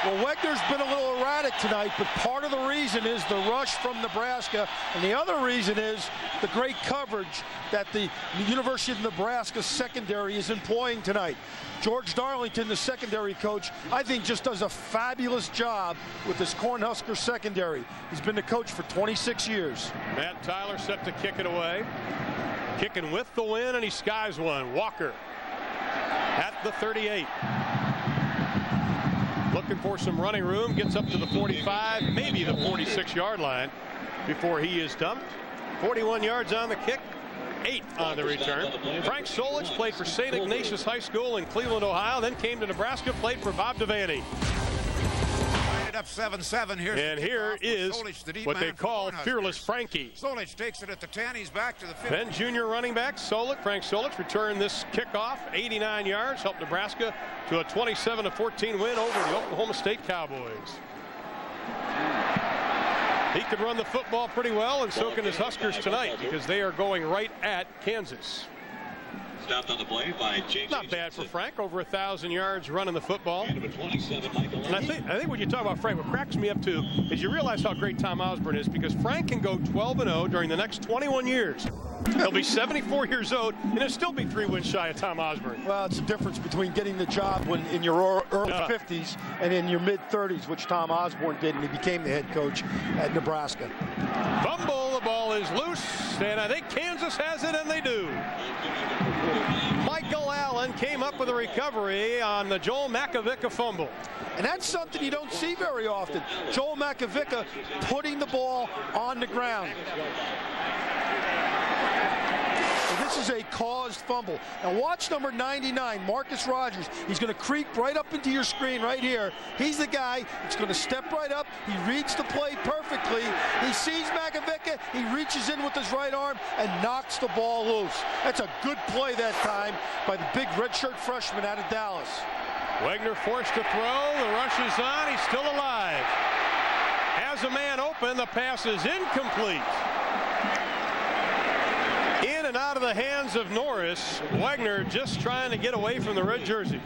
Well, Wagner's been a little erratic tonight, but part of the reason is the rush from Nebraska, and the other reason is the great coverage that the University of Nebraska secondary is employing tonight. George Darlington, the secondary coach, I think just does a fabulous job with this Cornhusker secondary. He's been the coach for 26 years. Matt Tyler set to kick it away. Kicking with the win, and he skies one. Walker at the 38. Looking for some running room, gets up to the 45, maybe the 46-yard line before he is dumped. 41 yards on the kick, 8 on the return. Frank Solich played for St. Ignatius High School in Cleveland, Ohio, then came to Nebraska, played for Bob Devaney. Up 7-7 here. And here is what they call Fearless Frankie. Solich takes it at the 10. He's back to the 50. Then junior running back Frank Solich returned this kickoff, 89 yards, helped Nebraska to a 27-14 win over the Oklahoma State Cowboys. He could run the football pretty well, and so can his Huskers tonight, because they are going right at Kansas. Stopped on the play by James. Not bad for Frank, over 1,000 yards running the football. And I think when you talk about Frank, what cracks me up too is you realize how great Tom Osborne is, because Frank can go 12-0 during the next 21 years. He'll be 74 years old, and he'll still be 3 wins shy of Tom Osborne. Well, it's the difference between getting the job when in your early 50s and in your mid-30s, which Tom Osborne did, and he became the head coach at Nebraska. Fumble, the ball is loose, and I think Kansas has it, and they do. Michael Allen came up with a recovery on the Joel Makovica fumble. And that's something you don't see very often. Joel Makovica putting the ball on the ground. This is a caused fumble. Now watch number 99, Marcus Rogers. He's going to creep right up into your screen right here. He's the guy that's going to step right up. He reads the play perfectly. He sees Makovica. He reaches in with his right arm and knocks the ball loose. That's a good play that time by the big redshirt freshman out of Dallas. Wegner forced to throw. The rush is on. He's still alive. Has a man open. The pass is incomplete. In and out of the hands of Norris. Wegner just trying to get away from the red jerseys.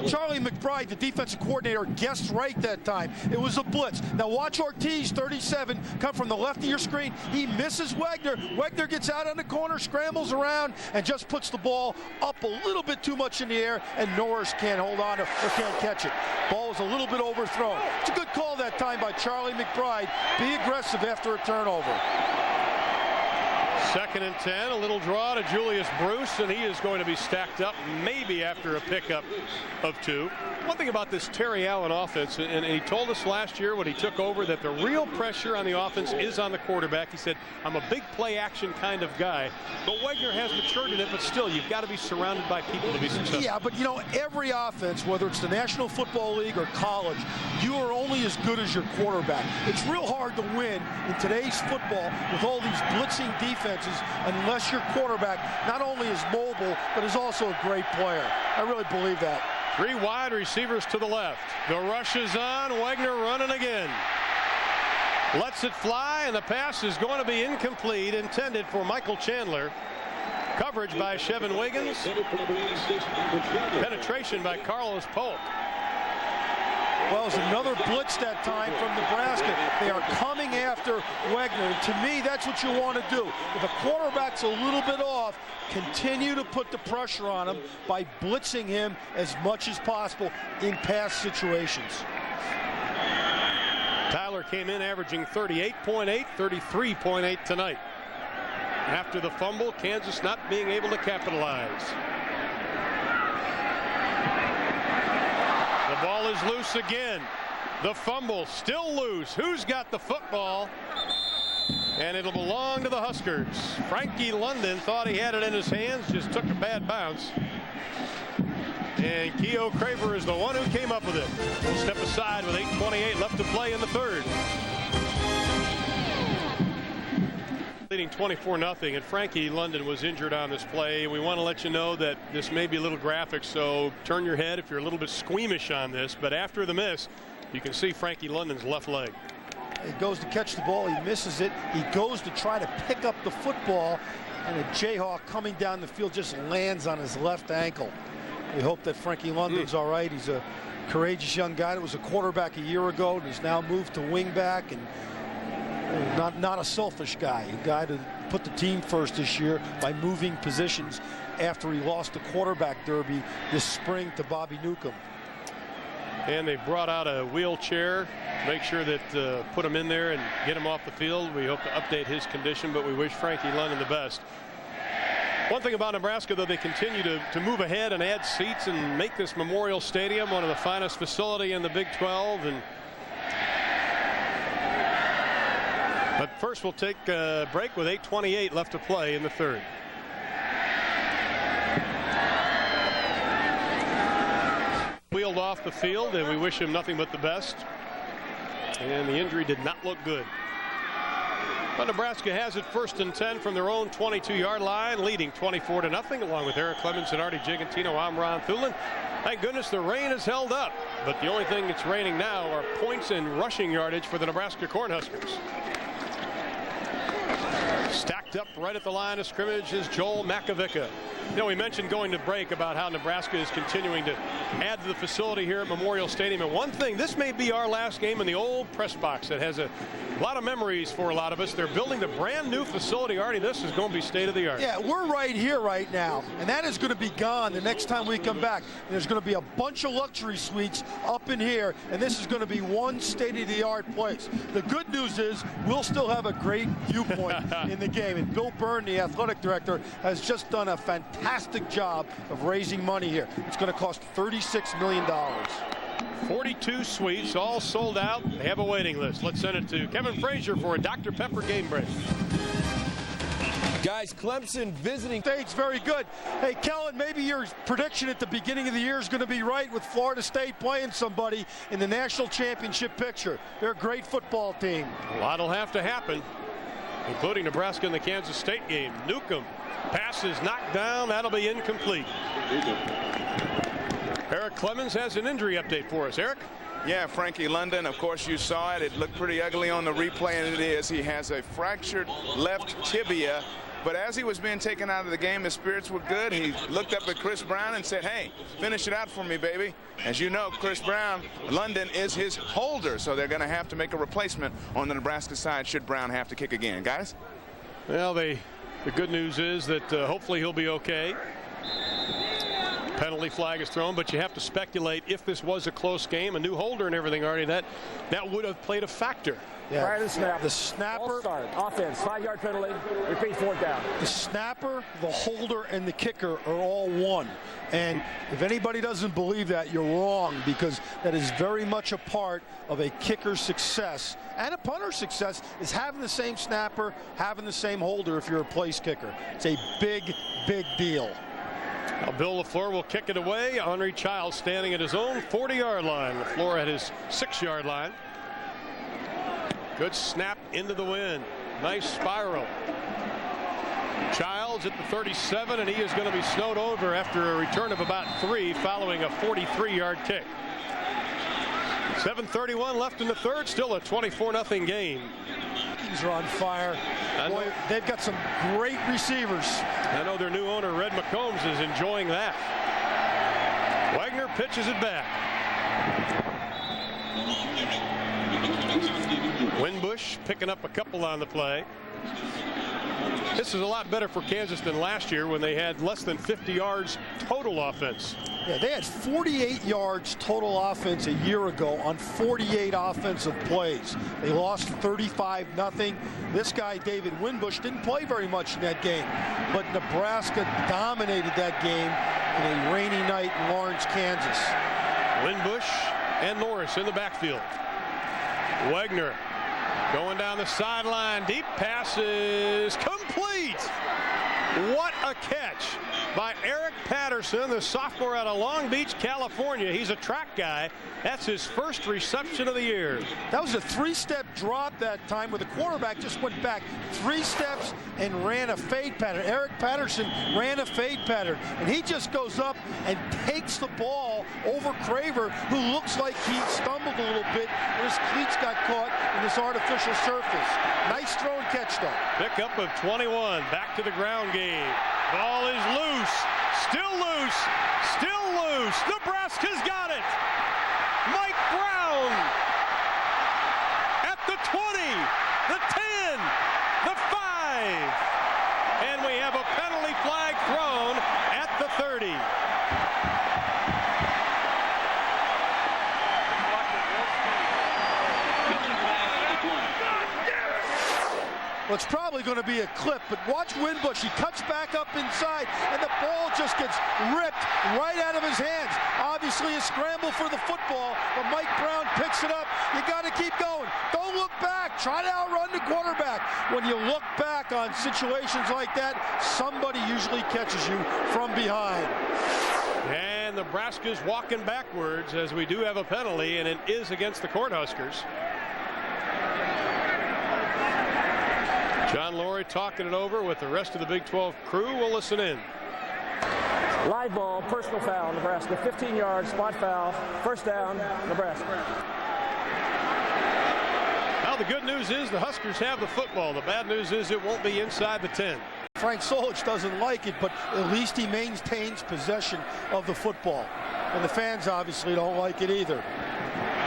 Charlie McBride, the defensive coordinator, guessed right that time. It was a blitz. Now watch Ortiz, 37, come from the left of your screen. He misses Wegner. Wegner gets out on the corner, scrambles around, and just puts the ball up a little bit too much in the air, and Norris can't hold on to or can't catch it. Ball is a little bit overthrown. It's a good call that time by Charlie McBride. Be aggressive after a turnover. 2nd and 10, a little draw to Julius Bruce, and he is going to be stacked up maybe after a pickup of 2. One thing about this Terry Allen offense, and he told us last year when he took over that the real pressure on the offense is on the quarterback. He said, I'm a big play action kind of guy, but Wegner has matured in it, but still, you've got to be surrounded by people to be successful. Yeah, but you know, every offense, whether it's the National Football League or college, you are only as good as your quarterback. It's real hard to win in today's football with all these blitzing defenses unless your quarterback not only is mobile, but is also a great player. I really believe that. 3 wide receivers to the left. The rush is on. Wegner running again. Lets it fly, and the pass is going to be incomplete, intended for Michael Chandler. Coverage by Chevin Wiggins. Penetration by Carlos Polk. Well, it's another blitz that time from Nebraska. They are coming after Wegner. And to me, that's what you want to do. If a quarterback's a little bit off, continue to put the pressure on him by blitzing him as much as possible in pass situations. Tyler came in averaging 38.8, 33.8 tonight. After the fumble, Kansas not being able to capitalize. The ball is loose again. The fumble still loose. Who's got the football? And it'll belong to the Huskers. Frankie London thought he had it in his hands, just took a bad bounce. And Keo Craver is the one who came up with it. We'll step aside with 8:28 left to play in the 3rd. Leading 24-0, and Frankie London was injured on this play. We want to let you know that this may be a little graphic, so turn your head if you're a little bit squeamish on this. But after the miss, you can see Frankie London's left leg. He goes to catch the ball. He misses it. He goes to try to pick up the football, and a Jayhawk coming down the field just lands on his left ankle. We hope that Frankie London's all right. He's a courageous young guy that was a quarterback a year ago, and he's now moved to wingback, and not a selfish guy, a guy to put the team first this year by moving positions after he lost the quarterback derby this spring to Bobby Newcomb. And they brought out a wheelchair to make sure that put him in there and get him off the field. We hope to update his condition, but we wish Frankie London the best. One thing about Nebraska, though, they continue to move ahead and add seats and make this Memorial Stadium one of the finest facility in the Big 12. But first will take a break with 8:28 left to play in the third. Wheeled off the field, and we wish him nothing but the best. And the injury did not look good. But Nebraska has it 1st and 10 from their own 22-yard line, leading 24-0, along with Eric Clemens and Artie Gigantino. I'm Ron Thulin. Thank goodness the rain has held up, but the only thing that's raining now are points and rushing yardage for the Nebraska Cornhuskers. Stacked up right at the line of scrimmage is Joel Makovica. You know, we mentioned going to break about how Nebraska is continuing to add to the facility here at Memorial Stadium. And one thing, this may be our last game in the old press box that has a lot of memories for a lot of us. They're building the brand new facility. Artie, this is going to be state of the art. Yeah, we're right here right now, and that is going to be gone the next time we come back. There's going to be a bunch of luxury suites up in here, and this is going to be one state of the art place. The good news is we'll still have a great viewpoint in the game, and Bill Byrne, the athletic director, has just done a fantastic job of raising money here. It's going to cost $36 million. 42 suites, all sold out. They have a waiting list. Let's send it to Kevin Frazier for a Dr. Pepper game break. Guys, Clemson visiting. State's very good. Hey, Kellen, maybe your prediction at the beginning of the year is going to be right with Florida State playing somebody in the national championship picture. They're a great football team. A lot will have to happen, including Nebraska in the Kansas State game. Newcomb passes knocked down. That'll be incomplete. Eric Clemens has an injury update for us. Eric? Yeah, Frankie London, of course you saw it. It looked pretty ugly on the replay, and it is. He has a fractured left tibia. But as he was being taken out of the game, his spirits were good. He looked up at Chris Brown and said, hey, finish it out for me, baby. As you know, Chris Brown, London is his holder, so they're going to have to make a replacement on the Nebraska side should Brown have to kick again. Guys? Well, the good news is that hopefully he'll be okay. Penalty flag is thrown, but you have to speculate if this was a close game, a new holder and everything, Artie, that would have played a factor. Yeah. Prior to the snap. The snapper. Start. Offense. 5-yard penalty. Repeat 4th down. The snapper, the holder, and the kicker are all one. And if anybody doesn't believe that, you're wrong, because that is very much a part of a kicker's success and a punter's success is having the same snapper, having the same holder if you're a place kicker. It's a big, big deal. Now Bill LaFleur will kick it away. Henry Childs standing at his own 40-yard line. LaFleur at his 6-yard line. Good snap into the wind. Nice spiral. Childs at the 37, and he is going to be snowed over after a return of about 3 following a 43-yard kick. 7:31 left in the third. Still a 24-0 game. Are on fire. Boy, they've got some great receivers. I know their new owner, Red McCombs, is enjoying that. Wagner pitches it back. Winbush picking up a couple on the play. This is a lot better for Kansas than last year when they had less than 50 yards total offense. Yeah, they had 48 yards total offense a year ago on 48 offensive plays. They lost 35-0. This guy, David Winbush, didn't play very much in that game, but Nebraska dominated that game in a rainy night in Lawrence, Kansas. Winbush and Norris in the backfield. Wagner going down the sideline. Deep passes complete. What a catch by Eric Patterson, the sophomore out of Long Beach, California. He's a track guy. That's his first reception of the year. That was a 3-step drop that time where the quarterback just went back 3 steps and ran a fade pattern. Eric Patterson ran a fade pattern, and he just goes up and takes the ball over Craver, who looks like he stumbled a little bit, and his cleats got caught in this artificial surface. Nice throw and catch, though. Pickup of 21. Back to the ground game. Ball is loose. Still loose. Still loose. Nebraska's got it. Mike Brown at the 20, the 10, the 5. And we have a penalty flag thrown at the 30. Well, it's probably going to be a clip, but watch Winbush. He cuts back up inside, and the ball just gets ripped right out of his hands. obviously a scramble for the football, but Mike Brown picks it up. You got to keep going. Don't look back. Try to outrun the quarterback. When you look back on situations like that, somebody usually catches you from behind. And Nebraska's walking backwards as we do have a penalty, and it is against the Cornhuskers. John Laurie talking it over with the rest of the Big 12 crew. We'll listen in. Live ball, personal foul, Nebraska. 15 yards, spot foul, first down, Nebraska. Now the good news is the Huskers have the football. The bad news is it won't be inside the 10. Frank Solich doesn't like it, but at least he maintains possession of the football. And the fans obviously don't like it either.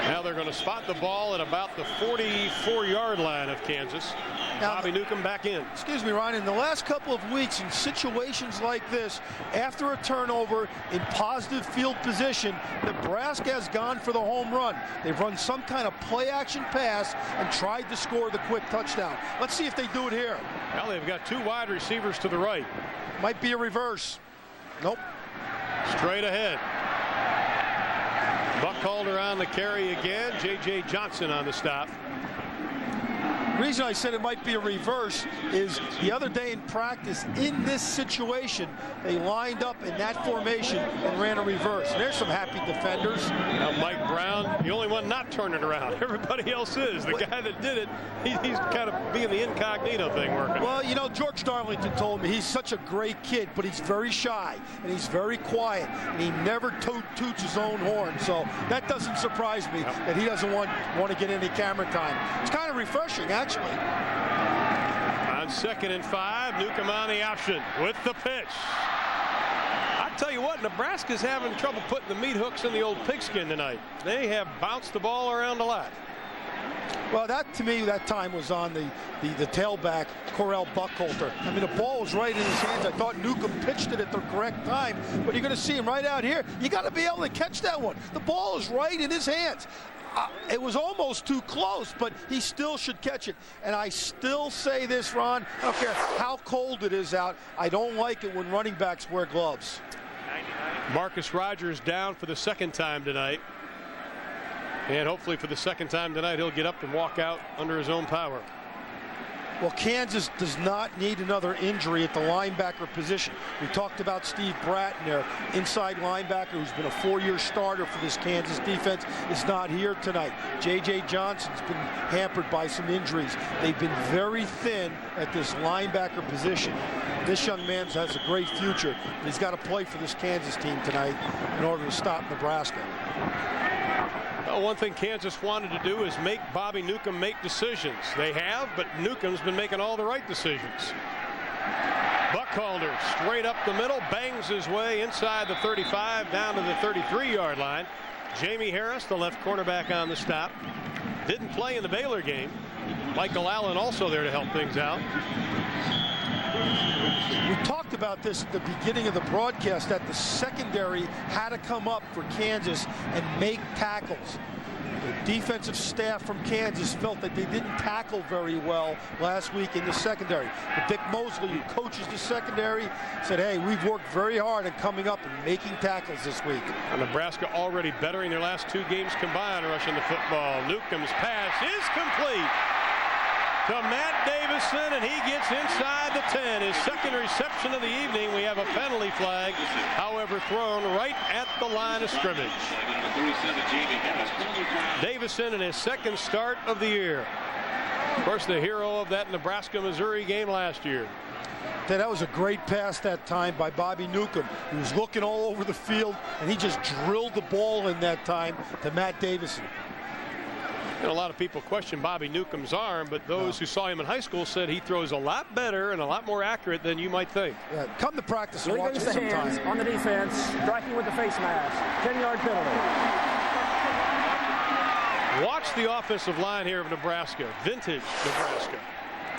Now they're going to spot the ball at about the 44-yard line of Kansas. Now, Bobby Newcomb back in. Excuse me, Ryan. In the last couple of weeks, in situations like this, after a turnover in positive field position, Nebraska has gone for the home run. They've run some kind of play-action pass and tried to score the quick touchdown. Let's see if they do it here. Well, they've got two wide receivers to the right. Might be a reverse. Nope. Straight ahead. Buckholder on the carry again. J.J. Johnson on the stop. The reason I said it might be a reverse is the other day in practice, in this situation, they lined up in that formation and ran a reverse. And there's some happy defenders. Now Mike Brown, the only one not turning around. Everybody else is. The guy that did it, he's kind of being the incognito thing working. Well, you know, George Darlington told me he's such a great kid, but he's very shy and he's very quiet and he never toots his own horn. So that doesn't surprise me that he doesn't want to get any camera time. It's kind of refreshing, actually. On 2nd and 5, Newcomb on the option with the pitch. I tell you what, Nebraska's having trouble putting the meat hooks in the old pigskin tonight. They have bounced the ball around a lot. Well, that to me, that time was on the tailback, Correll Buckholter. I mean, the ball was right in his hands. I thought Newcomb pitched it at the correct time, but you're going to see him right out here. You got to be able to catch that one. The ball is right in his hands. It was almost too close, but he still should catch it. And I still say this, Ron, I don't care how cold it is out, I don't like it when running backs wear gloves. Marcus Rogers down for the second time tonight. And hopefully for the second time tonight, he'll get up and walk out under his own power. Well, Kansas does not need another injury at the linebacker position. We talked about Steve Bratton, their inside linebacker, who's been a 4-year starter for this Kansas defense, is not here tonight. J.J. Johnson's been hampered by some injuries. They've been very thin at this linebacker position. This young man has a great future. He's got to play for this Kansas team tonight in order to stop Nebraska. Well, one thing Kansas wanted to do is make Bobby Newcomb make decisions. They have, but Newcomb's been making all the right decisions. Buckholder straight up the middle, bangs his way inside the 35 down to the 33-yard line. Jamie Harris, the left cornerback, on the stop. Didn't play in the Baylor game. Michael Allen also there to help things out. We talked about this at the beginning of the broadcast, that the secondary had to come up for Kansas and make tackles. The defensive staff from Kansas felt that they didn't tackle very well last week in the secondary. But Dick Mosley, who coaches the secondary, said, hey, we've worked very hard at coming up and making tackles this week. And Nebraska already bettering their last 2 games combined rushing the football. Newcomb's pass is complete to Matt Davison, and he gets inside the 10. His second reception of the evening. We have a penalty flag, however, thrown right at the line of scrimmage. Davison in his second start of the year. Of course, the hero of that Nebraska-Missouri game last year. That was a great pass that time by Bobby Newcomb. He was looking all over the field, and he just drilled the ball in that time to Matt Davison. And a lot of people question Bobby Newcomb's arm, but those who saw him in high school said he throws a lot better and a lot more accurate than you might think. Yeah, come to practice and watch Leaving it the hands sometime. on the defense, striking with the face mask, 10-yard penalty. Watch the offensive line here of Nebraska, vintage Nebraska.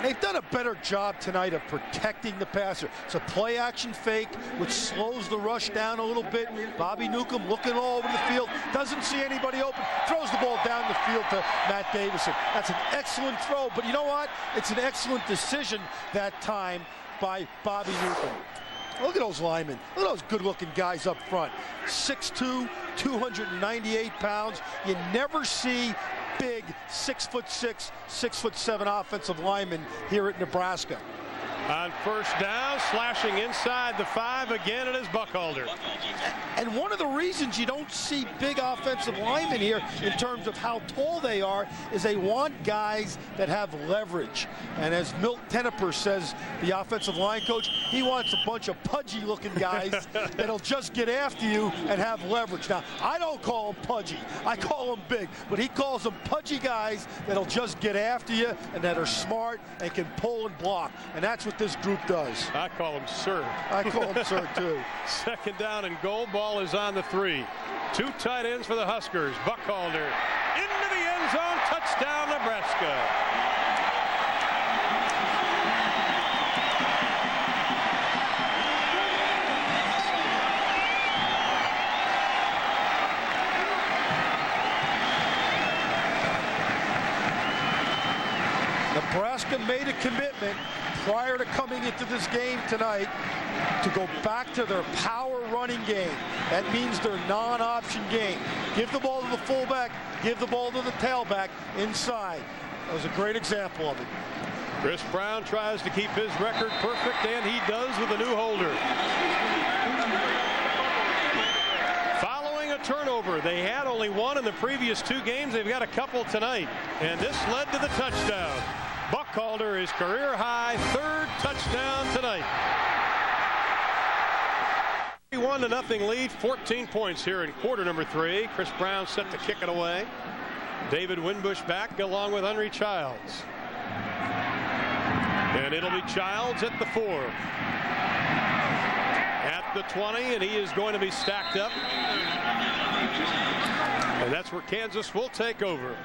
They've done a better job tonight of protecting the passer. It's a play-action fake, which slows the rush down a little bit. Bobby Newcomb looking all over the field, doesn't see anybody open, throws the ball down the field to Matt Davison. That's an excellent throw, but you know what? It's an excellent decision that time by Bobby Newcomb. Look at those linemen. Look at those good-looking guys up front. 6'2", 298 pounds. You never see big 6'6", 6'7" offensive linemen here at Nebraska. On first down, slashing inside the 5 again, it is Buckhalter. And one of the reasons you don't see big offensive linemen here in terms of how tall they are is they want guys that have leverage. And as Milt Teneper says, the offensive line coach, he wants a bunch of pudgy-looking guys that'll just get after you and have leverage. Now, I don't call them pudgy. I call them big. But he calls them pudgy guys that'll just get after you and that are smart and can pull and block. And that's what this group does. I call him Sir. I call him Sir, too. Second down and goal. Ball is on the 3. 2 tight ends for the Huskers. Buckhalter into the end zone. Touchdown, Nebraska. Nebraska made a commitment prior to coming into this game tonight to go back to their power running game. That means their non-option game. Give the ball to the fullback, give the ball to the tailback inside. That was a great example of it. Chris Brown tries to keep his record perfect, and he does with a new holder. Following a turnover, they had only one in the previous 2 games. They've got a couple tonight, and this led to the touchdown. Buckhalter, his career-high 3rd touchdown tonight. 1-0 lead, 14 points here in quarter number 3. Chris Brown set to kick it away. David Winbush back along with Henry Childs. And it'll be Childs at the 4. At the 20, and he is going to be stacked up. And that's where Kansas will take over.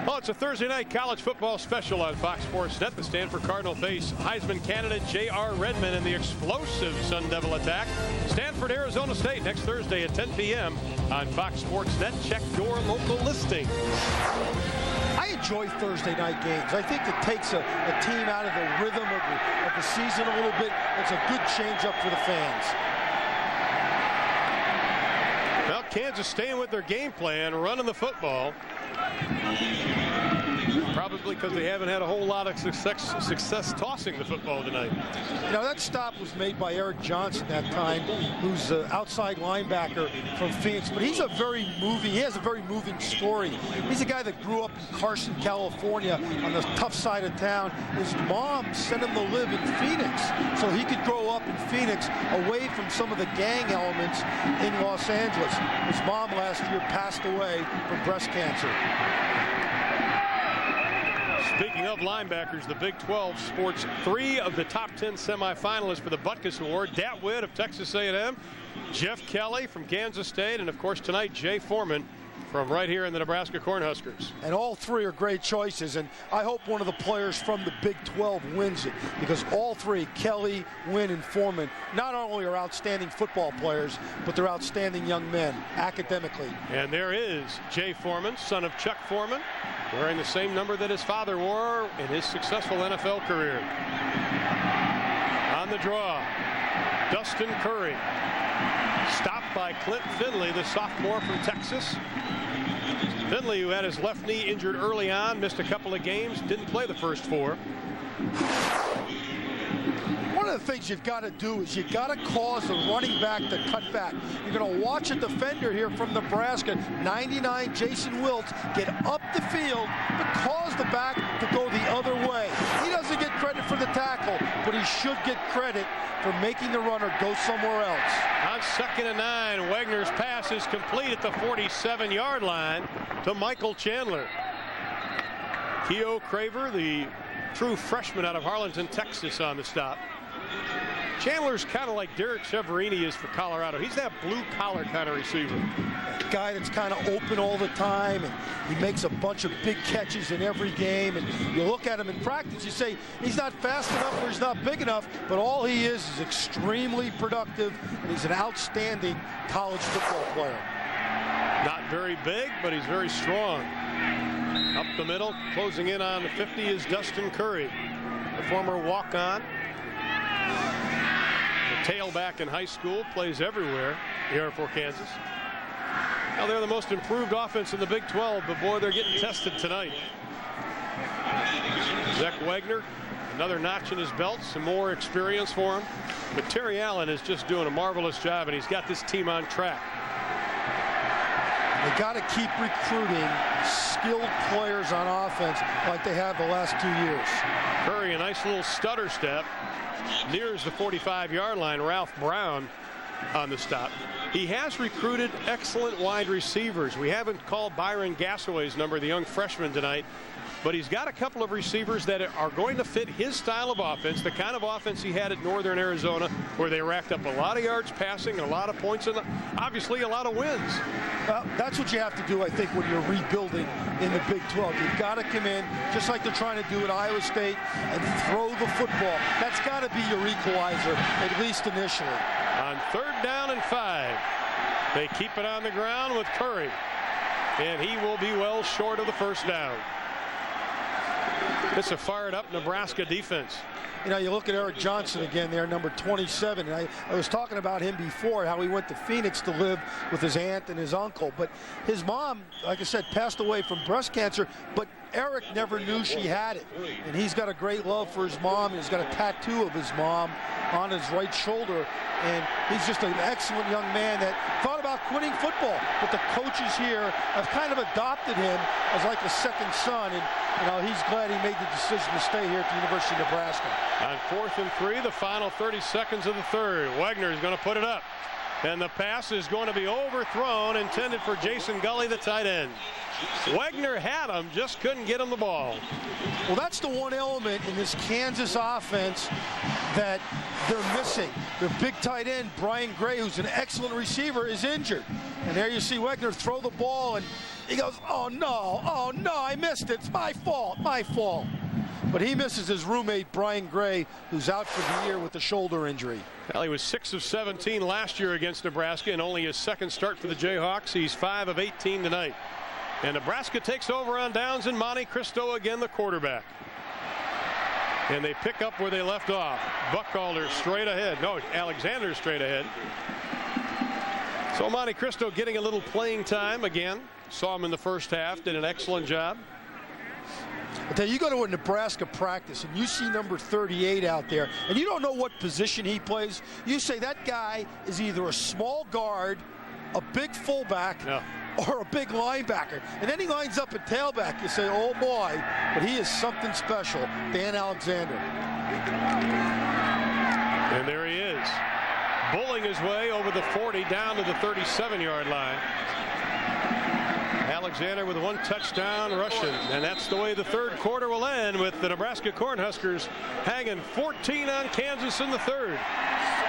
Well, it's a Thursday night college football special on Fox Sports Net. The Stanford Cardinal face Heisman candidate J.R. Redmond in the explosive Sun Devil attack. Stanford, Arizona State next Thursday at 10 p.m. on Fox Sports Net. Check your local listing. I enjoy Thursday night games. I think it takes a team out of the rhythm of the season a little bit. It's a good change-up for the fans. Well, Kansas staying with their game plan, running the football. Probably because they haven't had a whole lot of success tossing the football tonight. You know, that stop was made by Eric Johnson that time, who's an outside linebacker from Phoenix. But he has a very moving story. He's a guy that grew up in Carson, California, on the tough side of town. His mom sent him to live in Phoenix so he could grow up in Phoenix away from some of the gang elements in Los Angeles. His mom last year passed away from breast cancer. Speaking of linebackers, the Big 12 sports 3 of the top 10 semifinalists for the Butkus Award. Dat Witt of Texas A&M, Jeff Kelly from Kansas State, and of course tonight Jay Foreman from right here in the Nebraska Cornhuskers. And all 3 are great choices, and I hope one of the players from the Big 12 wins it, because all 3, Kelly, Wynn, and Foreman, not only are outstanding football players, but they're outstanding young men, academically. And there is Jay Foreman, son of Chuck Foreman, wearing the same number that his father wore in his successful NFL career. On the draw, Dustin Curry. Stopped by Clint Finley, the sophomore from Texas. Finley, who had his left knee injured early on, missed a couple of games, didn't play the first 4. One of the things you've got to do is you've got to cause the running back to cut back. You're going to watch a defender here from Nebraska, 99, Jason Wiltz, get up the field but cause the back to go the other way. He doesn't get credit for the tackle, but he should get credit for making the runner go somewhere else. On 2nd and 9, Wagner's pass is complete at the 47-yard line to Michael Chandler. Keo Craver, the true freshman out of Harlingen, Texas, on the stop. Chandler's kind of like Derek Severini is for Colorado. He's that blue-collar kind of receiver. A guy that's kind of open all the time, and he makes a bunch of big catches in every game. And you look at him in practice, you say he's not fast enough or he's not big enough, but all he is extremely productive, and he's an outstanding college football player. Not very big, but he's very strong. Up the middle, closing in on the 50 is Dustin Curry, the former walk-on. tailback in high school, plays everywhere here for Kansas. Now they're the most improved offense in the Big 12, but boy, they're getting tested tonight. Zach Wagner, another notch in his belt, some more experience for him. But Terry Allen is just doing a marvelous job, and he's got this team on track. They got to keep recruiting skilled players on offense like they have the last 2 years. Curry, a nice little stutter step, nears the 45-yard line. Ralph Brown on the stop. He has recruited excellent wide receivers. We haven't called Byron Gassaway's number, the young freshman, tonight. But he's got a couple of receivers that are going to fit his style of offense, the kind of offense he had at Northern Arizona, where they racked up a lot of yards passing, a lot of points, and obviously a lot of wins. Well, that's what you have to do, I think, when you're rebuilding in the Big 12. You've got to come in, just like they're trying to do at Iowa State, and throw the football. That's got to be your equalizer, at least initially. On 3rd down and 5, they keep it on the ground with Curry, and he will be well short of the first down. It's a fired-up Nebraska defense. You know, you look at Eric Johnson again there, number 27. And I was talking about him before, how he went to Phoenix to live with his aunt and his uncle. But his mom, like I said, passed away from breast cancer. But Eric never knew she had it. And he's got a great love for his mom. He's got a tattoo of his mom on his right shoulder. And he's just an excellent young man that thought about quitting football. But the coaches here have kind of adopted him as like a second son. And, you know, he's glad he made the decision to stay here at the University of Nebraska. On 4th and 3, the final 30 seconds of the third. Wagner is going to put it up. And the pass is going to be overthrown, intended for Jason Gully, the tight end. Wagner had him, just couldn't get him the ball. Well, that's the one element in this Kansas offense that they're missing. Their big tight end, Brian Gray, who's an excellent receiver, is injured. And there you see Wagner throw the ball, and he goes, oh no, I missed it. It's my fault. But he misses his roommate, Brian Gray, who's out for the year with a shoulder injury. Well, he was 6 of 17 last year against Nebraska, and only his second start for the Jayhawks. He's 5 of 18 tonight. And Nebraska takes over on downs, and Monte Cristo again the quarterback. And they pick up where they left off. Buckalder straight ahead. No, Alexander straight ahead. So Monte Cristo getting a little playing time again. Saw him in the first half, did an excellent job. I tell you, you go to a Nebraska practice and you see number 38 out there and you don't know what position he plays. You say that guy is either a small guard, a big fullback, or a big linebacker. And then he lines up at tailback. You say, oh boy, but he is something special. Dan Alexander. And there he is, bulling his way over the 40 down to the 37-yard line. Alexander with 1 touchdown rushing, and that's the way the third quarter will end, with the Nebraska Cornhuskers hanging 14 on Kansas in the third.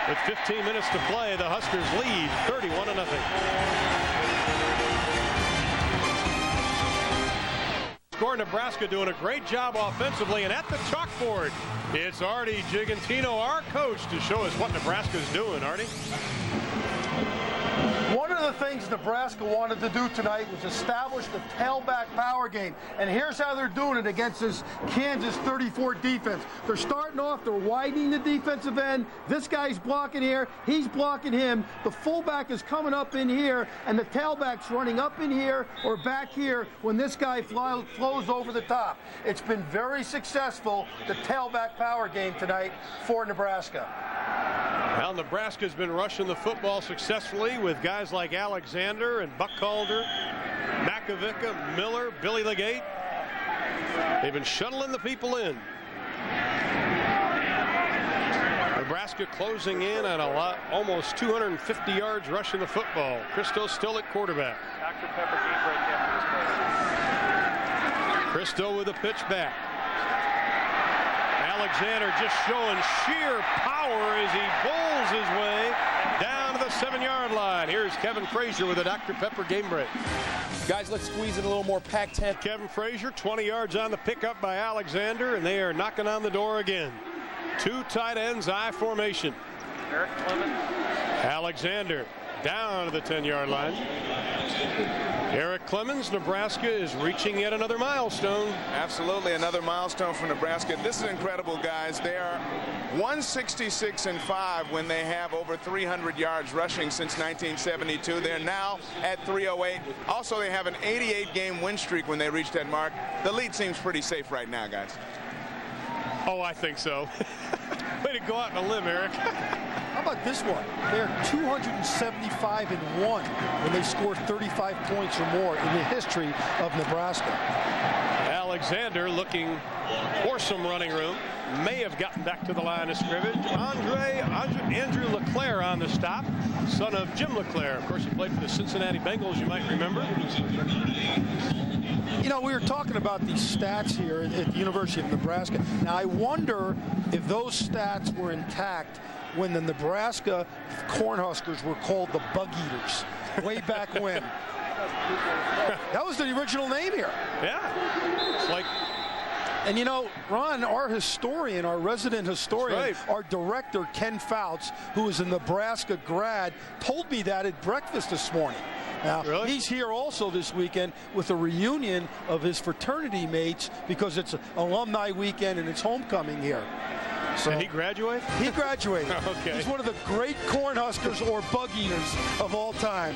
With 15 minutes to play, the Huskers lead 31-0. Score. Nebraska doing a great job offensively, and at the chalkboard, it's Artie Gigantino, our coach, to show us what Nebraska's doing. Artie? One of the things Nebraska wanted to do tonight was establish the tailback power game. And here's how they're doing it against this Kansas 34 defense. They're starting off, they're widening the defensive end. This guy's blocking here, he's blocking him. The fullback is coming up in here, and the tailback's running up in here or back here when this guy flows over the top. It's been very successful, the tailback power game tonight for Nebraska. Well, Nebraska's been rushing the football successfully with guys like Alexander and Buckalder, Makovica, Miller, Billy Legate. They've been shuttling the people in. Nebraska closing in on a lot, almost 250 yards rushing the football. Cristo still at quarterback. Dr. Pepper game break after this play. Cristo with a pitch back. Alexander just showing sheer power as he bowls his way down to the 7-yard line. Here's Kevin Frazier with a Dr. Pepper game break. Guys, let's squeeze in a little more Pac-10. Kevin Frazier, 20 yards on the pickup by Alexander, and they are knocking on the door again. 2 tight ends, I formation. Eric Clemens. Alexander down to the 10-yard line. Eric Clemens, Nebraska is reaching yet another milestone. Absolutely, another milestone for Nebraska. This is incredible, guys. They are 166-5 when they have over 300 yards rushing since 1972. They're now at 308. Also, they have an 88-game win streak when they reach that mark. The lead seems pretty safe right now, guys. Oh, I think so. Way to go out on a limb, Eric. How about this one? They're 275-1 when they score 35 points or more in the history of Nebraska. Alexander looking for some running room. May have gotten back to the line of scrimmage. Andrew LeClaire on the stop, son of Jim LeClaire. Of course, he played for the Cincinnati Bengals, you might remember. You know, we were talking about these stats here at the University of Nebraska. Now, I wonder if those stats were intact when the Nebraska Cornhuskers were called the Bug Eaters way back when. That was the original name here. Yeah. It's like... And you know, Ron, our historian, our resident historian, right, our director, Ken Fouts, who is a Nebraska grad, told me that at breakfast this morning. Now, really? He's here also this weekend with a reunion of his fraternity mates because it's alumni weekend and it's homecoming here. So, did he graduate? He graduated. Okay. He's one of the great Cornhuskers or Bug Eaters of all time.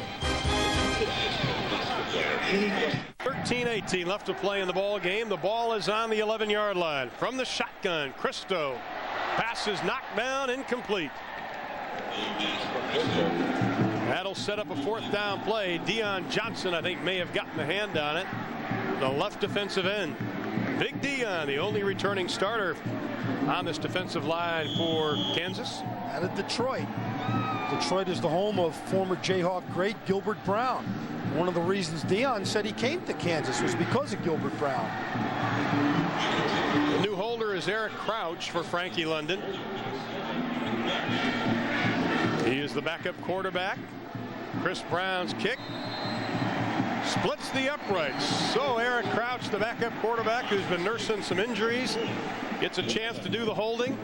13-18 left to play in the ball game. The ball is on the 11-yard line. From the shotgun, Cristo. Pass is knocked down, incomplete. That'll set up a fourth down play. Dion Johnson, I think, may have gotten a hand on it. The left defensive end. Big Dion, the only returning starter on this defensive line for Kansas. Out of Detroit. Detroit is the home of former Jayhawk great Gilbert Brown. One of the reasons Dion said he came to Kansas was because of Gilbert Brown. The new holder is Eric Crouch for Frankie London. He is the backup quarterback. Chris Brown's kick splits the uprights. So Eric Crouch, the backup quarterback who's been nursing some injuries, gets a chance to do the holding.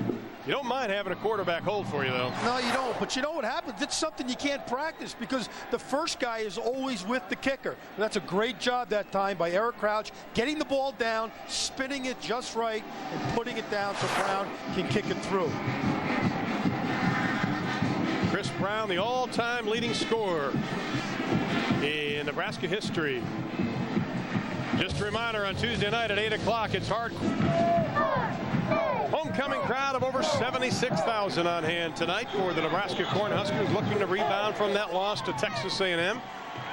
You don't mind having a quarterback hold for you, though. No, you don't. But you know what happens? It's something you can't practice because the first guy is always with the kicker. But that's a great job that time by Eric Crouch, getting the ball down, spinning it just right, and putting it down so Brown can kick it through. Chris Brown, the all-time leading scorer in Nebraska history. Just a reminder, on Tuesday night at 8 o'clock, it's hard. Homecoming crowd of over 76,000 on hand tonight for the Nebraska Cornhuskers, looking to rebound from that loss to Texas A&M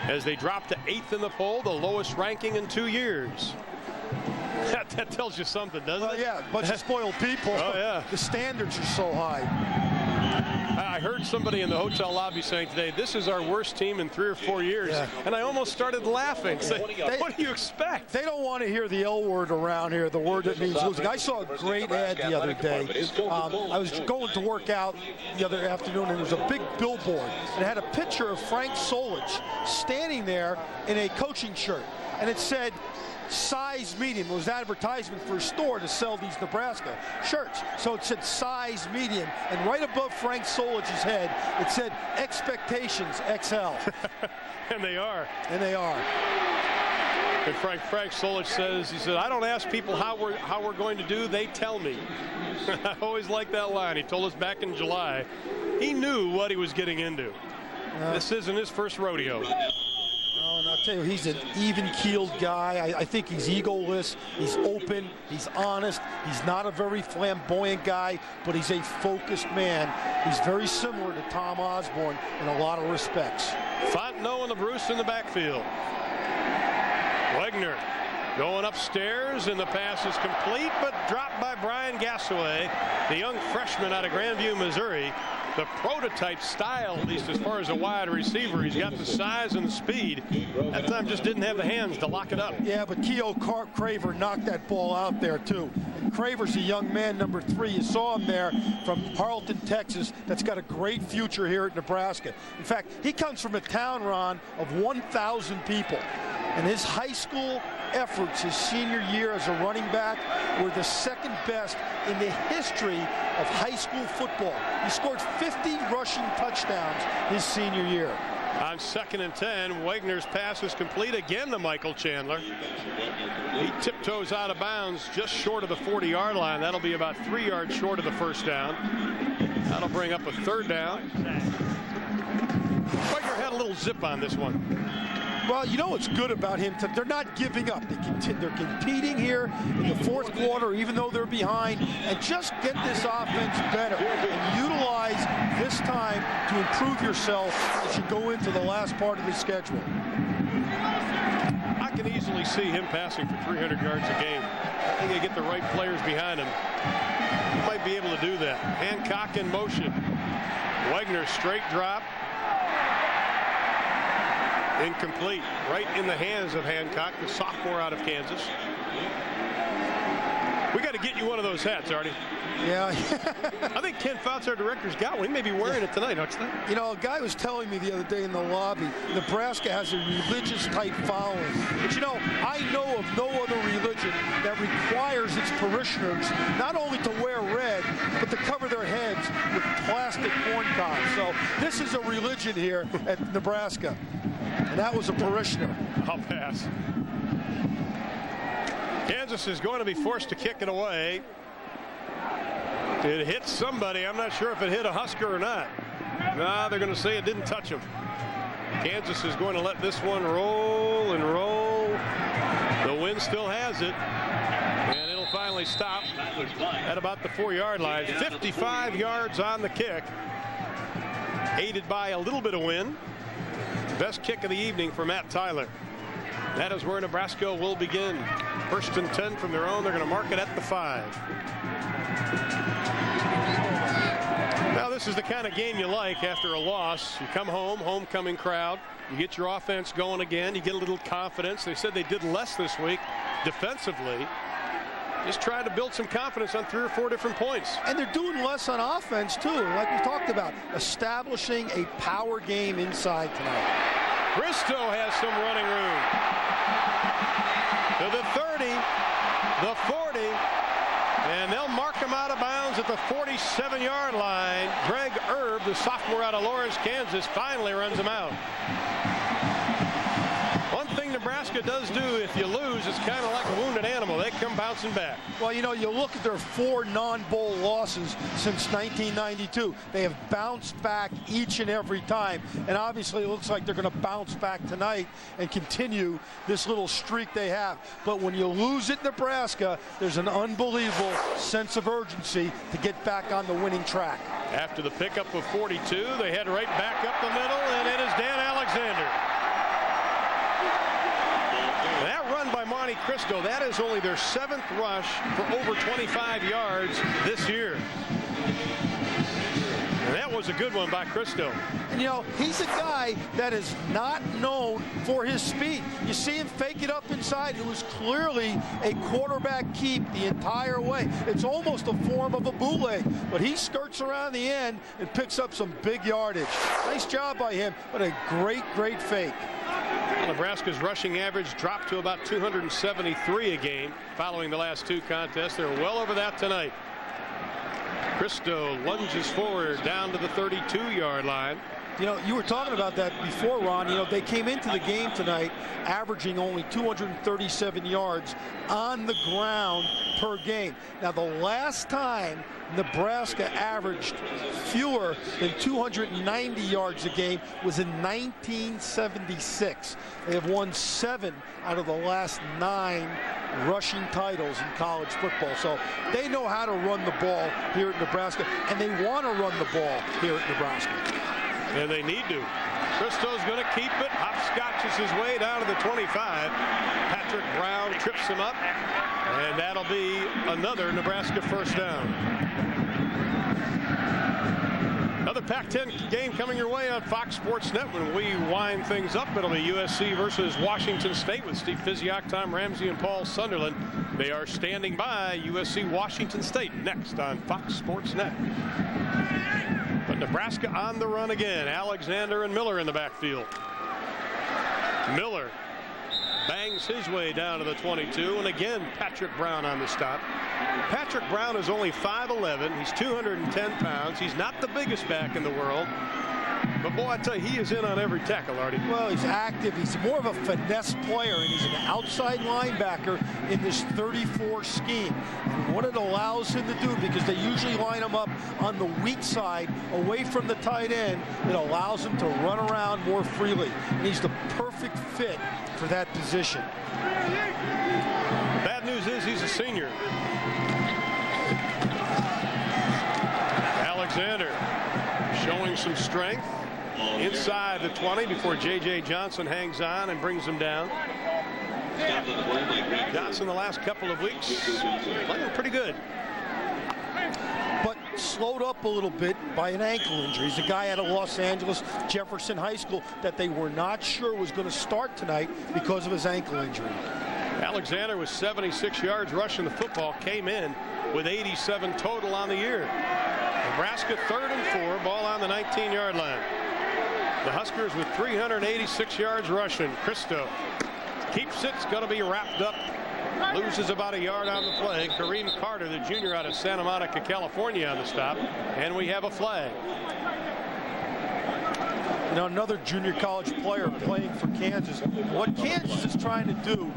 as they drop to 8th in the poll, the lowest ranking in 2 years. That tells you something, doesn't it? Yeah, a bunch of spoiled people. Oh, yeah. The standards are so high. I heard somebody in the hotel lobby saying today, this is our worst team in 3 or 4 years. Yeah. And I almost started laughing. So, what do you expect? They don't want to hear the L word around here, the word that means losing. I saw a great ad the other day. I was going to work out the other afternoon, and there was a big billboard. And it had a picture of Frank Solich standing there in a coaching shirt. And it said, size medium. It was advertisement for a store to sell these Nebraska shirts. So it said size medium, and right above Frank Solich's head it said expectations XL. And they are. And they are. And Frank Solich says, he said, I don't ask people how we're going to do, they tell me. I always like that line. He told us back in July he knew what he was getting into. This isn't his first rodeo. Oh, and I'll tell you, he's an even-keeled guy. I think he's egoless. He's open. He's honest. He's not a very flamboyant guy, but he's a focused man. He's very similar to Tom Osborne in a lot of respects. Fontenot and the Bruce in the backfield. Wegner going upstairs, and the pass is complete, but dropped by Brian Gassaway, the young freshman out of Grandview, Missouri. The prototype style, at least as far as a wide receiver. He's got the size and the speed. That time just didn't have the hands to lock it up. Yeah, but Keo Craver knocked that ball out there, too. And Craver's a young man, number 3. You saw him there from Harleton, Texas, that's got a great future here at Nebraska. In fact, he comes from a town, Ron, of 1,000 people. And his high school efforts his senior year as a running back were the second best in the history of high school football. He scored 50 rushing touchdowns his senior year. On 2nd and 10, Wagner's pass is complete again to Michael Chandler. He tiptoes out of bounds just short of the 40-yard line. That'll be about 3 yards short of the first down. That'll bring up a 3rd down. Wagner had a little zip on this one. Well, you know what's good about him? They're not giving up. They're competing here in the 4th quarter, even though they're behind, and just get this offense better and utilize this time to improve yourself as you go into the last part of the schedule. I can easily see him passing for 300 yards a game. I think they get the right players behind him. He might be able to do that. Hancock in motion. Wagner straight drop. Incomplete. Right in the hands of Hancock, the sophomore out of Kansas. We got to get you one of those hats, Artie. Yeah. I think Ken Fouts, our director's got one. He may be wearing it tonight, Huxley. You know, a guy was telling me the other day in the lobby, Nebraska has a religious type following. But you know, I know of no other religion that requires its parishioners not only to wear red, but to cover their heads with plastic corn cobs. So this is a religion here at Nebraska. And that was a parishioner. I'll pass. Kansas is going to be forced to kick it away. It hit somebody. I'm not sure if it hit a Husker or not. No, they're going to say it didn't touch him. Kansas is going to let this one roll and roll. The wind still has it. And it'll finally stop at about the 4-yard line. 55 yards on the kick. Aided by a little bit of wind. Best kick of the evening for Matt Tyler. That is where Nebraska will begin. 1st and 10 from their own. They're going to mark it at the 5. Now this is the kind of game you like after a loss. You come home, homecoming crowd. You get your offense going again. You get a little confidence. They said they did less this week defensively. Just trying to build some confidence on 3 or 4 different points. And they're doing less on offense, too, like we talked about. Establishing a power game inside tonight. Bristow has some running room. To the 30, the 40, and they'll mark him out of bounds at the 47-yard line. Greg Erb, the sophomore out of Lawrence, Kansas, finally runs him out. One thing Nebraska does do, if you lose, it's kind of like a wounded animal. They come bouncing back. Well, you know, you look at their 4 non-bowl losses since 1992. They have bounced back each and every time. And obviously it looks like they're going to bounce back tonight and continue this little streak they have. But when you lose at Nebraska, there's an unbelievable sense of urgency to get back on the winning track. After the pickup of 42, they head right back up the middle, and it is Dan Alexander. That run by Monte Cristo, that is only their 7th rush for over 25 yards this year. And that was a good one by Cristo. And, you know, he's a guy that is not known for his speed. You see him fake it up inside. It was clearly a quarterback keep the entire way. It's almost a form of a bootleg, but he skirts around the end and picks up some big yardage. Nice job by him, but a great, great fake. Nebraska's rushing average dropped to about 273 a game following the last 2 contests. They're well over that tonight. Cristo lunges forward down to the 32-yard line. You know, you were talking about that before, Ron. You know, they came into the game tonight averaging only 237 yards on the ground per game. Now, the last time Nebraska averaged fewer than 290 yards a game was in 1976. They have won 7 out of the last 9 rushing titles in college football. So they know how to run the ball here at Nebraska, and they want to run the ball here at Nebraska. And they need to. Cristo's going to keep it. Hopscotches his way down to the 25. Patrick Brown trips him up. And that'll be another Nebraska first down. Another Pac-10 game coming your way on Fox Sports Net. When we wind things up, it'll be USC versus Washington State with Steve Physiak, Tom Ramsey, and Paul Sunderland. They are standing by. USC Washington State next on Fox Sports Net. But Nebraska on the run again. Alexander and Miller in the backfield. Miller bangs his way down to the 22, and again Patrick Brown on the stop. Patrick Brown is only 5'11". He's 210 pounds. He's not the biggest back in the world, But boy, I tell you, he is in on every tackle, Artie. Well, he's active. He's more of a finesse player, and he's an outside linebacker in this 34 scheme. And what it allows him to do, because they usually line him up on the weak side, away from the tight end, it allows him to run around more freely. And he's the perfect fit for that position. Bad news is he's a senior. Alexander showing some strength inside the 20 before J.J. Johnson hangs on and brings him down. Johnson the last couple of weeks playing pretty good. But slowed up a little bit by an ankle injury. He's a guy out of Los Angeles, Jefferson High School, that they were not sure was going to start tonight because of his ankle injury. Alexander was 76 yards rushing the football, came in with 87 total on the year. Nebraska 3rd and 4, ball on the 19-yard line. The Huskers with 386 yards rushing. Christo keeps it. It's going to be wrapped up. Loses about a yard on the play. Kareem Carter, the junior out of Santa Monica, California, on the stop. And we have a flag. You know, another junior college player playing for Kansas. What Kansas is trying to do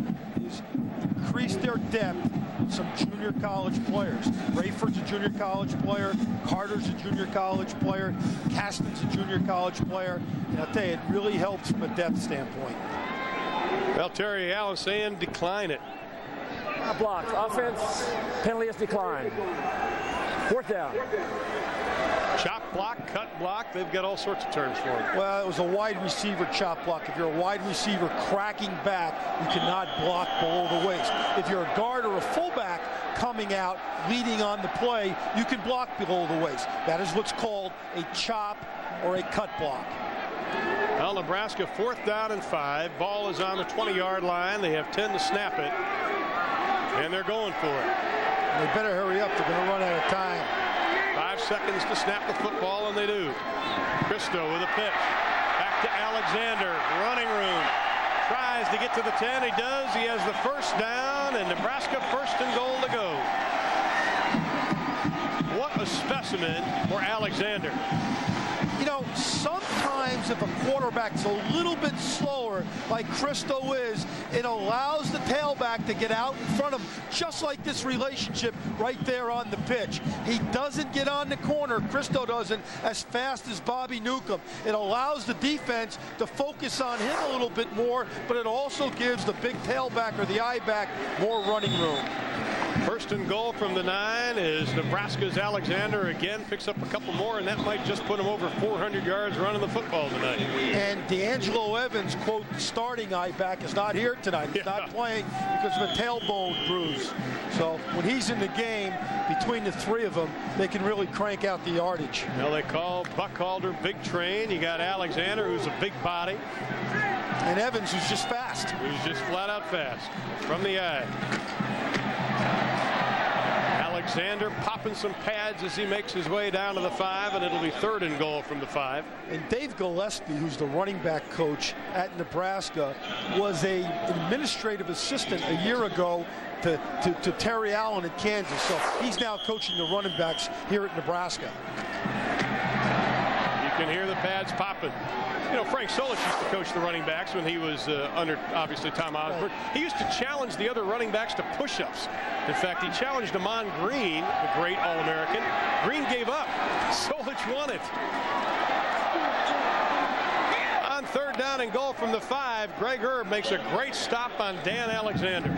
is increase their depth with some junior college players. Rayford's a junior college player. Carter's a junior college player. Caston's a junior college player. And I'll tell you, it really helps from a depth standpoint. Well, Terry Allen saying decline it. Blocked. Offense, penalty is declined. 4th down. Chop block, cut block. They've got all sorts of terms for it. Well, it was a wide receiver chop block. If you're a wide receiver cracking back, you cannot block below the waist. If you're a guard or a fullback coming out, leading on the play, you can block below the waist. That is what's called a chop or a cut block. Well, Nebraska 4th down and 5. Ball is on the 20-yard line. They have 10 to snap it. And they're going for it. They better hurry up. They're going to run out of time. 5 seconds to snap the football, and they do. Christo with a pitch. Back to Alexander. Running room. Tries to get to the 10. He does. He has the first down, and Nebraska 1st and goal to go. What a specimen for Alexander. You know, sometimes if a quarterback's a little bit slower, like Christo is, it allows the tailback to get out in front of him, just like this relationship right there on the pitch. He doesn't get on the corner, Christo doesn't, as fast as Bobby Newcomb. It allows the defense to focus on him a little bit more, but it also gives the big tailback or the I-back more running room. 1st and goal from the 9 is Nebraska's Alexander again picks up a couple more, and that might just put him over 400 yards running the football tonight. And D'Angelo Evans, quote, starting I-back, is not here tonight. He's not playing because of a tailbone bruise. So when he's in the game, between the 3 of them, they can really crank out the yardage. Well, they call Buckhalter Big Train. You got Alexander, who's a big body. And Evans, who's just fast. Who's just flat out fast from the eye. Alexander popping some pads as he makes his way down to the 5, and it'll be 3rd and goal from the 5. And Dave Gillespie, who's the running back coach at Nebraska, was an administrative assistant a year ago to Terry Allen at Kansas. So he's now coaching the running backs here at Nebraska. You can hear the pads popping. You know, Frank Solich used to coach the running backs when he was under, obviously, Tom Osborne. He used to challenge the other running backs to push-ups. In fact, he challenged Amon Green, the great All-American. Green gave up. Solich won it. On 3rd down and goal from the 5, Greg Erb makes a great stop on Dan Alexander.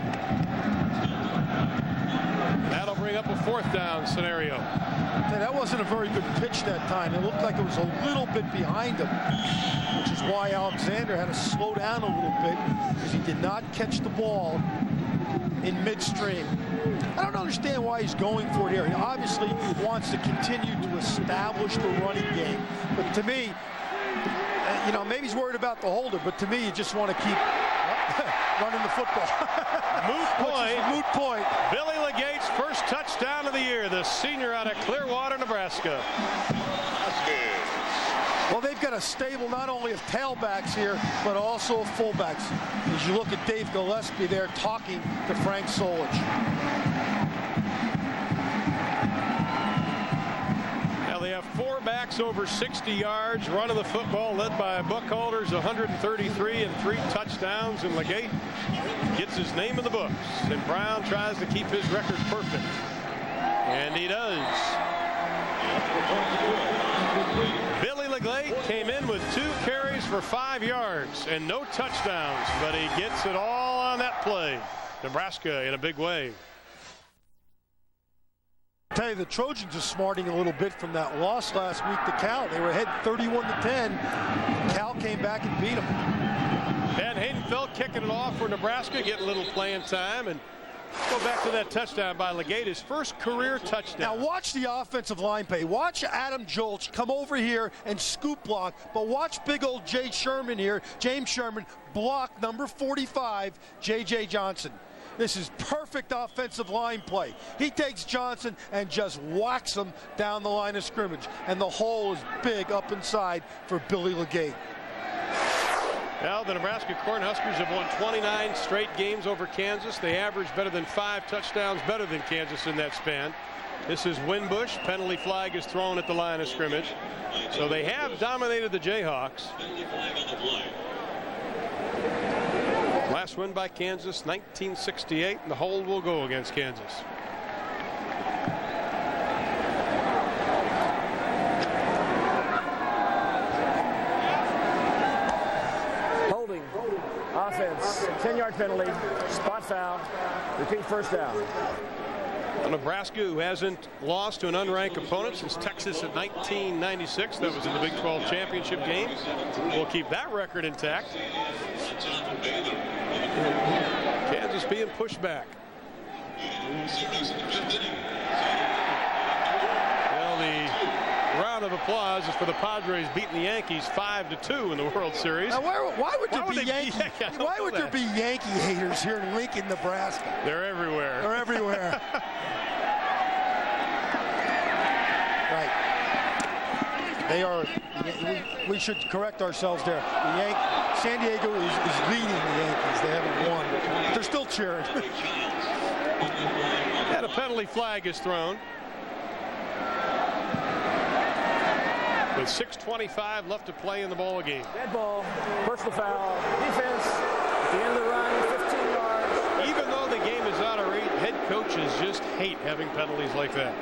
That'll bring up a 4th down scenario. That wasn't a very good pitch that time. It looked like it was a little bit behind him, which is why Alexander had to slow down a little bit, because he did not catch the ball in midstream. I don't understand why he's going for it here. He obviously wants to continue to establish the running game. But to me, you know, maybe he's worried about the holder, but to me, you just want to keep running the football. Moot point. Moot point. Billy Legate's first touchdown of the year, the senior out of Clearwater, Nebraska. Well, they've got a stable not only of tailbacks here, but also of fullbacks. As you look at Dave Gillespie there talking to Frank Solich. Now they have 4 backs quarterbacks over 60 yards running the football, led by Buckhalter's 133 and 3 touchdowns. And Legate gets his name in the books. And Brown tries to keep his record perfect. And he does. Billy Legate came in with 2 carries for 5 yards and no touchdowns, but he gets it all on that play. Nebraska in a big way. I tell you, the Trojans are smarting a little bit from that loss last week to Cal. They were ahead 31-10. Cal came back and beat them. And Haydenfeld kicking it off for Nebraska, getting a little playing time. And go back to that touchdown by Legate, his first career touchdown. Now watch the offensive line play. Watch Adam Jolch come over here and scoop block, but watch big old James Sherman, block number 45, J.J. Johnson. This is perfect offensive line play. He takes Johnson and just whacks him down the line of scrimmage. And the hole is big up inside for Billy Legate. Well, the Nebraska Cornhuskers have won 29 straight games over Kansas. They average better than 5 touchdowns better than Kansas in that span. This is Winbush. Penalty flag is thrown at the line of scrimmage. So they have dominated the Jayhawks. Last win by Kansas, 1968, and the hold will go against Kansas. Holding. Offense. 10-yard penalty. Spot foul. Repeat first down. Nebraska, who hasn't lost to an unranked opponent since Texas in 1996. That was in the Big 12 championship game. We'll keep that record intact. Kansas being pushed back. Well, the round of applause is for the Padres beating the Yankees 5-2 in the World Series. Now, why would there be Yankee haters here in Lincoln, Nebraska? They're everywhere. They're everywhere. Right. They are. We should correct ourselves there. San Diego is leading the Yankees. They haven't won. But they're still cheering. And a penalty flag is thrown. With 6:25 left to play in the ball game. Dead ball, personal foul, defense, at the end of the run, 15 yards. Even though the game is out of reach, head coaches just hate having penalties like that.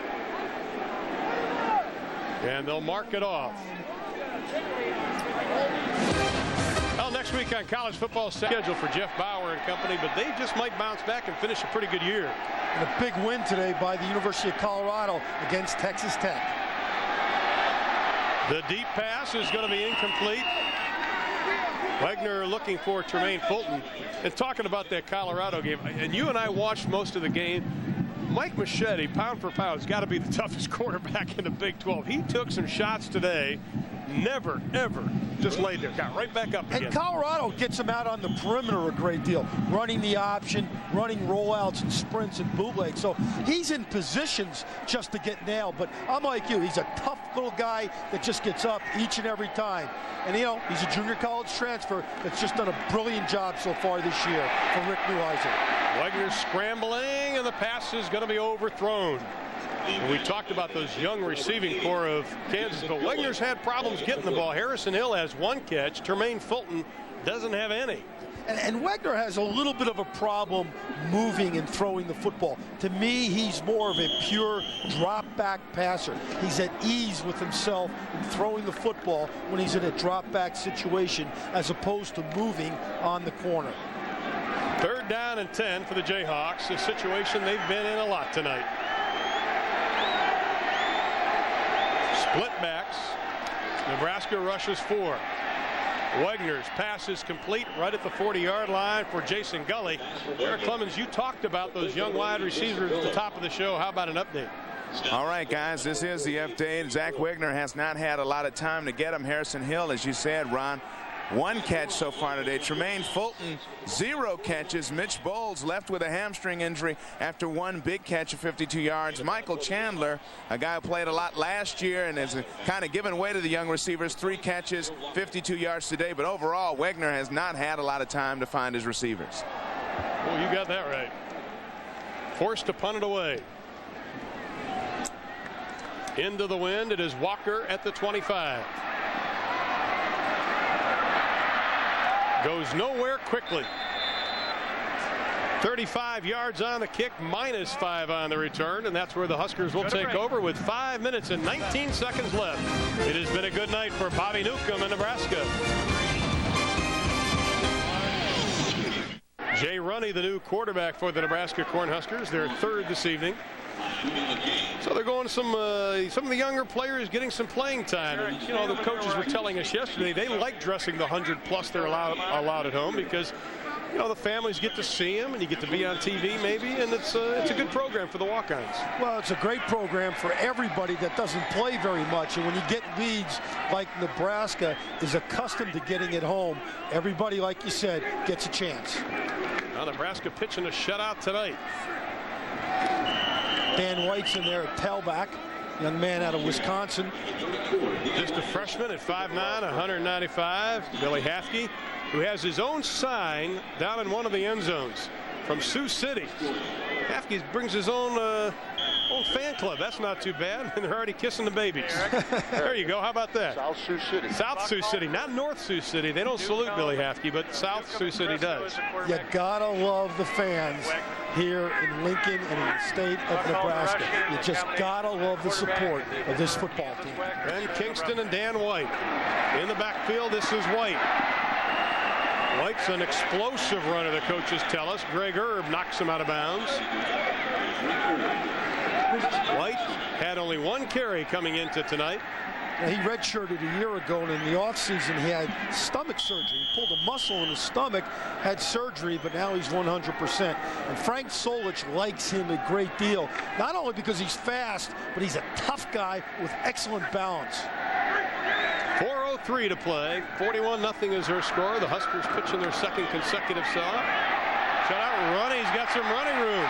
And they'll mark it off. Well, next week on college football schedule for Jeff Bauer and company, but they just might bounce back and finish a pretty good year. And a big win today by the University of Colorado against Texas Tech. The deep pass is going to be incomplete. Wagner looking for Tremaine Fulton. And talking about that Colorado game, and you and I watched most of the game, Mike Machete, pound for pound, has got to be the toughest quarterback in the Big 12. He took some shots today. Never, ever just laid there. Got right back up again. And Colorado gets him out on the perimeter a great deal. Running the option, running rollouts and sprints and bootlegs. So he's in positions just to get nailed. But I'm like you. He's a tough little guy that just gets up each and every time. And, you know, he's a junior college transfer that's just done a brilliant job so far this year for Rick Neuheisel. Wagner scrambling, and the pass is going to be overthrown. And we talked about those young receiving core of Kansas, but Wagner's had problems getting the ball. Harrison Hill has 1 catch. Tremaine Fulton doesn't have any. And Wagner has a little bit of a problem moving and throwing the football. To me, he's more of a pure drop-back passer. He's at ease with himself in throwing the football when he's in a drop-back situation as opposed to moving on the corner. 3rd down and 10 for the Jayhawks, a situation they've been in a lot tonight. Split backs. Nebraska rushes 4. Wagner's pass is complete right at the 40-yard line for Jason Gully. Eric Clemens, you talked about those young wide receivers at the top of the show. How about an update? All right, guys, this is the update. Zach Wagner has not had a lot of time to get him. Harrison Hill, as you said, Ron, 1 catch so far today. Tremaine Fulton, 0 catches. Mitch Bowles left with a hamstring injury after 1 big catch of 52 yards. Michael Chandler, a guy who played a lot last year and is kind of giving way to the young receivers, 3 catches, 52 yards today. But overall, Wagner has not had a lot of time to find his receivers. Well, you got that right. Forced to punt it away. Into the wind, it is Walker at the 25. Goes nowhere quickly. 35 yards on the kick, -5 on the return, and that's where the Huskers will take over with 5 minutes and 19 seconds left. It has been a good night for Bobby Newcomb in Nebraska. Jay Runny, the new quarterback for the Nebraska Cornhuskers, their third this evening. So they're going some of the younger players getting some playing time. And, you know, the coaches were telling us yesterday they like dressing the 100+ they're allowed at home because, you know, the families get to see them and you get to be on TV maybe, and it's a good program for the walk-ons. Well, it's a great program for everybody that doesn't play very much, and when you get leads like Nebraska is accustomed to getting at home, everybody, like you said, gets a chance. Now Nebraska pitching a shutout tonight. Dan White's in there at tailback, young man out of Wisconsin. Just a freshman at 5'9", 195. Billy Hafke, who has his own sign down in one of the end zones from Sioux City. Hafke brings his own fan club. That's not too bad. And they're already kissing the babies. There you go. How about that? South Sioux City. South Sioux City, not North Sioux City. They don't salute Billy Hafke, but South Sioux City does. You gotta love the fans here in Lincoln and in the state of Nebraska. You just gotta love the support of this football team. Ben Kingston and Dan White in the backfield. This is White. White's an explosive runner, the coaches tell us. Greg Erb knocks him out of bounds. White had only one carry coming into tonight. Now, he redshirted a year ago, and in the offseason he had stomach surgery. He pulled a muscle in his stomach, had surgery, but now he's 100%. And Frank Solich likes him a great deal, not only because he's fast, but he's a tough guy with excellent balance. 4:03 to play. 41-0 is their score. The Huskers pitching their second consecutive shutout run. He's got some running room.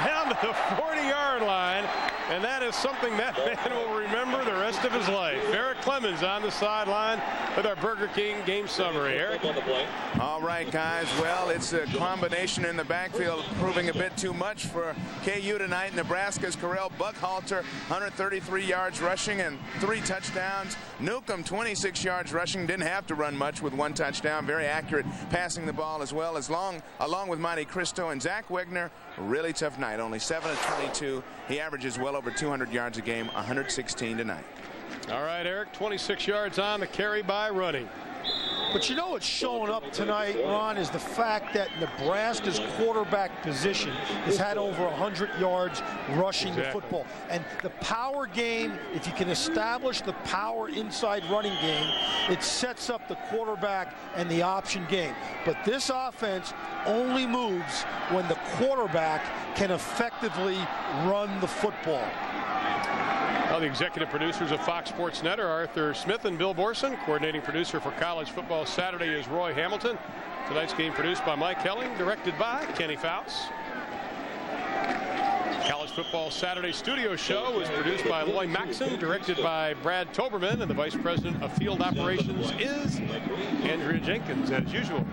Down to the 40-yard line, and that is something that man will remember the rest of his life. Eric Clemens on the sideline with our Burger King game summary. Eric? All right, guys. Well, it's a combination in the backfield proving a bit too much for KU tonight. Nebraska's Karel Buckhalter, 133 yards rushing and 3 touchdowns. Newcomb, 26 yards rushing. Didn't have to run much with 1 touchdown. Very accurate passing the ball as well, along with Monte Cristo and Zach Wegner. Really tough night. Only 7 of 22. He averages well over 200 yards a game, 116 tonight. All right, Eric, 26 yards on the carry by Running. But you know what's showing up tonight, Ron, is the fact that Nebraska's quarterback position has had over 100 yards rushing the football. And the power game, if you can establish the power inside running game, it sets up the quarterback and the option game. But this offense only moves when the quarterback can effectively run the football. Well, the executive producers of Fox Sports Net are Arthur Smith and Bill Borson. Coordinating producer for College Football Saturday is Roy Hamilton. Tonight's game produced by Mike Helling, directed by Kenny Fouts. College Football Saturday studio show was produced by Loy Maxon, directed by Brad Toberman, and the Vice President of Field Operations is Andrea Jenkins, as usual.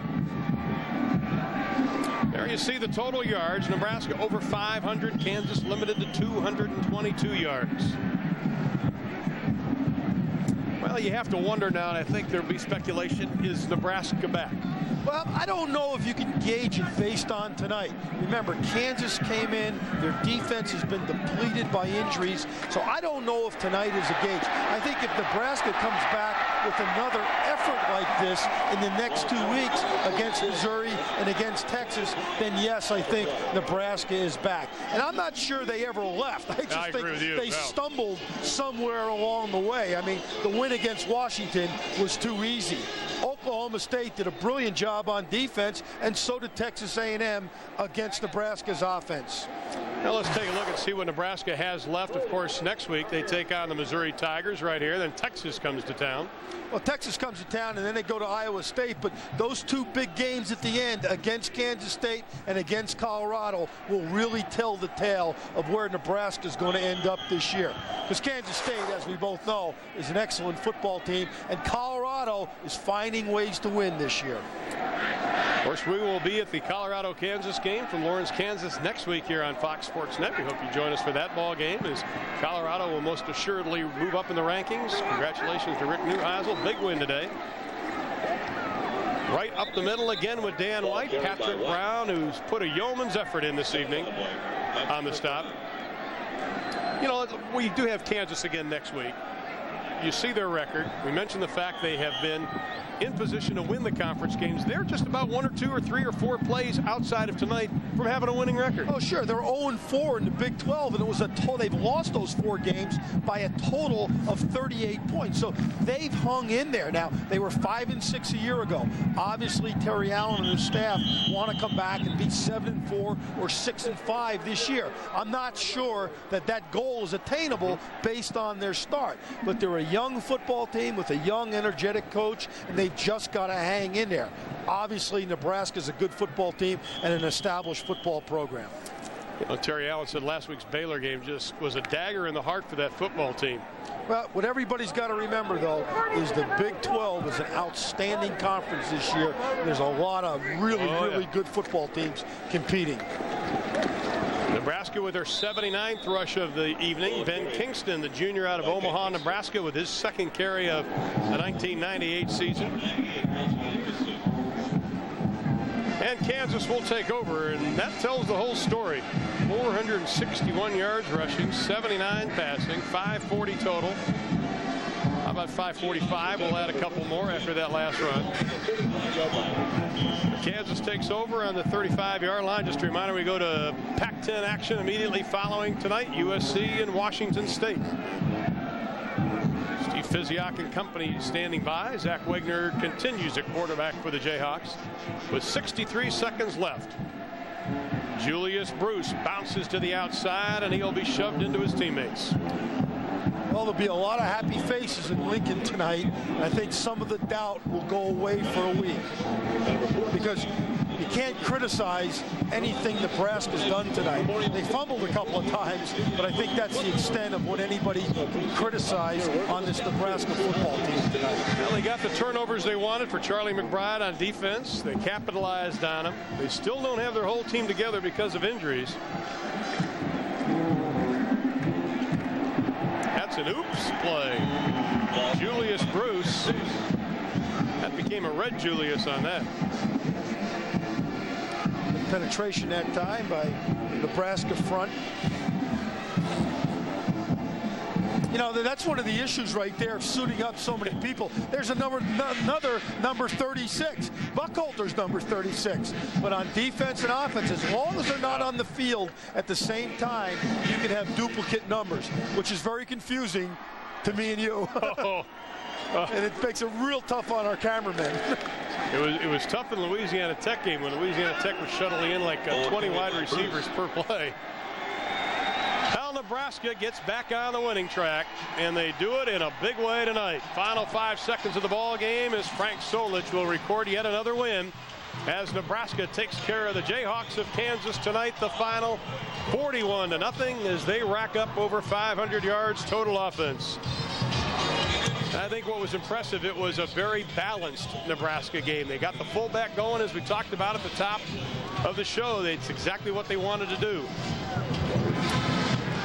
There you see the total yards. Nebraska over 500. Kansas limited to 222 yards. Well, you have to wonder now, and I think there'll be speculation, is Nebraska back? Well, I don't know if you can gauge it based on tonight. Remember, Kansas came in, their defense has been depleted by injuries, so I don't know if tonight is a gauge. I think if Nebraska comes back with another effort like this in the next 2 weeks against Missouri and against Texas, then yes, I think Nebraska is back. And I'm not sure they ever left. I just think they stumbled somewhere along the way. I mean, the win against Washington was too easy. Oklahoma State did a brilliant job on defense, and so did Texas A&M against Nebraska's offense. Now let's take a look and see what Nebraska has left. Of course, next week they take on the Missouri Tigers right here. Then Texas comes to town. Well, Texas comes to town, and then they go to Iowa State. But those 2 big games at the end against Kansas State and against Colorado will really tell the tale of where Nebraska is going to end up this year. Because Kansas State, as we both know, is an excellent football team, and Colorado is finding ways to win this year. Of course, we will be at the Colorado-Kansas game from Lawrence, Kansas next week here on Fox Sports Net. We hope you join us for that ball game, as Colorado will most assuredly move up in the rankings. Congratulations to Rick Neuheisel. Big win today. Right up the middle again with Dan White. Patrick Brown, who's put a yeoman's effort in this evening on the stop. You know, we do have Kansas again next week. You see their record. We mentioned the fact they have been in position to win the conference games. They're just about 1 or 2 or 3 or 4 plays outside of tonight from having a winning record. Oh, sure. They're 0-4 in the Big 12, and it was they've lost those 4 games by a total of 38 points. So they've hung in there. Now, they were 5-6 a year ago. Obviously, Terry Allen and his staff want to come back and be 7-4 or 6-5 this year. I'm not sure that that goal is attainable based on their start, but they're a young football team with a young, energetic coach, and they've just got to hang in there. Obviously, Nebraska's a good football team and an established football program. You know, Terry Allen said last week's Baylor game just was a dagger in the heart for that football team. Well, what everybody's got to remember, though, is the Big 12 is an outstanding conference this year. There's a lot of really good football teams competing. Nebraska with their 79th rush of the evening. Ben Kingston, the junior out of Omaha, Nebraska, with his second carry of the 1998 season. And Kansas will take over, and that tells the whole story. 461 yards rushing, 79 passing, 540 total. How about 545? We'll add a couple more after that last run. Kansas takes over on the 35-yard line. Just a reminder, we go to Pac-10 action immediately following tonight. USC and Washington State. Steve Fiziak and company standing by. Zach Wagner continues at quarterback for the Jayhawks with 63 seconds left. Julius Bruce bounces to the outside, and he'll be shoved into his teammates. Well, there'll be a lot of happy faces in Lincoln tonight. I think some of the doubt will go away for a week, because you can't criticize anything Nebraska's done tonight. They fumbled a couple of times, but I think that's the extent of what anybody can criticize on this Nebraska football team tonight. Well, they got the turnovers they wanted for Charlie McBride on defense. They capitalized on them. They still don't have their whole team together because of injuries. That's an oops play. Julius Bruce. That became a red Julius on that. Penetration that time by Nebraska front. You know, that's one of the issues right there, suiting up so many people. There's another number 36. Buckhalter's number 36. But on defense and offense, as long as they're not on the field at the same time, you can have duplicate numbers, which is very confusing to me and you. And it makes it real tough on our cameramen. It was tough in the Louisiana Tech game when Louisiana Tech was shuttling in like 20 wide receivers per play. Well, Nebraska gets back on the winning track, and they do it in a big way tonight. Final 5 seconds of the ball game as Frank Solich will record yet another win as Nebraska takes care of the Jayhawks of Kansas tonight. The final 41-0 as they rack up over 500 yards total offense. I think what was impressive, it was a very balanced Nebraska game. They got the fullback going, as we talked about at the top of the show. It's exactly what they wanted to do.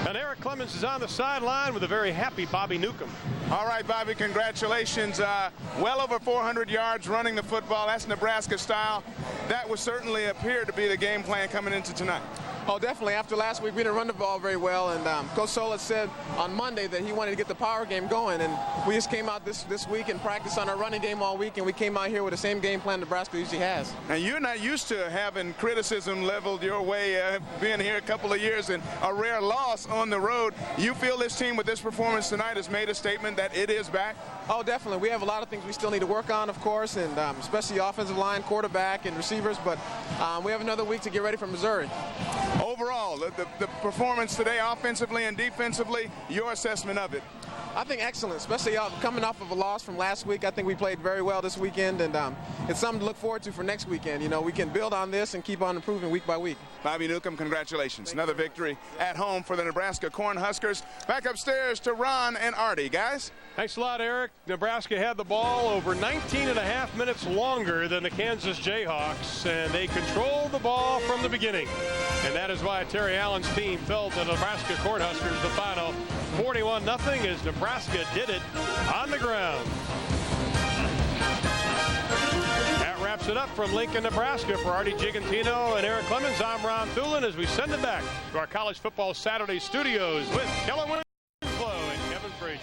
And Eric Clemens is on the sideline with a very happy Bobby Newcomb. All right, Bobby, congratulations. Well over 400 yards running the football. That's Nebraska style. That would certainly appear to be the game plan coming into tonight. Oh, definitely. After last week, we didn't run the ball very well, and Coach Solich said on Monday that he wanted to get the power game going, and we just came out this week and practiced on our running game all week, and we came out here with the same game plan Nebraska usually has. Now, you're not used to having criticism leveled your way, being here a couple of years and a rare loss on the road. You feel this team with this performance tonight has made a statement that it is back? Oh, definitely. We have a lot of things we still need to work on, of course, and especially offensive line, quarterback, and receivers, but we have another week to get ready for Missouri. Overall, the performance today offensively and defensively, your assessment of it? I think excellent, especially coming off of a loss from last week. I think we played very well this weekend, and it's something to look forward to for next weekend. You know, we can build on this and keep on improving week by week. Bobby Newcomb, congratulations. Another victory at home for the Nebraska Cornhuskers. Back upstairs to Ron and Artie. Guys? Thanks a lot, Eric. Nebraska had the ball over 19 and a half minutes longer than the Kansas Jayhawks, and they controlled the ball from the beginning. And that is why Terry Allen's team fell to the Nebraska Cornhuskers the final 41-0 as Nebraska did it on the ground. That wraps it up from Lincoln, Nebraska. For Artie Gigantino and Eric Clemens, I'm Ron Thulin as we send it back to our College Football Saturday studios with Kellen Winslow and Kevin Frazier.